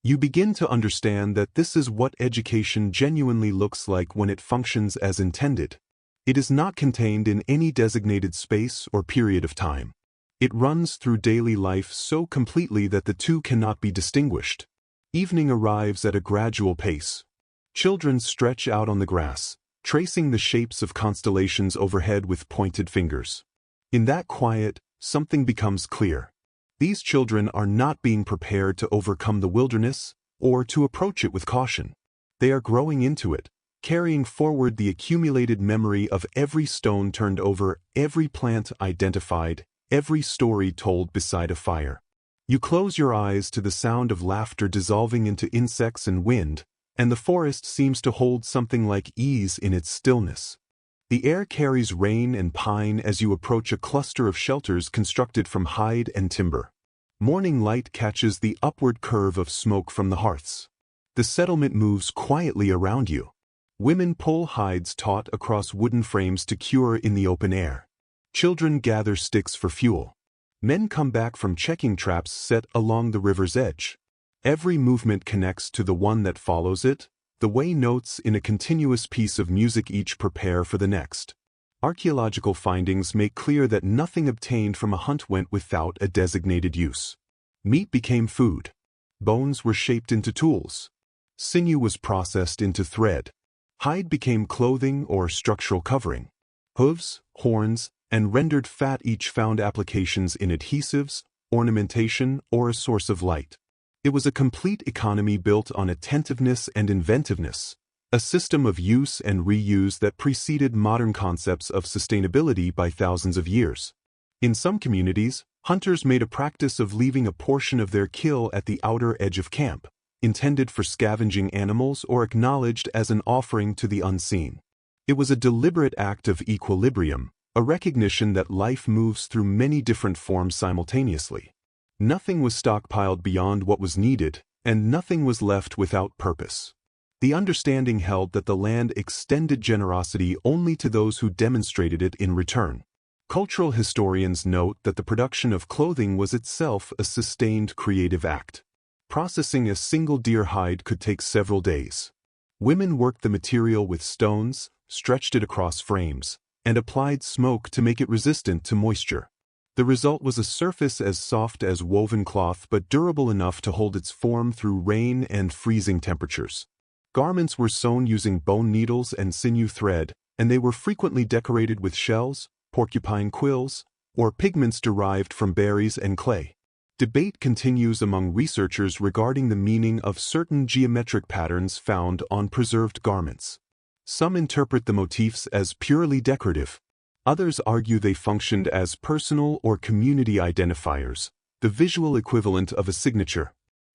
You begin to understand that this is what education genuinely looks like when it functions as intended. It is not contained in any designated space or period of time. It runs through daily life so completely that the two cannot be distinguished. Evening arrives at a gradual pace. Children stretch out on the grass, tracing the shapes of constellations overhead with pointed fingers. In that quiet, something becomes clear. These children are not being prepared to overcome the wilderness or to approach it with caution. They are growing into it, carrying forward the accumulated memory of every stone turned over, every plant identified, every story told beside a fire. You close your eyes to the sound of laughter dissolving into insects and wind, and the forest seems to hold something like ease in its stillness. The air carries rain and pine as you approach a cluster of shelters constructed from hide and timber. Morning light catches the upward curve of smoke from the hearths. The settlement moves quietly around you. Women pull hides taut across wooden frames to cure in the open air. Children gather sticks for fuel. Men come back from checking traps set along the river's edge. Every movement connects to the one that follows it, the way notes in a continuous piece of music each prepare for the next. Archaeological findings make clear that nothing obtained from a hunt went without a designated use. Meat became food. Bones were shaped into tools. Sinew was processed into thread. Hide became clothing or structural covering. Hooves, horns, and rendered fat each found applications in adhesives, ornamentation, or a source of light. It was a complete economy built on attentiveness and inventiveness, a system of use and reuse that preceded modern concepts of sustainability by thousands of years. In some communities, hunters made a practice of leaving a portion of their kill at the outer edge of camp, intended for scavenging animals or acknowledged as an offering to the unseen. It was a deliberate act of equilibrium, a recognition that life moves through many different forms simultaneously. Nothing was stockpiled beyond what was needed, and nothing was left without purpose. The understanding held that the land extended generosity only to those who demonstrated it in return. Cultural historians note that the production of clothing was itself a sustained creative act. Processing a single deer hide could take several days. Women worked the material with stones, stretched it across frames, and applied smoke to make it resistant to moisture. The result was a surface as soft as woven cloth but durable enough to hold its form through rain and freezing temperatures. Garments were sewn using bone needles and sinew thread, and they were frequently decorated with shells, porcupine quills, or pigments derived from berries and clay. Debate continues among researchers regarding the meaning of certain geometric patterns found on preserved garments. Some interpret the motifs as purely decorative. Others argue they functioned as personal or community identifiers, the visual equivalent of a signature.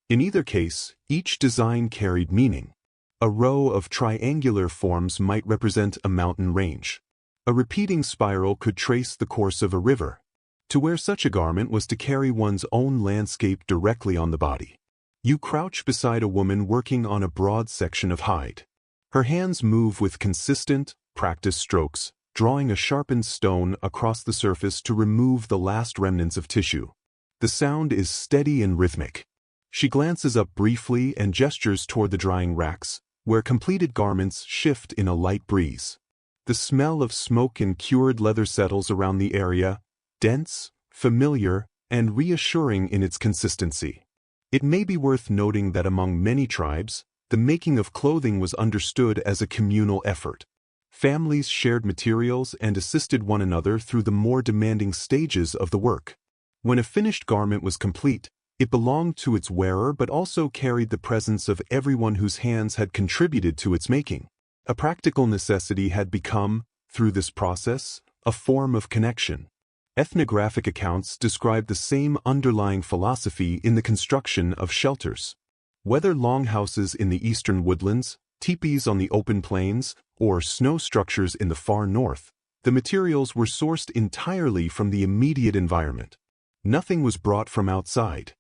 In either case, each design carried meaning. A row of triangular forms might represent a mountain range. A repeating spiral could trace the course of a river. To wear such a garment was to carry one's own landscape directly on the body. You crouch beside a woman working on a broad section of hide. Her hands move with consistent, practiced strokes, drawing a sharpened stone across the surface to remove the last remnants of tissue. The sound is steady and rhythmic. She glances up briefly and gestures toward the drying racks, where completed garments shift in a light breeze. The smell of smoke and cured leather settles around the area, dense, familiar, and reassuring in its consistency. It may be worth noting that among many tribes, the making of clothing was understood as a communal effort. Families shared materials and assisted one another through the more demanding stages of the work. When a finished garment was complete, it belonged to its wearer but also carried the presence of everyone whose hands had contributed to its making. A practical necessity had become, through this process, a form of connection. Ethnographic accounts describe the same underlying philosophy in the construction of shelters. Whether longhouses in the eastern woodlands, teepees on the open plains, or snow structures in the far north, the materials were sourced entirely from the immediate environment. Nothing was brought from outside.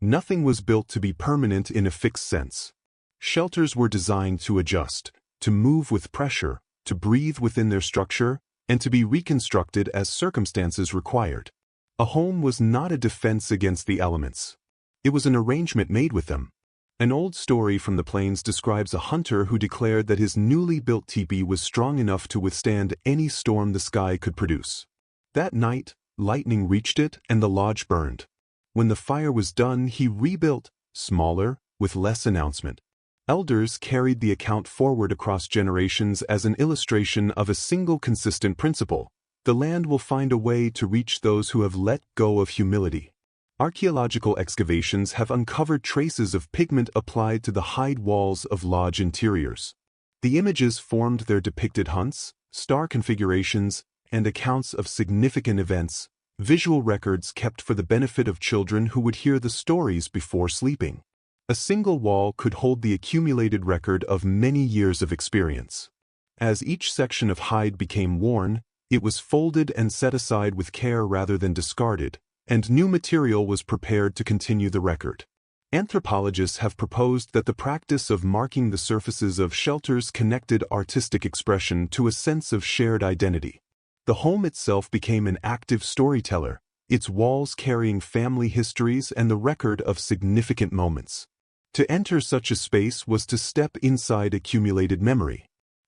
Nothing was built to be permanent in a fixed sense. Shelters were designed to adjust, to move with pressure, to breathe within their structure, and to be reconstructed as circumstances required. A home was not a defense against the elements. It was an arrangement made with them. An old story from the plains describes a hunter who declared that his newly built teepee was strong enough to withstand any storm the sky could produce. That night, lightning reached it and the lodge burned. When the fire was done, he rebuilt, smaller, with less announcement. Elders carried the account forward across generations as an illustration of a single consistent principle: the land will find a way to reach those who have let go of humility. Archaeological excavations have uncovered traces of pigment applied to the hide walls of lodge interiors. The images formed there depicted hunts, star configurations, and accounts of significant events, visual records kept for the benefit of children who would hear the stories before sleeping. A single wall could hold the accumulated record of many years of experience. As each section of hide became worn, it was folded and set aside with care rather than discarded, and new material was prepared to continue the record. Anthropologists have proposed that the practice of marking the surfaces of shelters connected artistic expression to a sense of shared identity. The home itself became an active storyteller, its walls carrying family histories and the record of significant moments. To enter such a space was to step inside accumulated memory.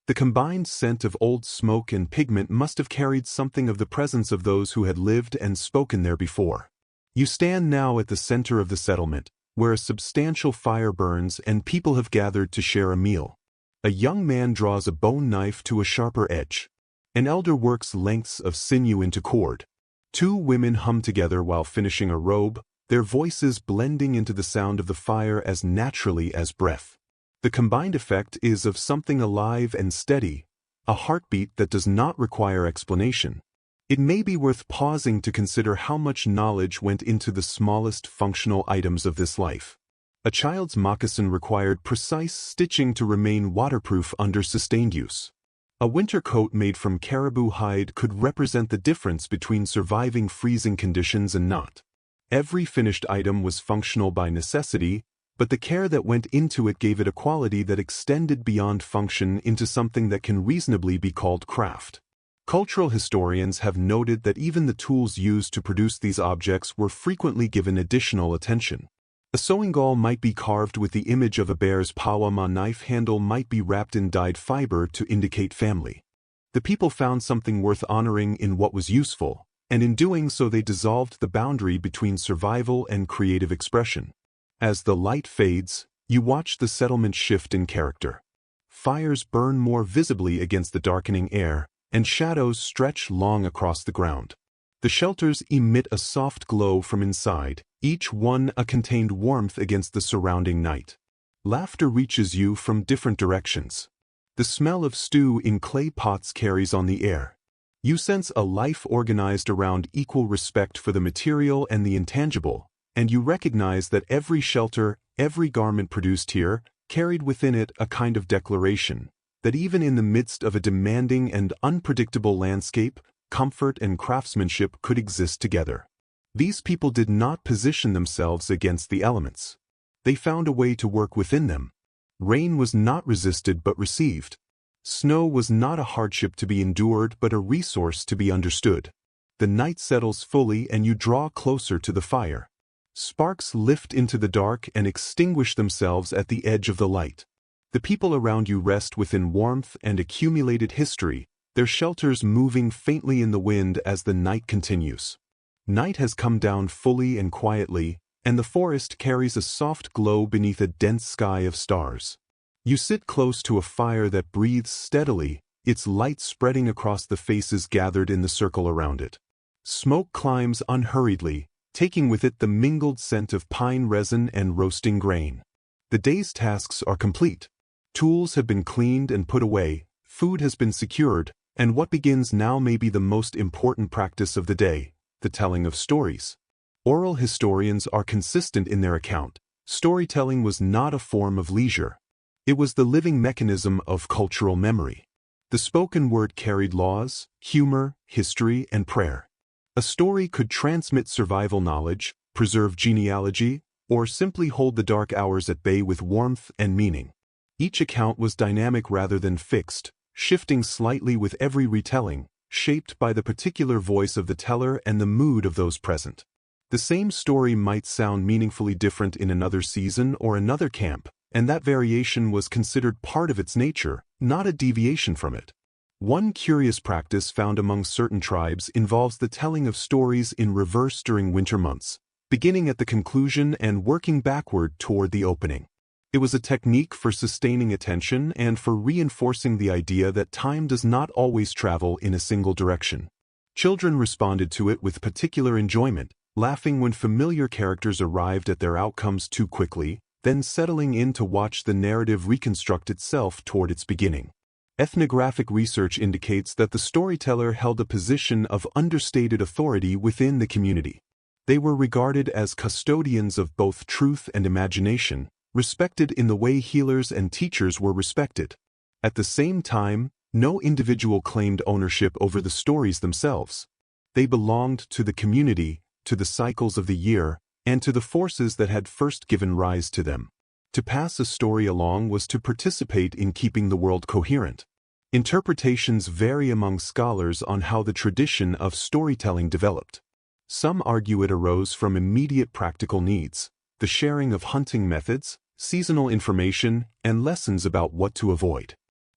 The combined scent of old smoke and pigment must have carried something of the presence of those who had lived and spoken there before. You stand now at the center of the settlement, where a substantial fire burns and people have gathered to share a meal. A young man draws a bone knife to a sharper edge. An elder works lengths of sinew into cord. Two women hum together while finishing a robe, their voices blending into the sound of the fire as naturally as breath. The combined effect is of something alive and steady, a heartbeat that does not require explanation. It may be worth pausing to consider how much knowledge went into the smallest functional items of this life. A child's moccasin required precise stitching to remain waterproof under sustained use. A winter coat made from caribou hide could represent the difference between surviving freezing conditions and not. Every finished item was functional by necessity, but the care that went into it gave it a quality that extended beyond function into something that can reasonably be called craft. Cultural historians have noted that even the tools used to produce these objects were frequently given additional attention. A sewing gall might be carved with the image of a bear's paw, a knife handle might be wrapped in dyed fiber to indicate family. The people found something worth honoring in what was useful, and in doing so they dissolved the boundary between survival and creative expression. As the light fades, you watch the settlement shift in character. Fires burn more visibly against the darkening air, and shadows stretch long across the ground. The shelters emit a soft glow from inside, each one a contained warmth against the surrounding night. Laughter reaches you from different directions. The smell of stew in clay pots carries on the air. You sense a life organized around equal respect for the material and the intangible, and you recognize that every shelter, every garment produced here, carried within it a kind of declaration, that even in the midst of a demanding and unpredictable landscape, comfort and craftsmanship could exist together. These people did not position themselves against the elements. They found a way to work within them. Rain was not resisted but received. Snow was not a hardship to be endured but a resource to be understood. The night settles fully and you draw closer to the fire. Sparks lift into the dark and extinguish themselves at the edge of the light. The people around you rest within warmth and accumulated history, their shelters moving faintly in the wind as the night continues. Night has come down fully and quietly, and the forest carries a soft glow beneath a dense sky of stars. You sit close to a fire that breathes steadily, its light spreading across the faces gathered in the circle around it. Smoke climbs unhurriedly, taking with it the mingled scent of pine resin and roasting grain. The day's tasks are complete. Tools have been cleaned and put away, food has been secured, and what begins now may be the most important practice of the day, the telling of stories. Oral historians are consistent in their account. Storytelling was not a form of leisure. It was the living mechanism of cultural memory. The spoken word carried laws, humor, history, and prayer. A story could transmit survival knowledge, preserve genealogy, or simply hold the dark hours at bay with warmth and meaning. Each account was dynamic rather than fixed, shifting slightly with every retelling, shaped by the particular voice of the teller and the mood of those present. The same story might sound meaningfully different in another season or another camp, and that variation was considered part of its nature, not a deviation from it. One curious practice found among certain tribes involves the telling of stories in reverse during winter months, beginning at the conclusion and working backward toward the opening. It was a technique for sustaining attention and for reinforcing the idea that time does not always travel in a single direction. Children responded to it with particular enjoyment, laughing when familiar characters arrived at their outcomes too quickly, then settling in to watch the narrative reconstruct itself toward its beginning. Ethnographic research indicates that the storyteller held a position of understated authority within the community. They were regarded as custodians of both truth and imagination, respected in the way healers and teachers were respected. At the same time, no individual claimed ownership over the stories themselves. They belonged to the community, to the cycles of the year, and to the forces that had first given rise to them. To pass a story along was to participate in keeping the world coherent. Interpretations vary among scholars on how the tradition of storytelling developed. Some argue it arose from immediate practical needs, the sharing of hunting methods, seasonal information, and lessons about what to avoid.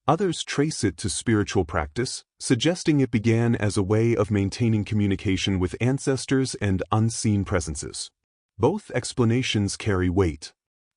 Others trace it to spiritual practice, suggesting it began as a way of maintaining communication with ancestors and unseen presences. Both explanations carry weight.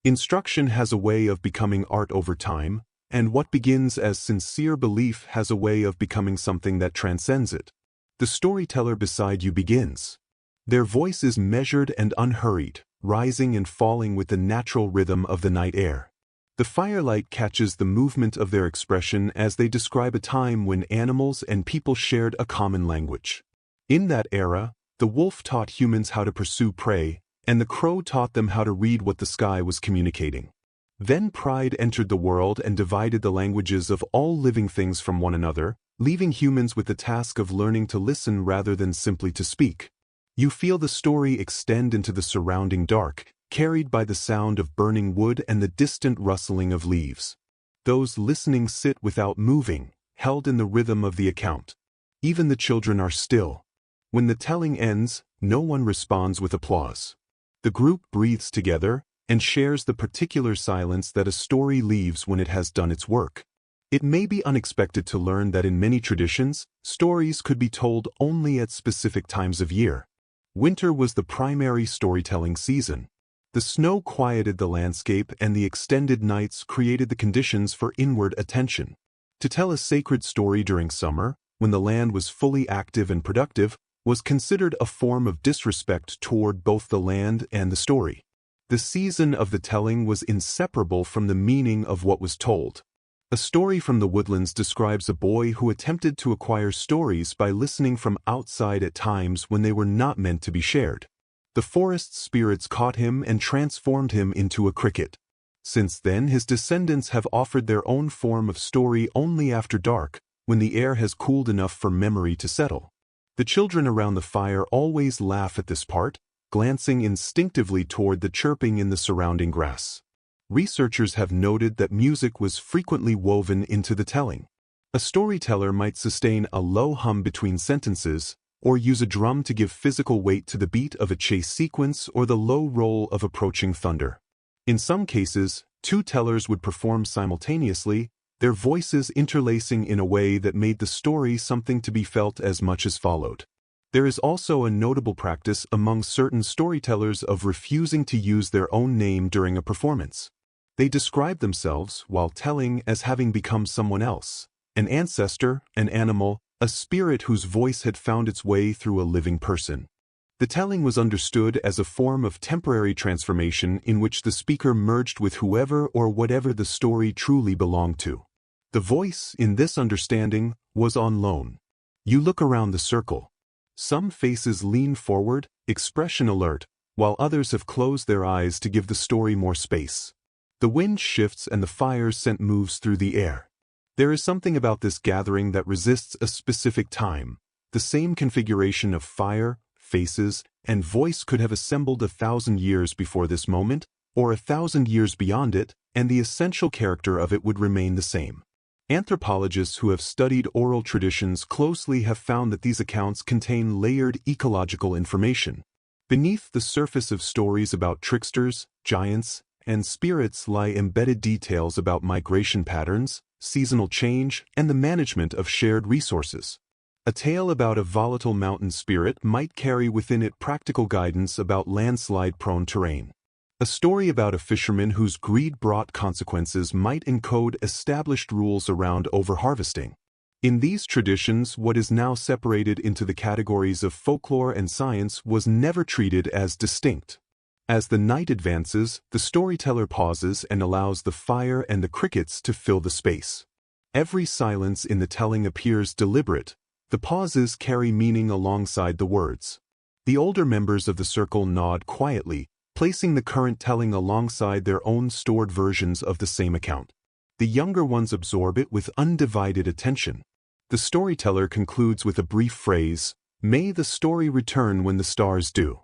Instruction has a way of becoming art over time, and what begins as sincere belief has a way of becoming something that transcends it. The storyteller beside you begins. Their voice is measured and unhurried, rising and falling with the natural rhythm of the night air. The firelight catches the movement of their expression as they describe a time when animals and people shared a common language. In that era, the wolf taught humans how to pursue prey, and the crow taught them how to read what the sky was communicating. Then pride entered the world and divided the languages of all living things from one another, leaving humans with the task of learning to listen rather than simply to speak. You feel the story extend into the surrounding dark, carried by the sound of burning wood and the distant rustling of leaves. Those listening sit without moving, held in the rhythm of the account. Even the children are still. When the telling ends, no one responds with applause. The group breathes together and shares the particular silence that a story leaves when it has done its work. It may be unexpected to learn that in many traditions, stories could be told only at specific times of year. Winter was the primary storytelling season. The snow quieted the landscape and the extended nights created the conditions for inward attention. To tell a sacred story during summer, when the land was fully active and productive, was considered a form of disrespect toward both the land and the story. The season of the telling was inseparable from the meaning of what was told. A story from the woodlands describes a boy who attempted to acquire stories by listening from outside at times when they were not meant to be shared. The forest spirits caught him and transformed him into a cricket. Since then, his descendants have offered their own form of story only after dark, when the air has cooled enough for memory to settle. The children around the fire always laugh at this part, glancing instinctively toward the chirping in the surrounding grass. Researchers have noted that music was frequently woven into the telling. A storyteller might sustain a low hum between sentences, or use a drum to give physical weight to the beat of a chase sequence or the low roll of approaching thunder. In some cases, two tellers would perform simultaneously, their voices interlacing in a way that made the story something to be felt as much as followed. There is also a notable practice among certain storytellers of refusing to use their own name during a performance. They describe themselves, while telling, as having become someone else, an ancestor, an animal, a spirit whose voice had found its way through a living person. The telling was understood as a form of temporary transformation in which the speaker merged with whoever or whatever the story truly belonged to. The voice, in this understanding, was on loan. You look around the circle. Some faces lean forward, expression alert, while others have closed their eyes to give the story more space. The wind shifts and the fire's scent moves through the air. There is something about this gathering that resists a specific time. The same configuration of fire, faces, and voice could have assembled 1,000 years before this moment, or 1,000 years beyond it, and the essential character of it would remain the same. Anthropologists who have studied oral traditions closely have found that these accounts contain layered ecological information. Beneath the surface of stories about tricksters, giants, and spirits lie embedded details about migration patterns, seasonal change, and the management of shared resources. A tale about a volatile mountain spirit might carry within it practical guidance about landslide-prone terrain. A story about a fisherman whose greed brought consequences might encode established rules around overharvesting. In these traditions, what is now separated into the categories of folklore and science was never treated as distinct. As the night advances, the storyteller pauses and allows the fire and the crickets to fill the space. Every silence in the telling appears deliberate. The pauses carry meaning alongside the words. The older members of the circle nod quietly, placing the current telling alongside their own stored versions of the same account. The younger ones absorb it with undivided attention. The storyteller concludes with a brief phrase, "May the story return when the stars do."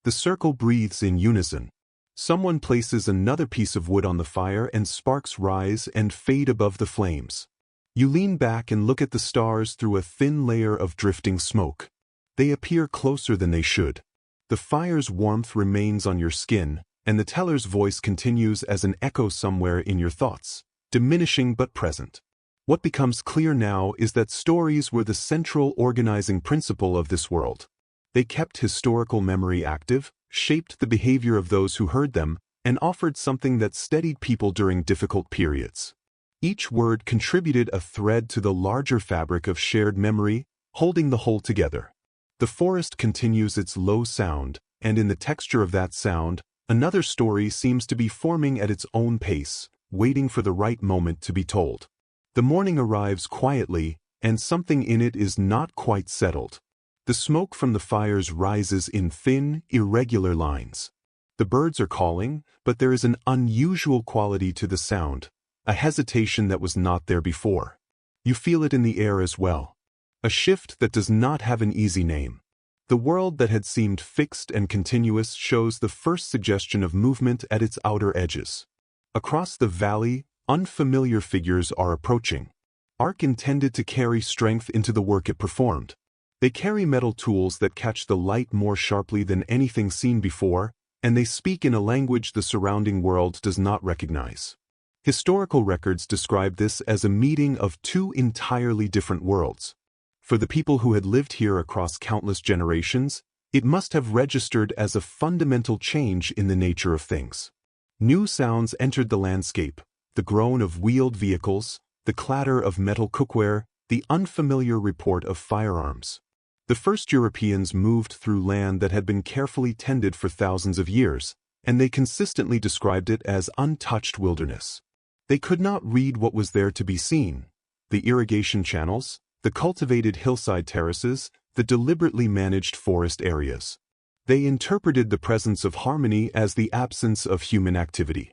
The circle breathes in unison. Someone places another piece of wood on the fire and sparks rise and fade above the flames. You lean back and look at the stars through a thin layer of drifting smoke. They appear closer than they should. The fire's warmth remains on your skin, and the teller's voice continues as an echo somewhere in your thoughts, diminishing but present. What becomes clear now is that stories were the central organizing principle of this world. They kept historical memory active, shaped the behavior of those who heard them, and offered something that steadied people during difficult periods. Each word contributed a thread to the larger fabric of shared memory, holding the whole together. The forest continues its low sound, and in the texture of that sound, another story seems to be forming at its own pace, waiting for the right moment to be told. The morning arrives quietly, and something in it is not quite settled. The smoke from the fires rises in thin, irregular lines. The birds are calling, but there is an unusual quality to the sound, a hesitation that was not there before. You feel it in the air as well. A shift that does not have an easy name. The world that had seemed fixed and continuous shows the first suggestion of movement at its outer edges. Across the valley, unfamiliar figures are approaching. Arc intended to carry strength into the work it performed. They carry metal tools that catch the light more sharply than anything seen before, and they speak in a language the surrounding world does not recognize. Historical records describe this as a meeting of two entirely different worlds. For the people who had lived here across countless generations, it must have registered as a fundamental change in the nature of things. New sounds entered the landscape, the groan of wheeled vehicles, the clatter of metal cookware, the unfamiliar report of firearms. The first Europeans moved through land that had been carefully tended for thousands of years, and they consistently described it as untouched wilderness. They could not read what was there to be seen: the irrigation channels, the cultivated hillside terraces, the deliberately managed forest areas. They interpreted the presence of harmony as the absence of human activity.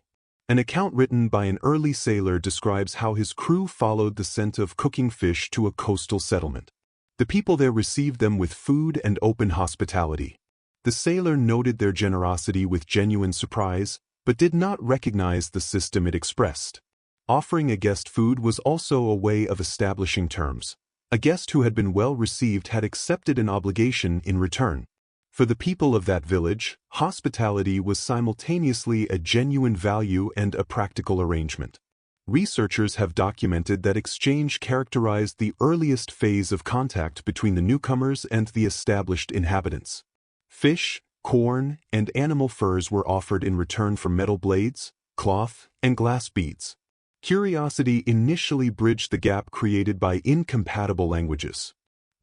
An account written by an early sailor describes how his crew followed the scent of cooking fish to a coastal settlement. The people there received them with food and open hospitality. The sailor noted their generosity with genuine surprise, but did not recognize the system it expressed. Offering a guest food was also a way of establishing terms. A guest who had been well received had accepted an obligation in return. For the people of that village, hospitality was simultaneously a genuine value and a practical arrangement. Researchers have documented that exchange characterized the earliest phase of contact between the newcomers and the established inhabitants. Fish, corn, and animal furs were offered in return for metal blades, cloth, and glass beads. Curiosity initially bridged the gap created by incompatible languages.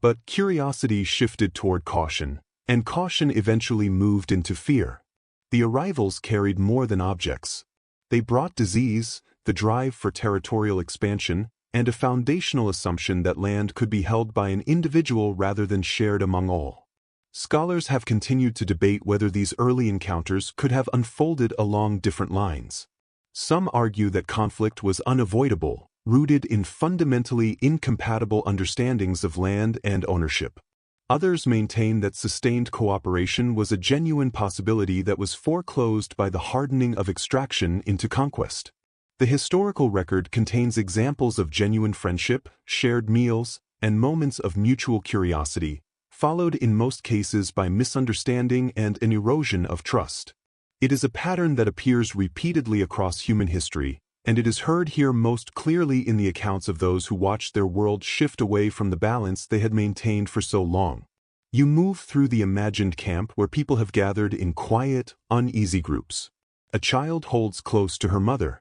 But curiosity shifted toward caution, and caution eventually moved into fear. The arrivals carried more than objects. They brought disease, the drive for territorial expansion, and a foundational assumption that land could be held by an individual rather than shared among all. Scholars have continued to debate whether these early encounters could have unfolded along different lines. Some argue that conflict was unavoidable, rooted in fundamentally incompatible understandings of land and ownership. Others maintain that sustained cooperation was a genuine possibility that was foreclosed by the hardening of extraction into conquest. The historical record contains examples of genuine friendship, shared meals, and moments of mutual curiosity, followed in most cases by misunderstanding and an erosion of trust. It is a pattern that appears repeatedly across human history, and it is heard here most clearly in the accounts of those who watched their world shift away from the balance they had maintained for so long. You move through the imagined camp where people have gathered in quiet, uneasy groups. A child holds close to her mother.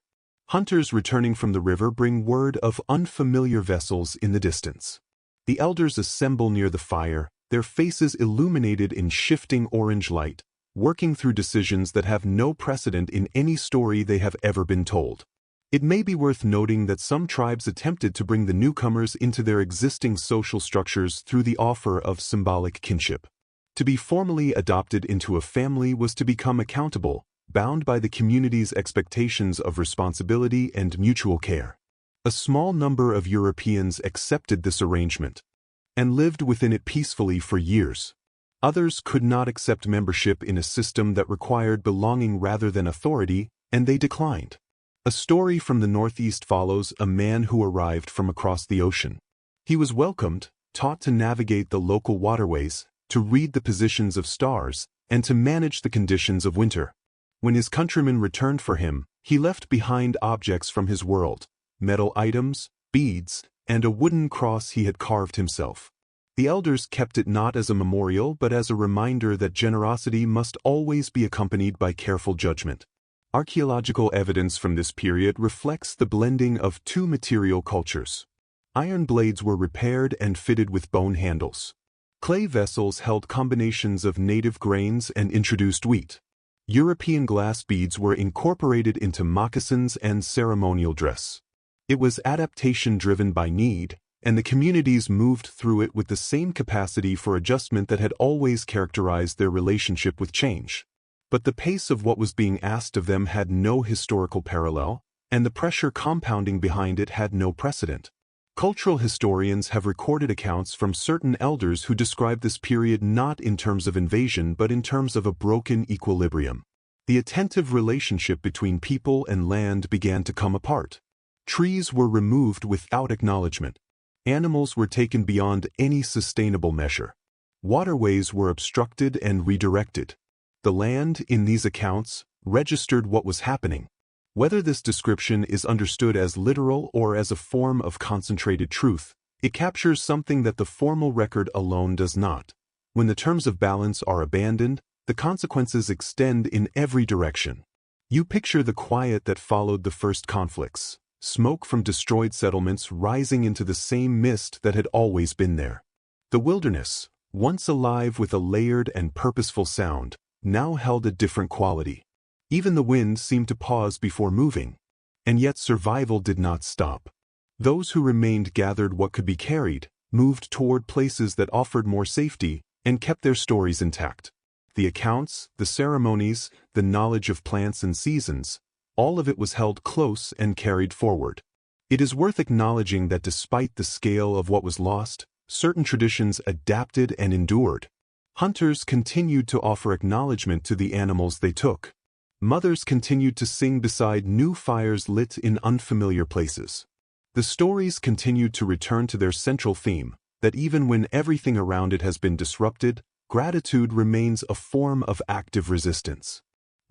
Hunters returning from the river bring word of unfamiliar vessels in the distance. The elders assemble near the fire, their faces illuminated in shifting orange light, working through decisions that have no precedent in any story they have ever been told. It may be worth noting that some tribes attempted to bring the newcomers into their existing social structures through the offer of symbolic kinship. To be formally adopted into a family was to become accountable, bound by the community's expectations of responsibility and mutual care. A small number of Europeans accepted this arrangement and lived within it peacefully for years. Others could not accept membership in a system that required belonging rather than authority, and they declined. A story from the Northeast follows a man who arrived from across the ocean. He was welcomed, taught to navigate the local waterways, to read the positions of stars, and to manage the conditions of winter. When his countrymen returned for him, he left behind objects from his world, metal items, beads, and a wooden cross he had carved himself. The elders kept it not as a memorial but as a reminder that generosity must always be accompanied by careful judgment. Archaeological evidence from this period reflects the blending of two material cultures. Iron blades were repaired and fitted with bone handles. Clay vessels held combinations of native grains and introduced wheat. European glass beads were incorporated into moccasins and ceremonial dress. It was adaptation driven by need, and the communities moved through it with the same capacity for adjustment that had always characterized their relationship with change. But the pace of what was being asked of them had no historical parallel, and the pressure compounding behind it had no precedent. Cultural historians have recorded accounts from certain elders who describe this period not in terms of invasion but in terms of a broken equilibrium. The attentive relationship between people and land began to come apart. Trees were removed without acknowledgement. Animals were taken beyond any sustainable measure. Waterways were obstructed and redirected. The land, in these accounts, registered what was happening. Whether this description is understood as literal or as a form of concentrated truth, it captures something that the formal record alone does not. When the terms of balance are abandoned, the consequences extend in every direction. You picture the quiet that followed the first conflicts, smoke from destroyed settlements rising into the same mist that had always been there. The wilderness, once alive with a layered and purposeful sound, now held a different quality. Even the wind seemed to pause before moving. And yet survival did not stop. Those who remained gathered what could be carried, moved toward places that offered more safety, and kept their stories intact. The accounts, the ceremonies, the knowledge of plants and seasons, all of it was held close and carried forward. It is worth acknowledging that despite the scale of what was lost, certain traditions adapted and endured. Hunters continued to offer acknowledgement to the animals they took. Mothers continued to sing beside new fires lit in unfamiliar places. The stories continued to return to their central theme, that even when everything around it has been disrupted, gratitude remains a form of active resistance.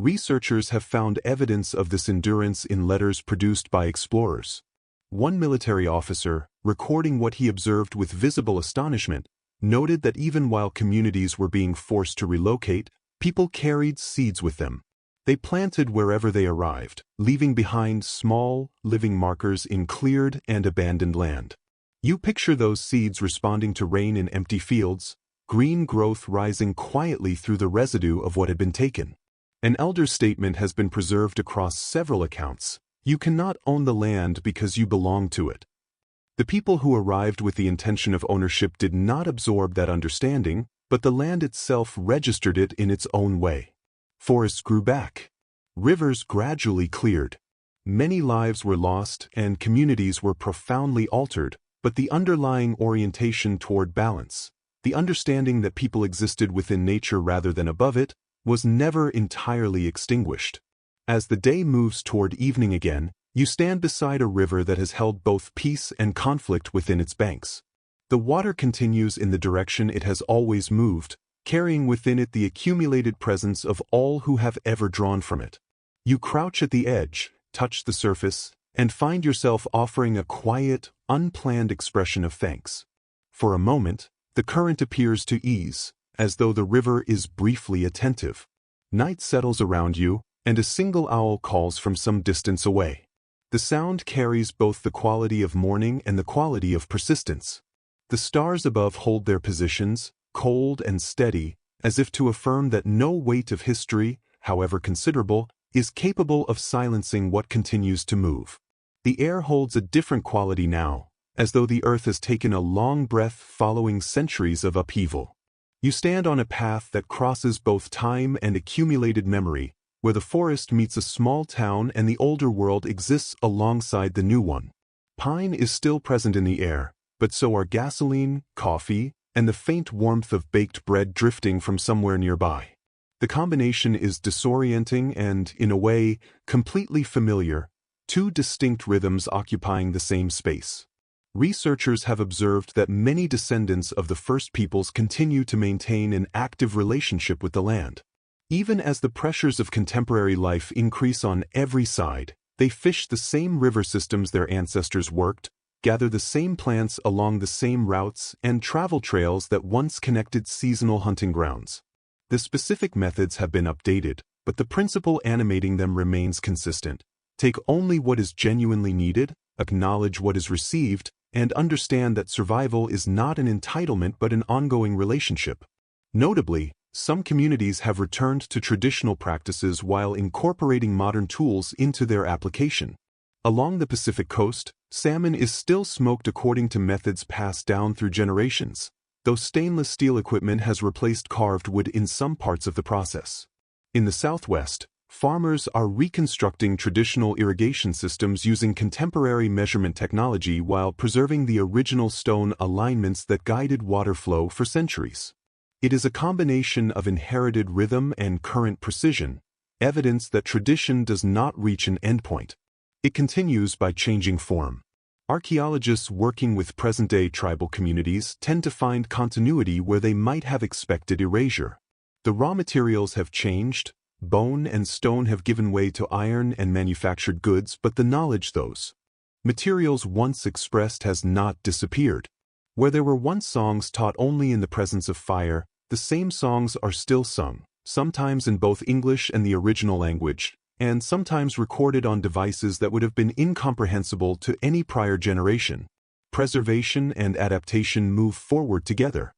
Researchers have found evidence of this endurance in letters produced by explorers. One military officer, recording what he observed with visible astonishment, noted that even while communities were being forced to relocate, people carried seeds with them. They planted wherever they arrived, leaving behind small, living markers in cleared and abandoned land. You picture those seeds responding to rain in empty fields, green growth rising quietly through the residue of what had been taken. An elder's statement has been preserved across several accounts. You cannot own the land because you belong to it. The people who arrived with the intention of ownership did not absorb that understanding, but the land itself registered it in its own way. Forests grew back. Rivers gradually cleared. Many lives were lost and communities were profoundly altered, but the underlying orientation toward balance, the understanding that people existed within nature rather than above it, was never entirely extinguished. As the day moves toward evening again, you stand beside a river that has held both peace and conflict within its banks. The water continues in the direction it has always moved, carrying within it the accumulated presence of all who have ever drawn from it. You crouch at the edge, touch the surface, and find yourself offering a quiet, unplanned expression of thanks. For a moment, the current appears to ease, as though the river is briefly attentive. Night settles around you, and a single owl calls from some distance away. The sound carries both the quality of morning and the quality of persistence. The stars above hold their positions, cold and steady, as if to affirm that no weight of history, however considerable, is capable of silencing what continues to move. The air holds a different quality now, as though the earth has taken a long breath following centuries of upheaval. You stand on a path that crosses both time and accumulated memory, where the forest meets a small town and the older world exists alongside the new one. Pine is still present in the air, but so are gasoline, coffee, and the faint warmth of baked bread drifting from somewhere nearby. The combination is disorienting and, in a way, completely familiar, two distinct rhythms occupying the same space. Researchers have observed that many descendants of the first peoples continue to maintain an active relationship with the land. Even as the pressures of contemporary life increase on every side, they fish the same river systems their ancestors worked, gather the same plants along the same routes, and travel trails that once connected seasonal hunting grounds. The specific methods have been updated, but the principle animating them remains consistent. Take only what is genuinely needed, acknowledge what is received, and understand that survival is not an entitlement but an ongoing relationship. Notably, some communities have returned to traditional practices while incorporating modern tools into their application. Along the Pacific coast, salmon is still smoked according to methods passed down through generations, though stainless steel equipment has replaced carved wood in some parts of the process. In the Southwest, farmers are reconstructing traditional irrigation systems using contemporary measurement technology while preserving the original stone alignments that guided water flow for centuries. It is a combination of inherited rhythm and current precision, evidence that tradition does not reach an endpoint. It continues by changing form. Archaeologists working with present-day tribal communities tend to find continuity where they might have expected erasure. The raw materials have changed, bone and stone have given way to iron and manufactured goods, but the knowledge those materials once expressed has not disappeared. Where there were once songs taught only in the presence of fire, the same songs are still sung, sometimes in both English and the original language, and sometimes recorded on devices that would have been incomprehensible to any prior generation. Preservation and adaptation move forward together.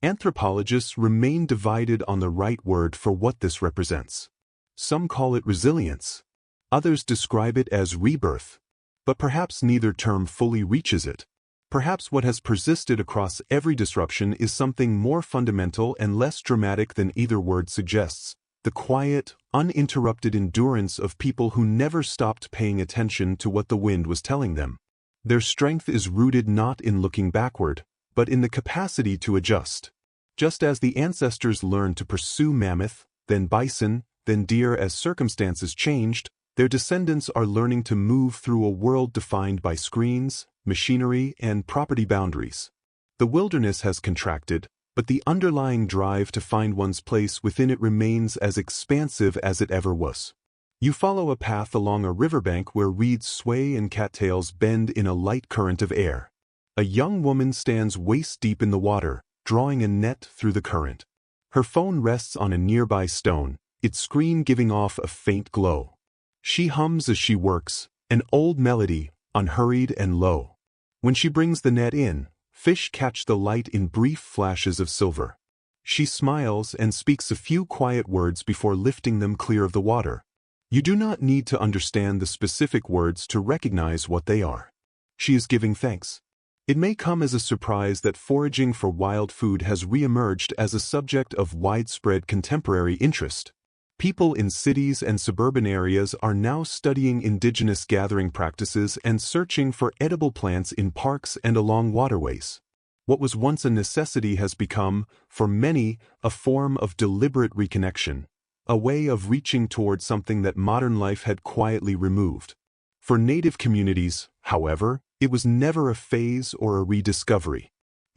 Anthropologists remain divided on the right word for what this represents. Some call it resilience. Others describe it as rebirth. But perhaps neither term fully reaches it. Perhaps what has persisted across every disruption is something more fundamental and less dramatic than either word suggests. The quiet, uninterrupted endurance of people who never stopped paying attention to what the wind was telling them. Their strength is rooted not in looking backward, but in the capacity to adjust. Just as the ancestors learned to pursue mammoth, then bison, then deer as circumstances changed, their descendants are learning to move through a world defined by screens, machinery, and property boundaries. The wilderness has contracted, but the underlying drive to find one's place within it remains as expansive as it ever was. You follow a path along a riverbank where reeds sway and cattails bend in a light current of air. A young woman stands waist-deep in the water, drawing a net through the current. Her phone rests on a nearby stone, its screen giving off a faint glow. She hums as she works, an old melody, unhurried and low. When she brings the net in, fish catch the light in brief flashes of silver. She smiles and speaks a few quiet words before lifting them clear of the water. You do not need to understand the specific words to recognize what they are. She is giving thanks. It may come as a surprise that foraging for wild food has re-emerged as a subject of widespread contemporary interest. People in cities and suburban areas are now studying indigenous gathering practices and searching for edible plants in parks and along waterways. What was once a necessity has become, for many, a form of deliberate reconnection, a way of reaching toward something that modern life had quietly removed. For Native communities, however, it was never a phase or a rediscovery.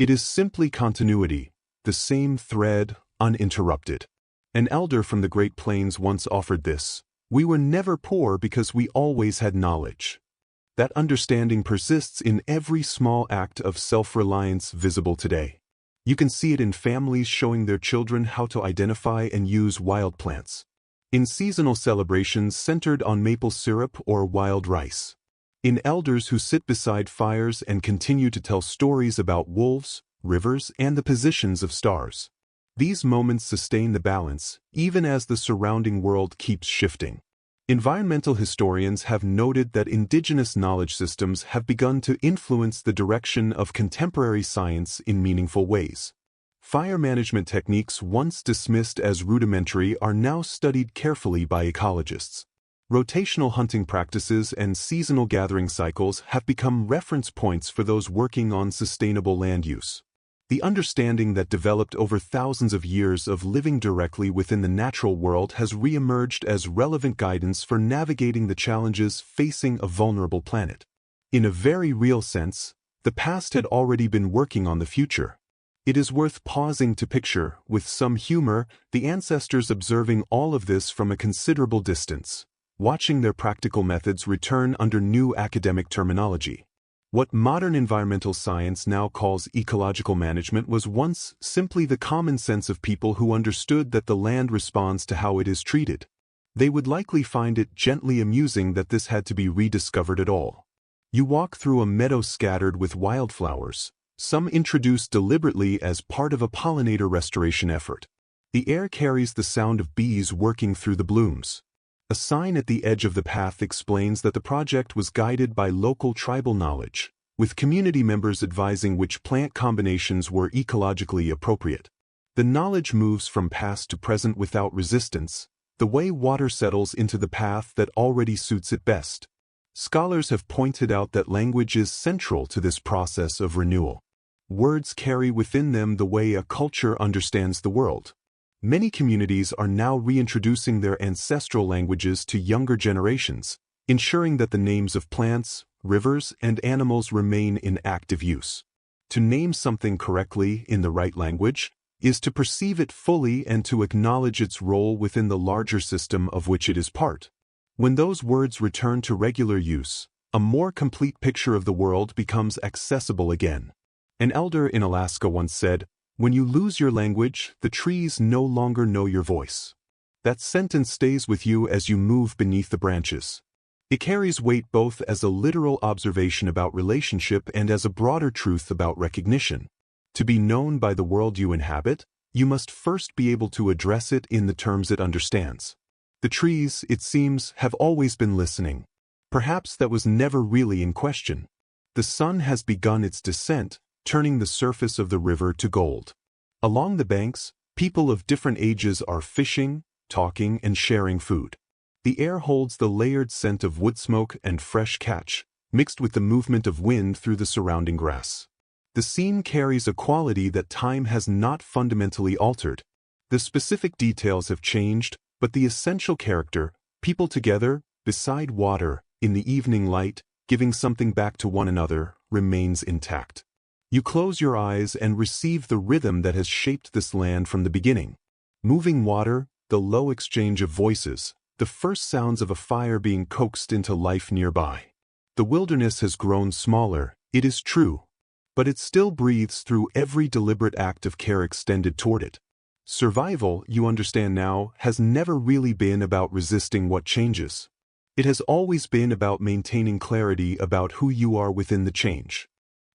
It is simply continuity, the same thread, uninterrupted. An elder from the Great Plains once offered this: "We were never poor because we always had knowledge." That understanding persists in every small act of self-reliance visible today. You can see it in families showing their children how to identify and use wild plants, in seasonal celebrations centered on maple syrup or wild rice, in elders who sit beside fires and continue to tell stories about wolves, rivers, and the positions of stars. These moments sustain the balance, even as the surrounding world keeps shifting. Environmental historians have noted that indigenous knowledge systems have begun to influence the direction of contemporary science in meaningful ways. Fire management techniques once dismissed as rudimentary are now studied carefully by ecologists. Rotational hunting practices and seasonal gathering cycles have become reference points for those working on sustainable land use. The understanding that developed over thousands of years of living directly within the natural world has re-emerged as relevant guidance for navigating the challenges facing a vulnerable planet. In a very real sense, the past had already been working on the future. It is worth pausing to picture, with some humor, the ancestors observing all of this from a considerable distance, watching their practical methods return under new academic terminology. What modern environmental science now calls ecological management was once simply the common sense of people who understood that the land responds to how it is treated. They would likely find it gently amusing that this had to be rediscovered at all. You walk through a meadow scattered with wildflowers, some introduced deliberately as part of a pollinator restoration effort. The air carries the sound of bees working through the blooms. A sign at the edge of the path explains that the project was guided by local tribal knowledge, with community members advising which plant combinations were ecologically appropriate. The knowledge moves from past to present without resistance, the way water settles into the path that already suits it best. Scholars have pointed out that language is central to this process of renewal. Words carry within them the way a culture understands the world. Many communities are now reintroducing their ancestral languages to younger generations, ensuring that the names of plants, rivers, and animals remain in active use. To name something correctly in the right language is to perceive it fully and to acknowledge its role within the larger system of which it is part. When those words return to regular use, a more complete picture of the world becomes accessible again. An elder in Alaska once said, "When you lose your language, the trees no longer know your voice." That sentence stays with you as you move beneath the branches. It carries weight both as a literal observation about relationship and as a broader truth about recognition. To be known by the world you inhabit, you must first be able to address it in the terms it understands. The trees, it seems, have always been listening. Perhaps that was never really in question. The sun has begun its descent, turning the surface of the river to gold. Along the banks, people of different ages are fishing, talking, and sharing food. The air holds the layered scent of wood smoke and fresh catch, mixed with the movement of wind through the surrounding grass. The scene carries a quality that time has not fundamentally altered. The specific details have changed, but the essential character, people together, beside water, in the evening light, giving something back to one another, remains intact. You close your eyes and receive the rhythm that has shaped this land from the beginning. Moving water, the low exchange of voices, the first sounds of a fire being coaxed into life nearby. The wilderness has grown smaller, it is true, but it still breathes through every deliberate act of care extended toward it. Survival, you understand now, has never really been about resisting what changes. It has always been about maintaining clarity about who you are within the change.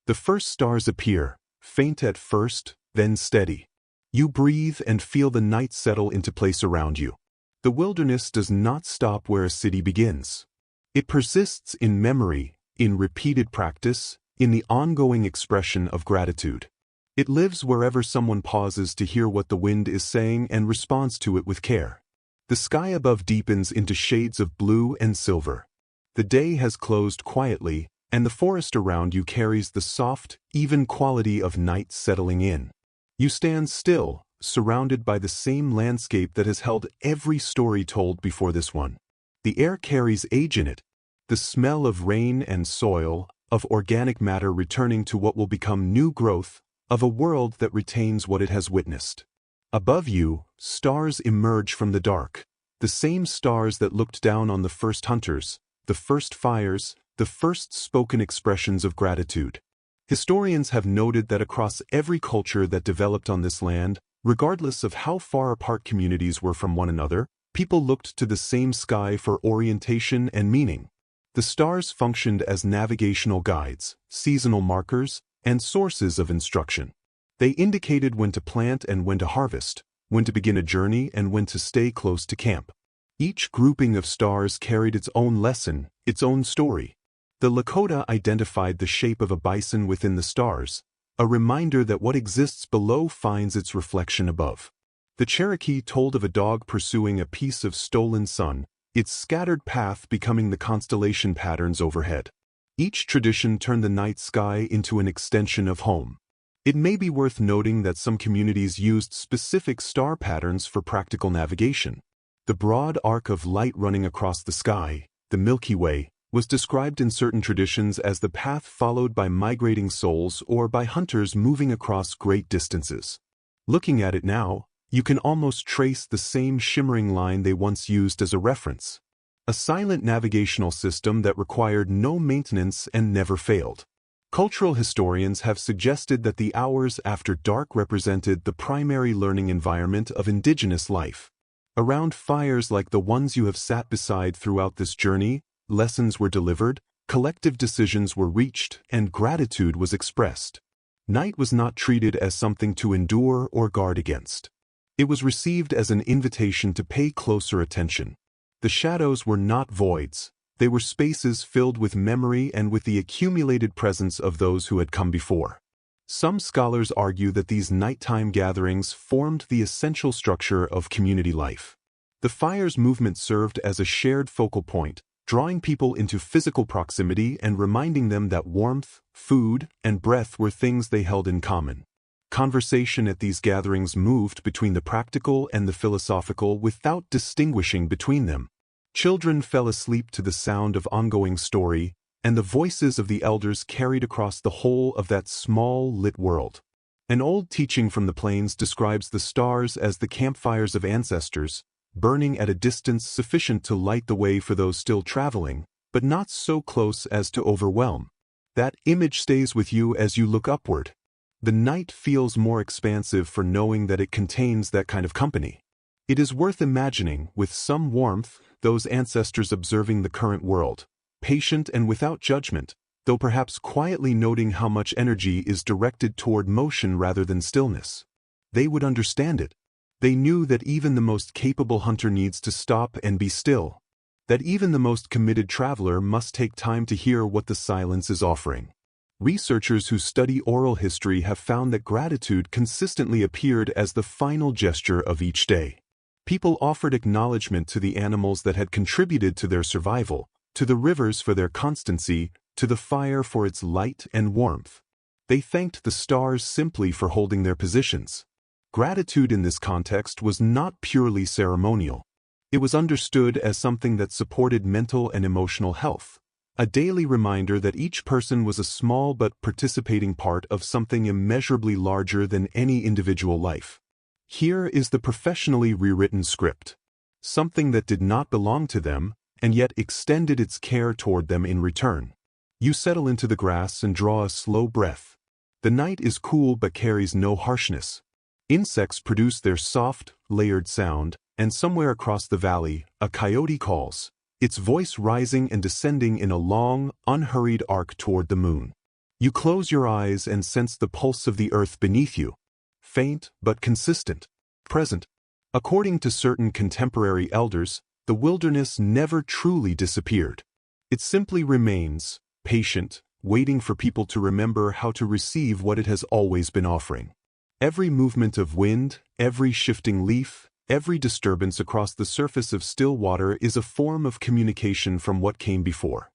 The first stars appear, faint at first, then steady. You breathe and feel the night settle into place around you. The wilderness does not stop where a city begins. It persists in memory, in repeated practice, in the ongoing expression of gratitude. It lives wherever someone pauses to hear what the wind is saying and responds to it with care. The sky above deepens into shades of blue and silver. The day has closed quietly, and the forest around you carries the soft, even quality of night settling in. You stand still, surrounded by the same landscape that has held every story told before this one. The air carries age in it, the smell of rain and soil, of organic matter returning to what will become new growth, of a world that retains what it has witnessed. Above you, stars emerge from the dark, the same stars that looked down on the first hunters, the first fires, the first spoken expressions of gratitude. Historians have noted that across every culture that developed on this land, regardless of how far apart communities were from one another, people looked to the same sky for orientation and meaning. The stars functioned as navigational guides, seasonal markers, and sources of instruction. They indicated when to plant and when to harvest, when to begin a journey and when to stay close to camp. Each grouping of stars carried its own lesson, its own story. The Lakota identified the shape of a bison within the stars, a reminder that what exists below finds its reflection above. The Cherokee told of a dog pursuing a piece of stolen sun, its scattered path becoming the constellation patterns overhead. Each tradition turned the night sky into an extension of home. It may be worth noting that some communities used specific star patterns for practical navigation. The broad arc of light running across the sky, the Milky Way, was described in certain traditions as the path followed by migrating souls or by hunters moving across great distances. Looking at it now, you can almost trace the same shimmering line they once used as a reference. A silent navigational system that required no maintenance and never failed. Cultural historians have suggested that the hours after dark represented the primary learning environment of indigenous life. Around fires like the ones you have sat beside throughout this journey, lessons were delivered, collective decisions were reached, and gratitude was expressed. Night was not treated as something to endure or guard against. It was received as an invitation to pay closer attention. The shadows were not voids, they were spaces filled with memory and with the accumulated presence of those who had come before. Some scholars argue that these nighttime gatherings formed the essential structure of community life. The fire's movement served as a shared focal point, drawing people into physical proximity and reminding them that warmth, food, and breath were things they held in common. Conversation at these gatherings moved between the practical and the philosophical without distinguishing between them. Children fell asleep to the sound of ongoing story, and the voices of the elders carried across the whole of that small, lit world. An old teaching from the plains describes the stars as the campfires of ancestors, burning at a distance sufficient to light the way for those still traveling, but not so close as to overwhelm. That image stays with you as you look upward. The night feels more expansive for knowing that it contains that kind of company. It is worth imagining, with some warmth, those ancestors observing the current world, patient and without judgment, though perhaps quietly noting how much energy is directed toward motion rather than stillness. They would understand it. They knew that even the most capable hunter needs to stop and be still, that even the most committed traveler must take time to hear what the silence is offering. Researchers who study oral history have found that gratitude consistently appeared as the final gesture of each day. People offered acknowledgement to the animals that had contributed to their survival, to the rivers for their constancy, to the fire for its light and warmth. They thanked the stars simply for holding their positions. Gratitude in this context was not purely ceremonial. It was understood as something that supported mental and emotional health, a daily reminder that each person was a small but participating part of something immeasurably larger than any individual life. Here is the professionally rewritten script, something that did not belong to them, and yet extended its care toward them in return. You settle into the grass and draw a slow breath. The night is cool but carries no harshness. Insects produce their soft, layered sound, and somewhere across the valley, a coyote calls, its voice rising and descending in a long, unhurried arc toward the moon. You close your eyes and sense the pulse of the earth beneath you, faint but consistent, present. According to certain contemporary elders, the wilderness never truly disappeared. It simply remains, patient, waiting for people to remember how to receive what it has always been offering. Every movement of wind, every shifting leaf, every disturbance across the surface of still water is a form of communication from what came before.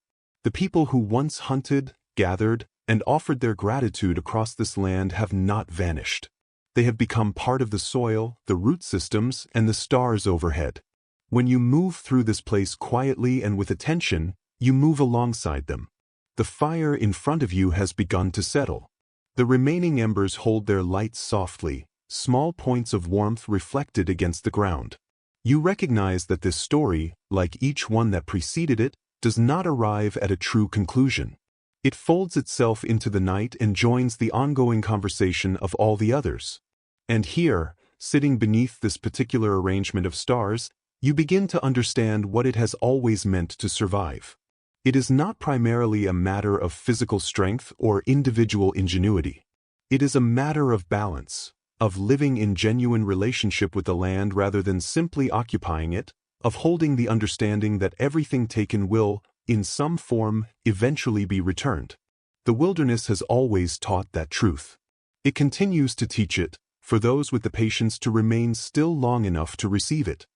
The people who once hunted, gathered, and offered their gratitude across this land have not vanished. They have become part of the soil, the root systems, and the stars overhead. When you move through this place quietly and with attention, you move alongside them. The fire in front of you has begun to settle. The remaining embers hold their light softly, small points of warmth reflected against the ground. You recognize that this story, like each one that preceded it, does not arrive at a true conclusion. It folds itself into the night and joins the ongoing conversation of all the others. And here, sitting beneath this particular arrangement of stars, you begin to understand what it has always meant to survive. It is not primarily a matter of physical strength or individual ingenuity. It is a matter of balance, of living in genuine relationship with the land rather than simply occupying it, of holding the understanding that everything taken will, in some form, eventually be returned. The wilderness has always taught that truth. It continues to teach it, for those with the patience to remain still long enough to receive it.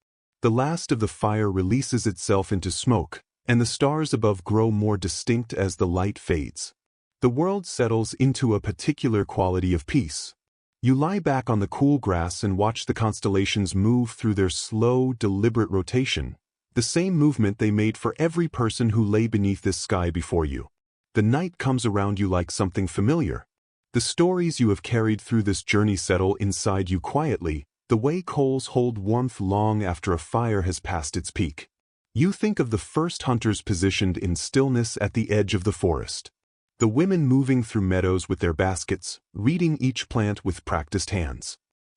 The last of the fire releases itself into smoke, and the stars above grow more distinct as the light fades. The world settles into a particular quality of peace. You lie back on the cool grass and watch the constellations move through their slow, deliberate rotation, the same movement they made for every person who lay beneath this sky before you. The night comes around you like something familiar. The stories you have carried through this journey settle inside you quietly, the way coals hold warmth long after a fire has passed its peak. You think of the first hunters positioned in stillness at the edge of the forest. The women moving through meadows with their baskets, reading each plant with practiced hands.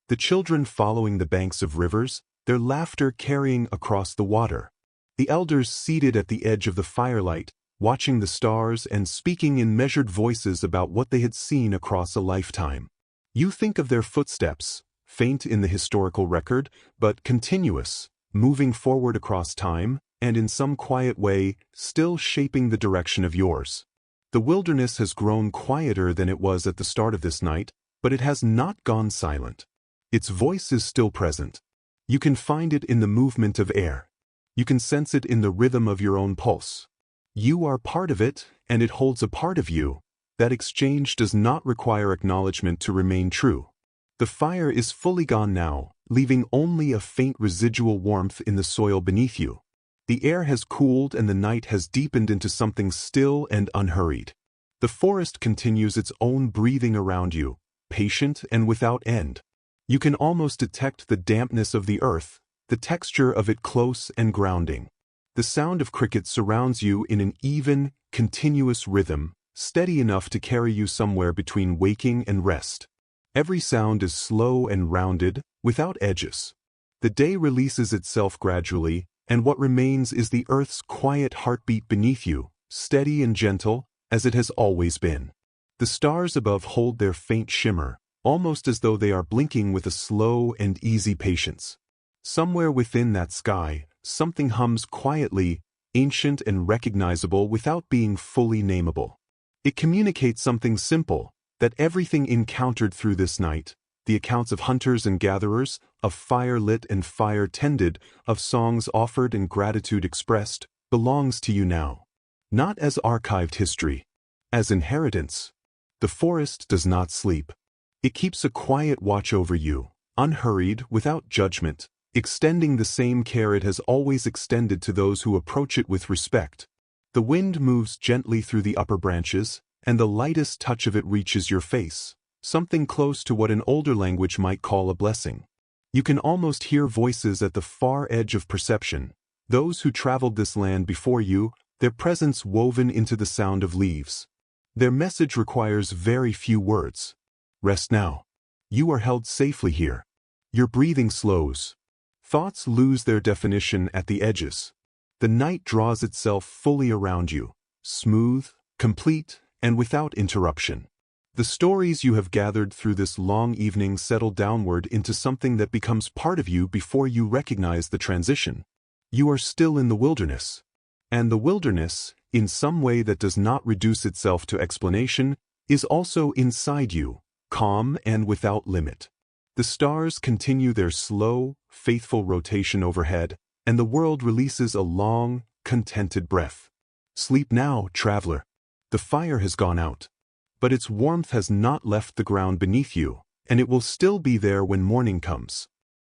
The children following the banks of rivers, their laughter carrying across the water. The elders seated at the edge of the firelight, watching the stars and speaking in measured voices about what they had seen across a lifetime. You think of their footsteps, faint in the historical record, but continuous, moving forward across time, and in some quiet way, still shaping the direction of yours. The wilderness has grown quieter than it was at the start of this night, but it has not gone silent. Its voice is still present. You can find it in the movement of air. You can sense it in the rhythm of your own pulse. You are part of it, and it holds a part of you. That exchange does not require acknowledgement to remain true. The fire is fully gone now, leaving only a faint residual warmth in the soil beneath you. The air has cooled and the night has deepened into something still and unhurried. The forest continues its own breathing around you, patient and without end. You can almost detect the dampness of the earth, the texture of it close and grounding. The sound of crickets surrounds you in an even, continuous rhythm, steady enough to carry you somewhere between waking and rest. Every sound is slow and rounded, without edges. The day releases itself gradually, and what remains is the earth's quiet heartbeat beneath you, steady and gentle, as it has always been. The stars above hold their faint shimmer, almost as though they are blinking with a slow and easy patience. Somewhere within that sky, something hums quietly, ancient and recognizable without being fully nameable. It communicates something simple, that everything encountered through this night, the accounts of hunters and gatherers, of fire lit and fire tended, of songs offered and gratitude expressed, belongs to you now. Not as archived history, as inheritance. The forest does not sleep. It keeps a quiet watch over you, unhurried, without judgment, extending the same care it has always extended to those who approach it with respect. The wind moves gently through the upper branches, and the lightest touch of it reaches your face, something close to what an older language might call a blessing. You can almost hear voices at the far edge of perception, those who traveled this land before you, their presence woven into the sound of leaves. Their message requires very few words. Rest now. You are held safely here. Your breathing slows. Thoughts lose their definition at the edges. The night draws itself fully around you, smooth, complete, and without interruption. The stories you have gathered through this long evening settle downward into something that becomes part of you before you recognize the transition. You are still in the wilderness. And the wilderness, in some way that does not reduce itself to explanation, is also inside you, calm and without limit. The stars continue their slow, faithful rotation overhead, and the world releases a long, contented breath. Sleep now, traveler. The fire has gone out. But its warmth has not left the ground beneath you, and it will still be there when morning comes.